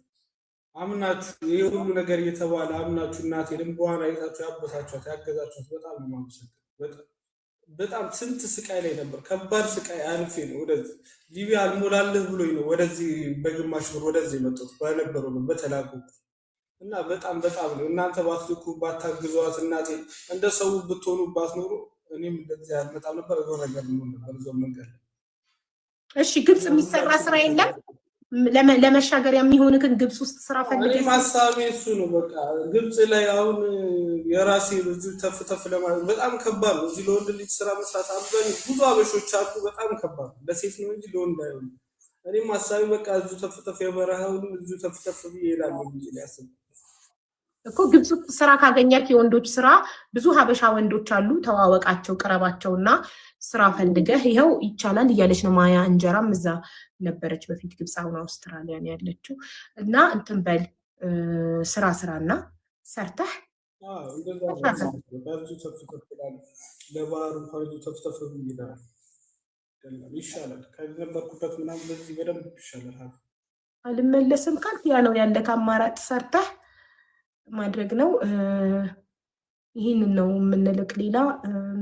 አምናችሁ ይሄ ሁሉ ነገር እየተባለ አምናችሁ እናቴን በኋላ አይታችሁ ያበሳችኋት ያገዛችኋት በጣም ነው የማመሰግነው። በጣም ስንት ስቃይ ላይ ነበር። ከባድ ስቃይ አልፌ ነው ወደዚህ ሊቢያ አልሞላልህ ብሎኝ ነው ወደዚህ በግማሽ ብር ወደዚህ የመጣሁት በነበረው ነው በተላኩ እና በጣም ነው እናንተ ባትልኩ ባታግዟት እናቴ እንደ ሰው ብትሆኑባት ኖሮ እኔም እንደዚህ አልመጣም ነበር። እዛው ነገር ነበር እዛው መንገድ። እሺ ግብጽ የሚሰራ ስራ የለም ለመሻገር የሚሆንክን ግብጽ ውስጥ ስራ ፈልገህ ማሳቤ እሱ ነው። በቃ ግብጽ ላይ አሁን የራሴ ልጅ ተፍተፍ ለማለት በጣም ከባድ ነው። እዚህ ለወንድ ልጅ ስራ መስራት አብዛኛው ብዙ አበሾች አሉ። በጣም ከባድ ነው ለሴት ነው እንጂ ለወንድ አይሆንም። እኔ ማሳቤ በቃ እዚህ ተፍተፍ የበረሃውን እዚህ ተፍተፍ ይላል እንጂ ያስብ እኮ ግብጽ ስራ ካገኛክ የወንዶች ስራ ብዙ ሀበሻ ወንዶች አሉ። ተዋወቃቸው፣ ቅረባቸውና ስራ ፈልገህ ይሄው ይቻላል እያለች ነው። ማያ እንጀራም እዛ ነበረች በፊት ግብጽ፣ አሁን አውስትራሊያ ነው ያለችው። እና እንትን በል ስራና ሰርተህ ለባህሩ ካሉ ተፍተፍ ይላል ይሻላል። ከነበርኩበት ምናምን በዚህ በደንብ ይሻላል። አልመለስም ካልክ ያ ነው ያለክ አማራጭ ሰርተህ ማድረግ ነው። ይህንን ነው የምንልክ፣ ሌላ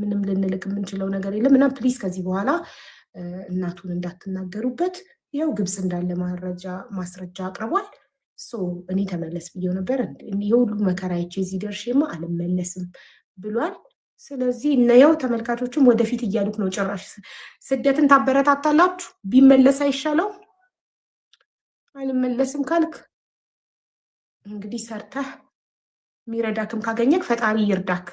ምንም ልንልክ የምንችለው ነገር የለም። እና ፕሊዝ ከዚህ በኋላ እናቱን እንዳትናገሩበት። ያው ግብጽ እንዳለ ማስረጃ አቅርቧል። እኔ ተመለስ ብዬው ነበር። የሁሉ መከራይቼ እዚህ ደርሼማ አልመለስም ብሏል። ስለዚህ እነየው ተመልካቾችም ወደፊት እያሉት ነው። ጭራሽ ስደትን ታበረታታላችሁ። ቢመለስ አይሻለው? አልመለስም ካልክ እንግዲህ ሰርተህ ሚረዳክም ካገኘክ ፈጣሪ ይርዳክ።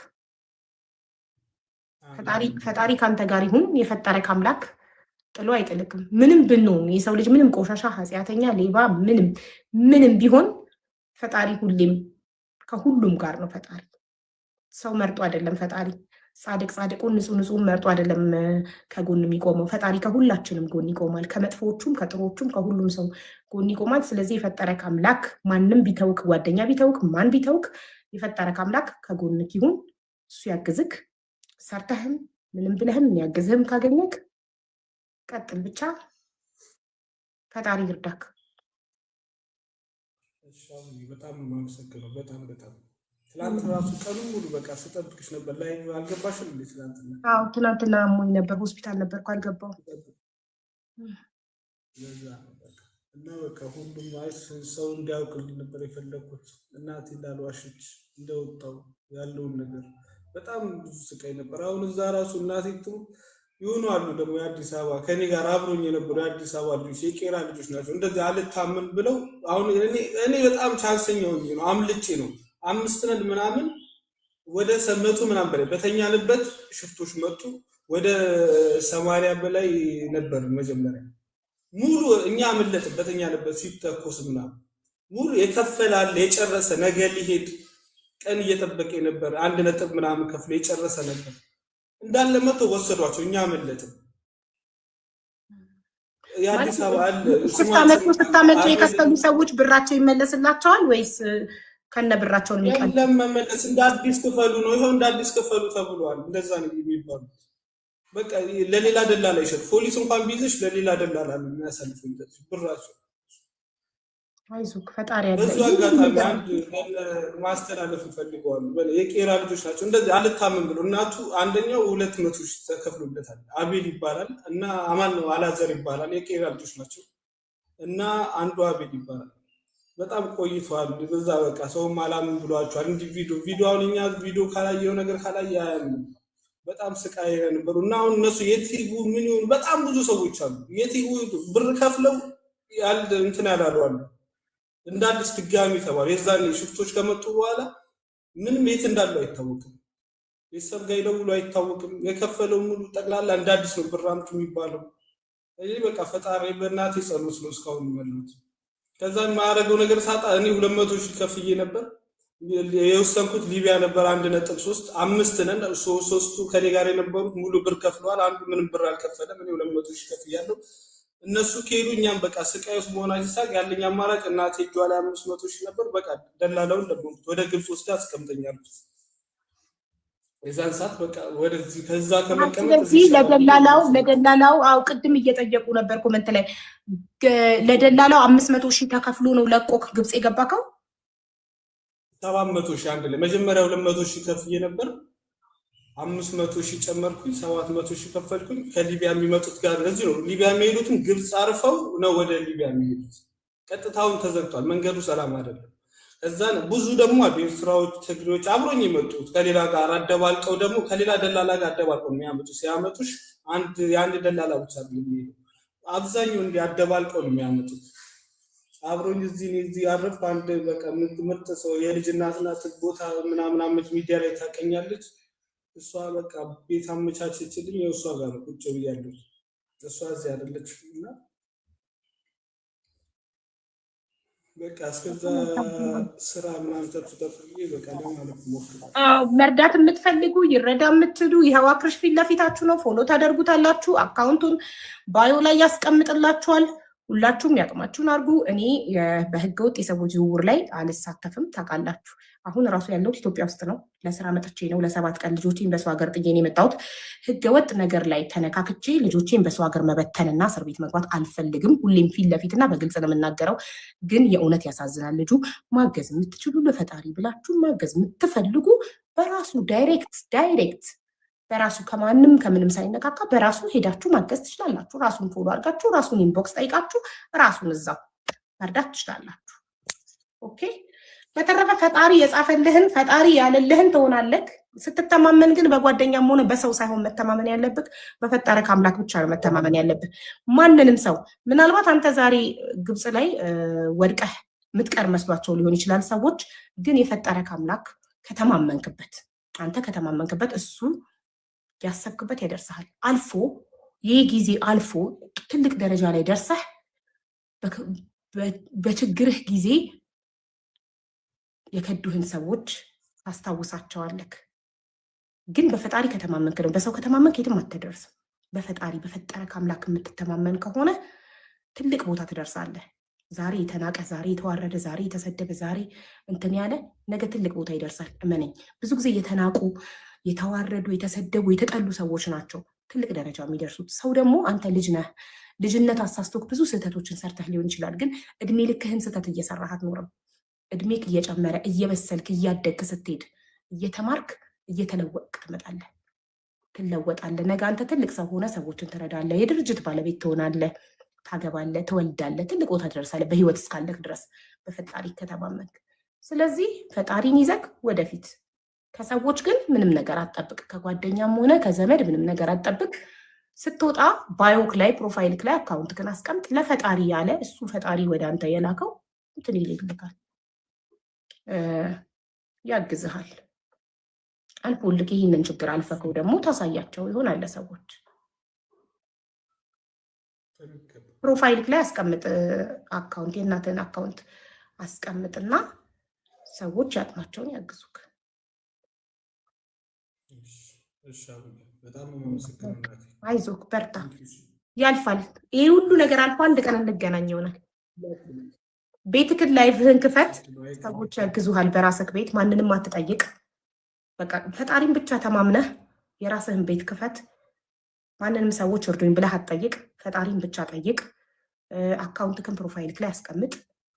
ፈጣሪ ካንተ ጋር ይሁን። የፈጠረክ አምላክ ጥሎ አይጥልክም። ምንም ብንሆን የሰው ልጅ ምንም ቆሻሻ፣ ኃጢአተኛ፣ ሌባ ምንም ቢሆን ፈጣሪ ሁሌም ከሁሉም ጋር ነው። ፈጣሪ ሰው መርጦ አይደለም። ፈጣሪ ጻድቁን ንጹህ መርጦ አይደለም ከጎን የሚቆመው። ፈጣሪ ከሁላችንም ጎን ይቆማል። ከመጥፎዎቹም ከጥሮቹም ከሁሉም ሰው ጎን ይቆማል። ስለዚህ የፈጠረክ አምላክ ማንም ቢተውክ፣ ጓደኛ ቢተውክ፣ ማን ቢተውክ የፈጠረክ አምላክ ከጎንክ ይሁን። እሱ ያግዝክ። ሰርተህም ምንም ብለህም የሚያግዝህም ካገኘክ ቀጥል። ብቻ ፈጣሪ ይርዳክ። በጣም ነው የማመሰግነው። በጣም ትናንት ራሱ ቀኑን ሙሉ በቃ ስጠብቅሽ ነበር። ላይ አልገባሽም እንዴ? ትናንትና አሞኝ ነበር፣ ሆስፒታል ነበርኩ፣ አልገባሁም። እና በቃ ሁሉም ሰው እንዲያውቅልኝ ነበር የፈለኩት። እናቴ እንዳልዋሸች እንደወጣው ያለውን ነገር በጣም ብዙ ስቃይ ነበር። አሁን እዛ ራሱ እናቴ ይሆኑ አሉ ደግሞ የአዲስ አበባ ከኔ ጋር አብሮኝ የነበሩ የአዲስ አበባ ልጆች የቄራ ልጆች ናቸው። እንደዚህ አልታመን ብለው አሁን እኔ በጣም ቻንሰኛው ነው አምልጬ ነው 5 ነን ምናምን ወደ 100 ምናምን በላይ በተኛንበት ሽፍቶች መጡ። ወደ 80 በላይ ነበር መጀመሪያ ሙሉ እኛ አመለጥ በተኛንበት ሲተኮስ ምናምን ሙሉ የከፈላል የጨረሰ ነገር ሊሄድ ቀን እየጠበቀ ነበር። 1 ነጥብ ምናምን ከፍሎ የጨረሰ ነበር እንዳለ መቶ ወሰዷቸው። እኛ አመለጥ የአዲስ አበባ ስታመጡ የከፈሉ ሰዎች ብራቸው ይመለስላቸዋል ወይስ ከነ ብራቸው ነው ይቀር? ለመመለስ እንደ አዲስ ክፈሉ ነው። ይሄው እንደ አዲስ ክፈሉ ተብሏል። እንደዛ ነው የሚባሉት። በቃ ለሌላ ደላላ ይሸጥ ፖሊስ እንኳን ቢይዝሽ ለሌላ ደላላ ነው የሚያሳልፈው እንደዚህ ብራቸው። አይዞክ ፈጣሪ ያለ በዛ አጋጣሚ አንድ ማስተላለፍ ፈልገዋል። የቄራ ልጆች ናቸው እንደዚህ አልታመን ብሎ እናቱ አንደኛው 200 ሺህ ተከፍሎለታል። አቤል ይባላል እና አማን ነው አላዘር ይባላል። የቄራ ልጆች ናቸው እና አንዱ አቤል ይባላል። በጣም ቆይቷል። በዛ በቃ ሰውም አላምን ብሏቸዋል። እንዲህ ቪዲዮውን እኛ ቪዲዮ ካላየው ነገር ካላየ አያምንም። በጣም ስቃይ ነበር እና አሁን እነሱ የቲጉ ምን ይሁን በጣም ብዙ ሰዎች አሉ። የቲጉ ብር ከፍለው እንትን ያላሉ አሉ። እንደ አዲስ ድጋሚ ተባለ። የዛኔ ሽፍቶች ከመጡ በኋላ ምንም የት እንዳለው አይታወቅም። ቤተሰብ ጋር ይደውሉ አይታወቅም። የከፈለው ሙሉ ጠቅላላ እንደ አዲስ ነው ብር አምጡ የሚባለው። እኔ በቃ ፈጣሪ በእናቴ ጸሎት ነው እስካሁን የሚመሉት። ከዛን ማረገው ነገር ሳጣ እኔ 200 ሺህ ከፍዬ ነበር የወሰንኩት ሊቢያ ነበር 1.3 5 ነን። ሶስቱ ከኔ ጋር የነበሩት ሙሉ ብር ከፍለዋል። አንዱ ምንም ብር አልከፈለም። እኔ 200 ሺህ ከፍያለሁ። እነሱ ከሄዱ እኛም በቃ ስቃይ ውስጥ መሆናችን ሳቅ ያለኝ አማራጭ እናቴ እጇ ላይ 500,000 ነበር። በቃ ደላላውን ለቦት ወደ ግብጽ ወስዳ አስቀምጠኛለች። የዛን ሰዓት በቃ ወደዚህ ከዛ ከመቀመጥ ስለዚህ ለደላላው አው ቅድም እየጠየቁ ነበር ኮሜንት ላይ ለደላላው 500,000 ተከፍሎ ነው ለቆክ ግብጽ የገባከው? 700,000 አንድ ላይ መጀመሪያው 200,000 ከፍዬ ነበር 500,000 ጨመርኩኝ 700,000 ከፈልኩኝ። ከሊቢያ የሚመጡት ጋር እንደዚህ ነው። ሊቢያ የሚሄዱትም ግብጽ አርፈው ነው ወደ ሊቢያ የሚሄዱት። ቀጥታውን ተዘግቷል። መንገዱ ሰላም አይደለም። ከዛ ብዙ ደግሞ ኤርትራዎች፣ ትግሬዎች አብሮኝ የመጡት ከሌላ ጋር አደባልቀው ደግሞ ከሌላ ደላላ ጋር አደባልቀው የሚያመጡ ሲያመጡሽ የአንድ ደላላ ብቻ አይደለም አብዛኛው እንዲ አደባልቀው ነው የሚያመጡት። አብሮኝ እዚህ አረፍ አንድ በቃ ምርጥ ሰው የልጅ እናት ናት። ቦታ ምናምን አመች ሚዲያ ላይ ታቀኛለች። እሷ በቃ ቤት አመቻችልኝ የእሷ ጋር ቁጭ ብያለሁ። እሷ እዚህ አይደለችምና በቃ እስከዛ ስራ ምናምን ተፍተፍዬ በቃ ለማለት ሞክር። መርዳት የምትፈልጉ ይረዳ የምትሉ ይሄው አክርሽ ፊት ለፊታችሁ ነው። ፎሎ ታደርጉታላችሁ። አካውንቱን ባዮ ላይ ያስቀምጥላችኋል። ሁላችሁም ያጥማችሁን አድርጉ። እኔ በህገወጥ የሰዎች ዝውውር ላይ አልሳተፍም። ታውቃላችሁ። አሁን ራሱ ያለሁት ኢትዮጵያ ውስጥ ነው። ለስራ መጥቼ ነው። ለ7 ቀን ልጆቼን በሰው ሀገር ጥዬ ነው የመጣሁት። ህገወጥ ነገር ላይ ተነካክቼ ልጆቼን በሰው ሀገር መበተንና እስር ቤት መግባት አልፈልግም። ሁሌም ፊት ለፊትና በግልጽ ነው የምናገረው። ግን የእውነት ያሳዝናል። ልጁ ማገዝ የምትችሉ ለፈጣሪ ብላችሁ ማገዝ የምትፈልጉ በራሱ ዳይሬክት በራሱ ከማንም ከምንም ሳይነካካ በራሱ ሄዳችሁ ማገዝ ትችላላችሁ። ራሱን ፎሎ አድርጋችሁ ራሱን ኢንቦክስ ጠይቃችሁ ራሱን እዛው መርዳት ትችላላችሁ። ኦኬ። በተረፈ ፈጣሪ የጻፈልህን ፈጣሪ ያለልህን ትሆናለህ። ስትተማመን ግን በጓደኛም ሆነ በሰው ሳይሆን መተማመን ያለብህ በፈጠረ አምላክ ብቻ ነው መተማመን ያለብህ። ማንንም ሰው ምናልባት አንተ ዛሬ ግብጽ ላይ ወድቀህ ምትቀር መስሏቸው ሊሆን ይችላል ሰዎች። ግን የፈጠረ አምላክ ከተማመንክበት አንተ ከተማመንክበት እሱ ያሰብክበት ያደርሰሃል። አልፎ ይህ ጊዜ አልፎ ትልቅ ደረጃ ላይ ደርሰህ በችግርህ ጊዜ የከዱህን ሰዎች ታስታውሳቸዋለህ። ግን በፈጣሪ ከተማመንክ ነው። በሰው ከተማመንክ የትም አትደርስም። በፈጣሪ በፈጠረ አምላክ የምትተማመን ከሆነ ትልቅ ቦታ ትደርሳለህ። ዛሬ የተናቀ፣ ዛሬ የተዋረደ፣ ዛሬ የተሰደበ፣ ዛሬ እንትን ያለ ነገ ትልቅ ቦታ ይደርሳል። እመነኝ። ብዙ ጊዜ የተናቁ፣ የተዋረዱ፣ የተሰደቡ፣ የተጠሉ ሰዎች ናቸው ትልቅ ደረጃ የሚደርሱት። ሰው ደግሞ አንተ ልጅ ነህ። ልጅነት አሳስቶክ ብዙ ስህተቶችን ሰርተህ ሊሆን ይችላል። ግን እድሜ ልክህን ስህተት እየሰራህ አትኖርም። እድሜክ እየጨመረ እየበሰልክ እያደግክ ስትሄድ እየተማርክ እየተለወጥክ ትመጣለህ፣ ትለወጣለህ። ነገ አንተ ትልቅ ሰው ሆነ ሰዎችን ትረዳለህ። የድርጅት ባለቤት ትሆናለህ፣ ታገባለህ፣ ትወልዳለህ፣ ትልቅ ቦታ ትደርሳለህ። በህይወት እስካለህ ድረስ በፈጣሪ ከተማመንክ። ስለዚህ ፈጣሪን ይዘክ ወደፊት። ከሰዎች ግን ምንም ነገር አትጠብቅ። ከጓደኛም ሆነ ከዘመድ ምንም ነገር አትጠብቅ። ስትወጣ ባዮክ ላይ ፕሮፋይልክ ላይ አካውንትክን አስቀምጥ። ለፈጣሪ ያለ እሱ ፈጣሪ ወደ አንተ የላከው እንትን ይልልካል፣ ያግዝሃል። አልፎልክ ይህንን ችግር አልፈከው ደግሞ ታሳያቸው ይሆናል ለሰዎች። ፕሮፋይልክ ላይ አስቀምጥ፣ አካውንት የእናትህን አካውንት አስቀምጥና ሰዎች ያጥማቸውን ያግዙክ። አይዞክ፣ በርታ፣ ያልፋል። ይሄ ሁሉ ነገር አልፎ አንድ ቀን እንገናኝ ይሆናል። ቤትክን ላይቭህን ክፈት፣ ሰዎች ያግዙሃል። በራስህ ቤት ማንንም አትጠይቅ። በቃ ፈጣሪን ብቻ ተማምነህ የራስህን ቤት ክፈት። ማንንም ሰዎች እርዱኝ ብለህ አትጠይቅ። ፈጣሪን ብቻ ጠይቅ። አካውንትክን ፕሮፋይልክ ላይ አስቀምጥ።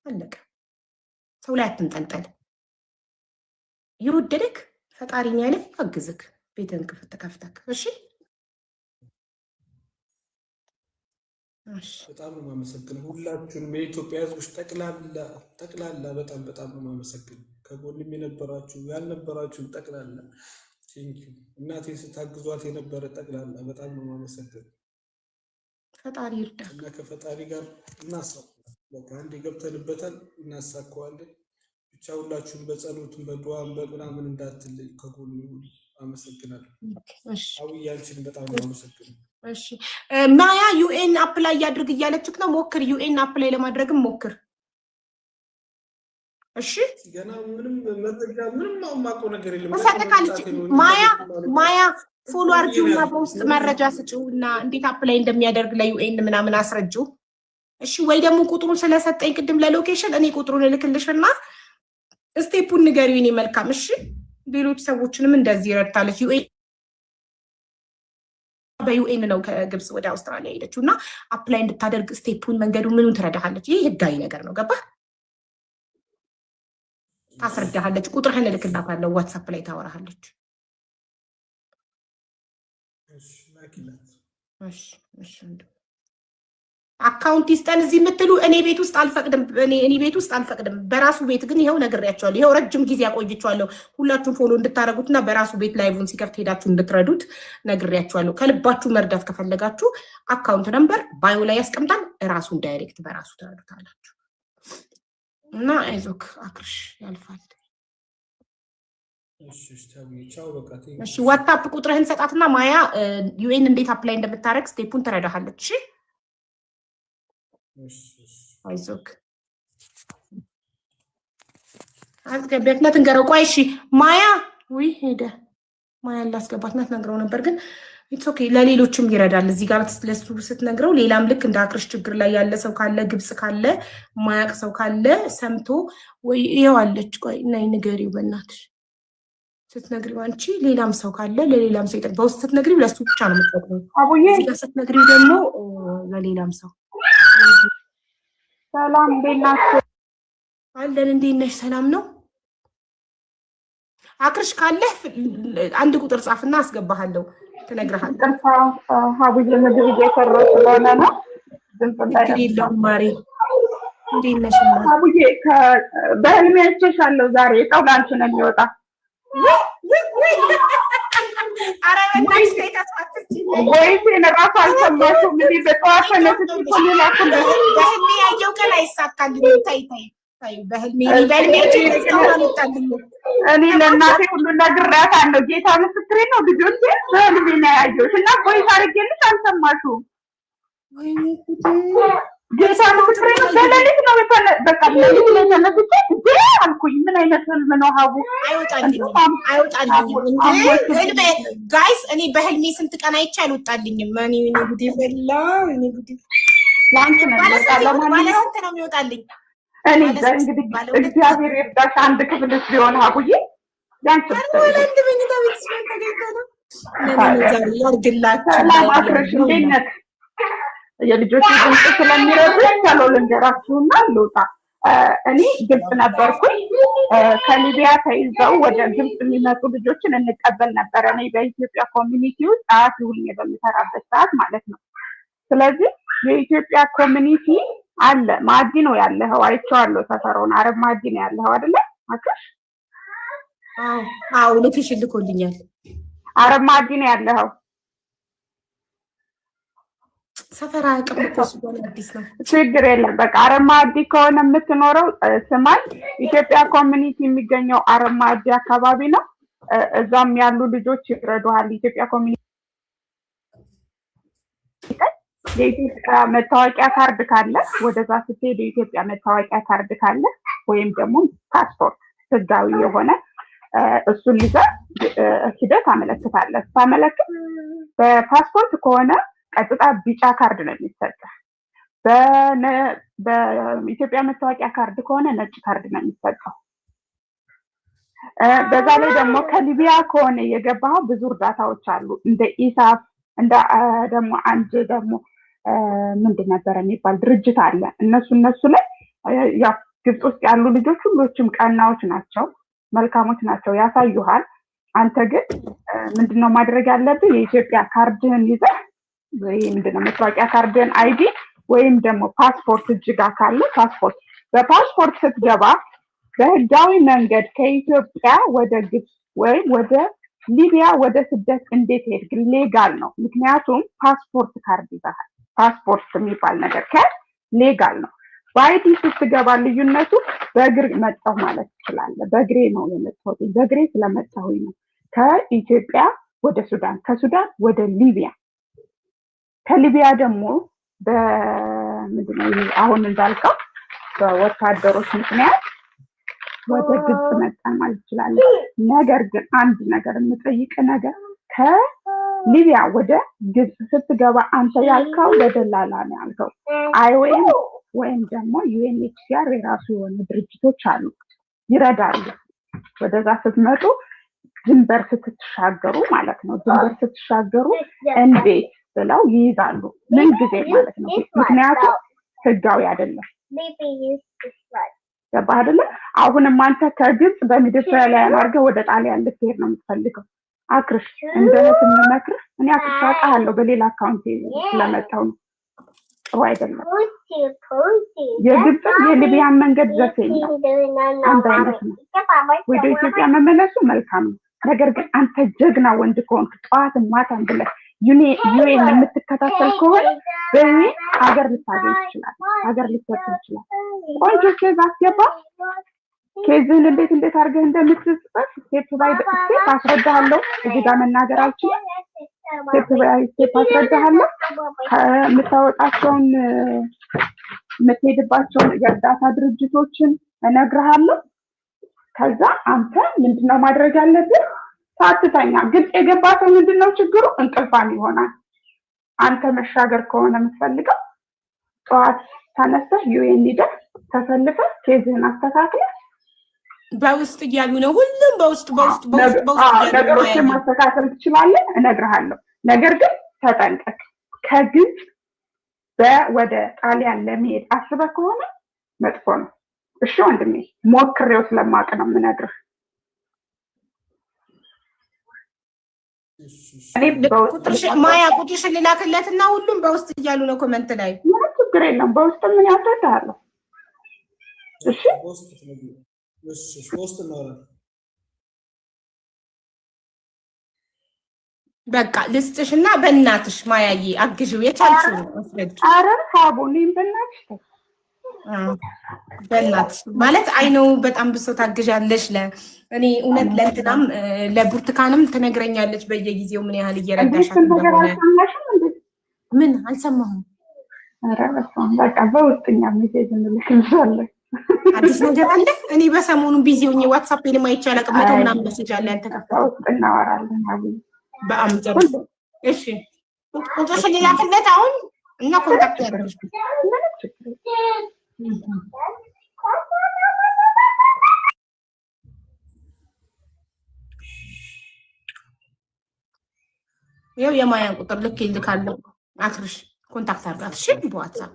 አለቀ። ሰው ላይ አትንጠልጠል። ይወደድክ ፈጣሪን ያለ ያግዝክ። ቤትህን ክፈት ከፍተክ። እሺ፣ በጣም ነው የማመሰግነው ሁላችሁንም የኢትዮጵያ ሕዝቦች ጠቅላላ በጣም በጣም ነው የማመሰግነው። ከጎንም የነበራችሁ ያልነበራችሁ ጠቅላላ ቴንኪው። እናቴን ስታግዟት የነበረ ጠቅላላ በጣም ነው የማመሰግነው። ፈጣሪ ይርዳ እና ከፈጣሪ ጋር በቃ አንዴ ገብተንበታል፣ እናሳካዋለን። ብቻ ሁላችሁም በጸሎቱም በዱዓም በምናምን እንዳትለይ ከጎኑ አመሰግናለሁ። አውዬ አንቺን በጣም ነው የማመሰግነው። እሺ ማያ ዩኤን አፕ ላይ ያድርግ እያለችክ ነው። ሞክር፣ ዩኤን አፕ ላይ ለማድረግም ሞክር። እሺ ገና ምንም መረጃ ምንም ማውቀው ነገር የለም። ተሳተካለች ማያ ፎሎ አድርጊውና በውስጥ መረጃ ስጪውና እንዴት አፕ ላይ እንደሚያደርግ ለዩኤን ምናምን አስረጂው። እሺ ወይ ደግሞ ቁጥሩን ስለሰጠኝ ቅድም ለሎኬሽን እኔ ቁጥሩን እልክልሽና ስቴፑን ንገሪው። እኔ መልካም እሺ። ሌሎች ሰዎችንም እንደዚህ ይረዳለች። በዩኤን ነው ከግብጽ ወደ አውስትራሊያ ሄደችው እና አፕላይ እንድታደርግ ስቴፑን መንገዱን ምኑን ትረዳሃለች። ይህ ህጋዊ ነገር ነው። ገባ? ታስረዳሃለች። ቁጥርህን እልክላታለሁ። ዋትስአፕ ላይ ታወራሃለች። አካውንት ይስጠን እዚህ የምትሉ እኔ ቤት ውስጥ አልፈቅድም። እኔ ቤት ውስጥ አልፈቅድም። በራሱ ቤት ግን ይኸው ነግሬያቸዋለሁ። ይኸው ረጅም ጊዜ አቆይቼዋለሁ። ሁላችሁም ፎሎ እንድታደርጉትና በራሱ ቤት ላይቭን ሲከፍት ሄዳችሁ እንድትረዱት ነግሬያቸዋለሁ። ከልባችሁ መርዳት ከፈለጋችሁ አካውንት ነምበር ባዮ ላይ ያስቀምጣል። ራሱን ዳይሬክት በራሱ ትረዱታላችሁ። እና አይዞክ አክርሽ ያልፋል። እሺ ዋትስአፕ ቁጥርህን ሰጣትና ማያ ዩኤን እንዴት አፕላይ እንደምታደርግ ስቴፑን ትረዳሃለች። እሺ አይዞክ አስገቢያት ናት እንገረው። ቆይ እሺ ማያ ወይ ሄደ ማያ ላስገባት ናት ነግረው ነበር ግን ኢትስ ኦኬ ለሌሎችም ይረዳል። እዚህ ጋር ለሱ ስትነግረው ሌላም ልክ እንደ አክርሽ ችግር ላይ ያለ ሰው ካለ ግብጽ ካለ ማያቅ ሰው ካለ ሰምቶ ወይ ይዋለች። ቆይ ነይ ንገሪው በእናትሽ ስትነግሪው አንቺ ሌላም ሰው ካለ ለሌላም ሰው ይጠቅም። በውስጥ ስትነግሪው ለሱ ብቻ ነው የምትጠቅመው። አቡዬ እዚህ ጋር ስትነግሪው ደግሞ ለሌላም ሰው ሰላም እንዴት ናችሁ? አለን። እንዴት ነሽ? ሰላም ነው። አክርሽ ካለ አንድ ቁጥር ጻፍና አስገባሃለሁ። ትነግረሃለህ። አቡዬ ምግብ እየሰራሁ ስለሆነ ነው ድምፅ እንዳይለው። ማሪ እንዴት ነሽ? አቡዬ በህልሜ አይቼሻለሁ ዛሬ። እጣው ላንቺ ነው የሚወጣ። ወይሴን እራሱ አልሰማሽም? እንዲህ በጠዋት ተነስቼ ላኩልሽ። በህልሜ ያየው ቀን አይሳካልኝም። ታይ በህልሜ እኔ ለእናቴ ሁሉ ነግሬያታለሁ። ጌታ ምስክሬ ነው። ልጆቼ በህልሜ ነው ያየሁሽ እና ቆይታ አድርጌልሽ አልሰማሽም? ጌታ ምስክሬ ነው። በሌሊት ነው በቃ ሌሊት ነው ተነስቼ እንዴ አልኩኝ። ምን አይነት ህልም ነው ሀቡ? አይወጣልኝም እንዴ ጋይስ። እኔ በህልሜ ስንት ቀን አይቼ አልወጣልኝም። እኔ ጉዴ ፈላ። እኔ ጉዴ ላንቺ ነው ማለት ነው የሚወጣልኝ። እኔ እንግዲህ እግዚአብሔር ይርዳሽ። አንድ ክፍልስ ቢሆን ሀቡዬ ያንቺ ወለንድ በኝታ ቤት ተገኝቶ ነው ያርግላችሁ። ሰላም አክርሽ እንዴት ነህ? የልጆች ድምፅ ስለሚረዱ ቶሎ ልንገራችሁና ልውጣ። እኔ ግብጽ ነበርኩኝ። ከሊቢያ ተይዘው ወደ ግብጽ የሚመጡ ልጆችን እንቀበል ነበረ። እኔ በኢትዮጵያ ኮሚኒቲ ውስጥ ጸሐፊ ሆኜ በምሰራበት ሰዓት ማለት ነው። ስለዚህ የኢትዮጵያ ኮሚኒቲ አለ። ማዕዲ ነው ያለኸው፣ አይቼዋለሁ ሰፈሩን። አረብ ማዕዲ ነው ያለኸው አይደለ አክሽ? አዎ ሎኬሽን ልኮልኛል። አረብ ማዕዲ ነው ያለኸው። ሰፈራ ቅርቆስ ወደ አዲስ ነው። ችግር የለም። በቃ አረብ ማዕዲ ከሆነ የምትኖረው ስማኝ፣ ኢትዮጵያ ኮሚኒቲ የሚገኘው አረብ ማዕዲ አካባቢ ነው። እዛም ያሉ ልጆች ይረዱሃል። ኢትዮጵያ ኮሚኒቲ የኢትዮጵያ መታወቂያ ካርድ ካለ ወደዛ ስትሄድ የኢትዮጵያ መታወቂያ ካርድ ካለ ወይም ደግሞ ፓስፖርት ህጋዊ የሆነ እሱን ይዘህ ሂደህ ታመለክታለህ። ታመለክት በፓስፖርት ከሆነ ቀጥታ ቢጫ ካርድ ነው የሚሰጠው። በኢትዮጵያ መታወቂያ ካርድ ከሆነ ነጭ ካርድ ነው የሚሰጠው። በዛ ላይ ደግሞ ከሊቢያ ከሆነ የገባው ብዙ እርዳታዎች አሉ። እንደ ኢሳፍ እንደ ደግሞ አንድ ደግሞ ምንድን ነበር የሚባል ድርጅት አለ። እነሱ ላይ ያው ግብጽ ውስጥ ያሉ ልጆች ሁሎችም ቀናዎች ናቸው፣ መልካሞች ናቸው፣ ያሳዩሃል። አንተ ግን ምንድነው ማድረግ ያለብህ? የኢትዮጵያ ካርድህን ይዘህ ወይ ምንድነው መታወቂያ ካርድህን አይዲ ወይም ደግሞ ፓስፖርት እጅጋ ካለ ፓስፖርት በፓስፖርት ስትገባ በህጋዊ መንገድ ከኢትዮጵያ ወደ ግብጽ ወይም ወደ ሊቢያ ወደ ስደት እንዴት ሄድክ? ሌጋል ነው። ምክንያቱም ፓስፖርት ካርድ ይዘሃል። ፓስፖርት የሚባል ነገር ሌጋል ነው። በአይዲ ስትገባ ልዩነቱ በእግር መጣሁ ማለት ትችላለህ። በእግሬ ነው የመጣሁት፣ በእግሬ ስለመጣሁኝ ነው። ከኢትዮጵያ ወደ ሱዳን፣ ከሱዳን ወደ ሊቢያ፣ ከሊቢያ ደግሞ በምንድነው አሁን እንዳልከው በወታደሮች ምክንያት ወደ ግብጽ መጣን ማለት ይችላል። ነገር ግን አንድ ነገር የምጠይቅ ነገር ሊቢያ ወደ ግብጽ ስትገባ አንተ ያልከው በደላላ ነው ያልከው። አይኦኤም ወይም ደግሞ ዩኤንኤችሲአር የራሱ የሆኑ ድርጅቶች አሉ ይረዳሉ። ወደዛ ስትመጡ ድንበር ስትሻገሩ ማለት ነው። ድንበር ስትሻገሩ እንዴት ብለው ይይዛሉ ምን ጊዜ ማለት ነው። ምክንያቱም ህጋዊ አይደለም። ገባህ አይደለ? አሁንም አንተ ከግብጽ በሜዲትራኒያን አድርገህ ወደ ጣሊያን ልትሄድ ነው የምትፈልገው። አክርሽ እንደት የምመክርህ እኔ አክርሽ አውቃለሁ በሌላ አካውንት ስለመጣው ነው። ጥሩ አይደለም። የግብጽ የሊቢያን መንገድ ዘፈኝ ነው፣ አንድ አይነት ነው። ወደ ኢትዮጵያ መመለሱ መልካም ነው። ነገር ግን አንተ ጀግና ወንድ ከሆንክ ጠዋትን ማታን ብለህ ዩኤን የምትከታተል ከሆነ በእኔ ሀገር ልታገኝ ይችላል፣ ሀገር ልትሰጥ ይችላል። ቆንጆ ኬዝ አስገባ። ኬዝህን እንዴት አድርገህ እንደምትጽፍ ስቴፕ ባይ ስቴፕ አስረዳሃለሁ። እዚህ ጋር መናገር አልችልም። ስቴፕ ባይ ስቴፕ አስረዳሃለሁ። ከምታወጣቸውን የምትሄድባቸውን የእርዳታ ድርጅቶችን እነግርሃለሁ። ከዛ አንተ ምንድነው ማድረግ ያለብህ? ሳትተኛ ግልጽ የገባ ሰው ምንድነው ችግሩ? እንቅልፋም ይሆናል። አንተ መሻገር ከሆነ የምትፈልገው ጠዋት ተነስተህ ዩኤን ሄደህ ተሰልፈህ ኬዝህን አስተካክለህ በውስጥ እያሉ ነው ሁሉም በውስጥ ነገሮችን ማስተካከል ትችላለህ፣ እነግርሃለሁ። ነገር ግን ተጠንቀቅ። ከግብጽ ወደ ጣሊያን ለመሄድ አስበህ ከሆነ መጥፎ ነው። እሺ ወንድሜ፣ ሞክሬው ስለማውቅ ነው የምነግርህ። ማያ ቁጥርሽን ልላክለትና ሁሉም በውስጥ እያሉ ነው ኮመንት ላይ። ምንም ችግር የለም። በውስጥ ምን ያስረዳሃለሁ። እሺ በቃ ልስጥሽና በእናትሽ ማያዬ አግዥው የቻልሽው አስረድ። ኧረ ሀቡ እኔም በእናትሽ ማለት አይነው በጣም ብሶ ታግዣለሽ። እኔ እውነት ለእንትናም ለብርቱካንም ትነግረኛለች በየጊዜው ምን ያህል እየረዳሻት እንደሆነ። ምን አልሰማሁም። ኧረ በስመ በቃ በውስጥኛ ሜሴጅ እንልክልሻለን። አዲስ ነገር አለ? እኔ በሰሞኑ ቢዚ ሆኜ ዋትስአፕ ላይ ማይቻ አላቅም። ምናምን መስጅ አለ ያልተከፈተ ውስጥ እናወራለን። በአምጥር እሺ ቁጥርሽን ልላክለት አሁን እና ኮንታክት ያደርግሽ። ይኸው የማያን ቁጥር ልክ ይልካለሁ። አክርሽ ኮንታክት አድርጋት። እሺ በዋትስአፕ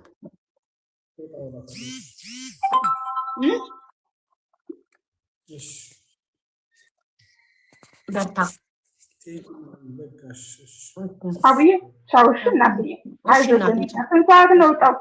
በርታ አብዬ ቻውሽ እና ብዬ አይዞሽ። ስንት ሰዓት ነው ወጣው?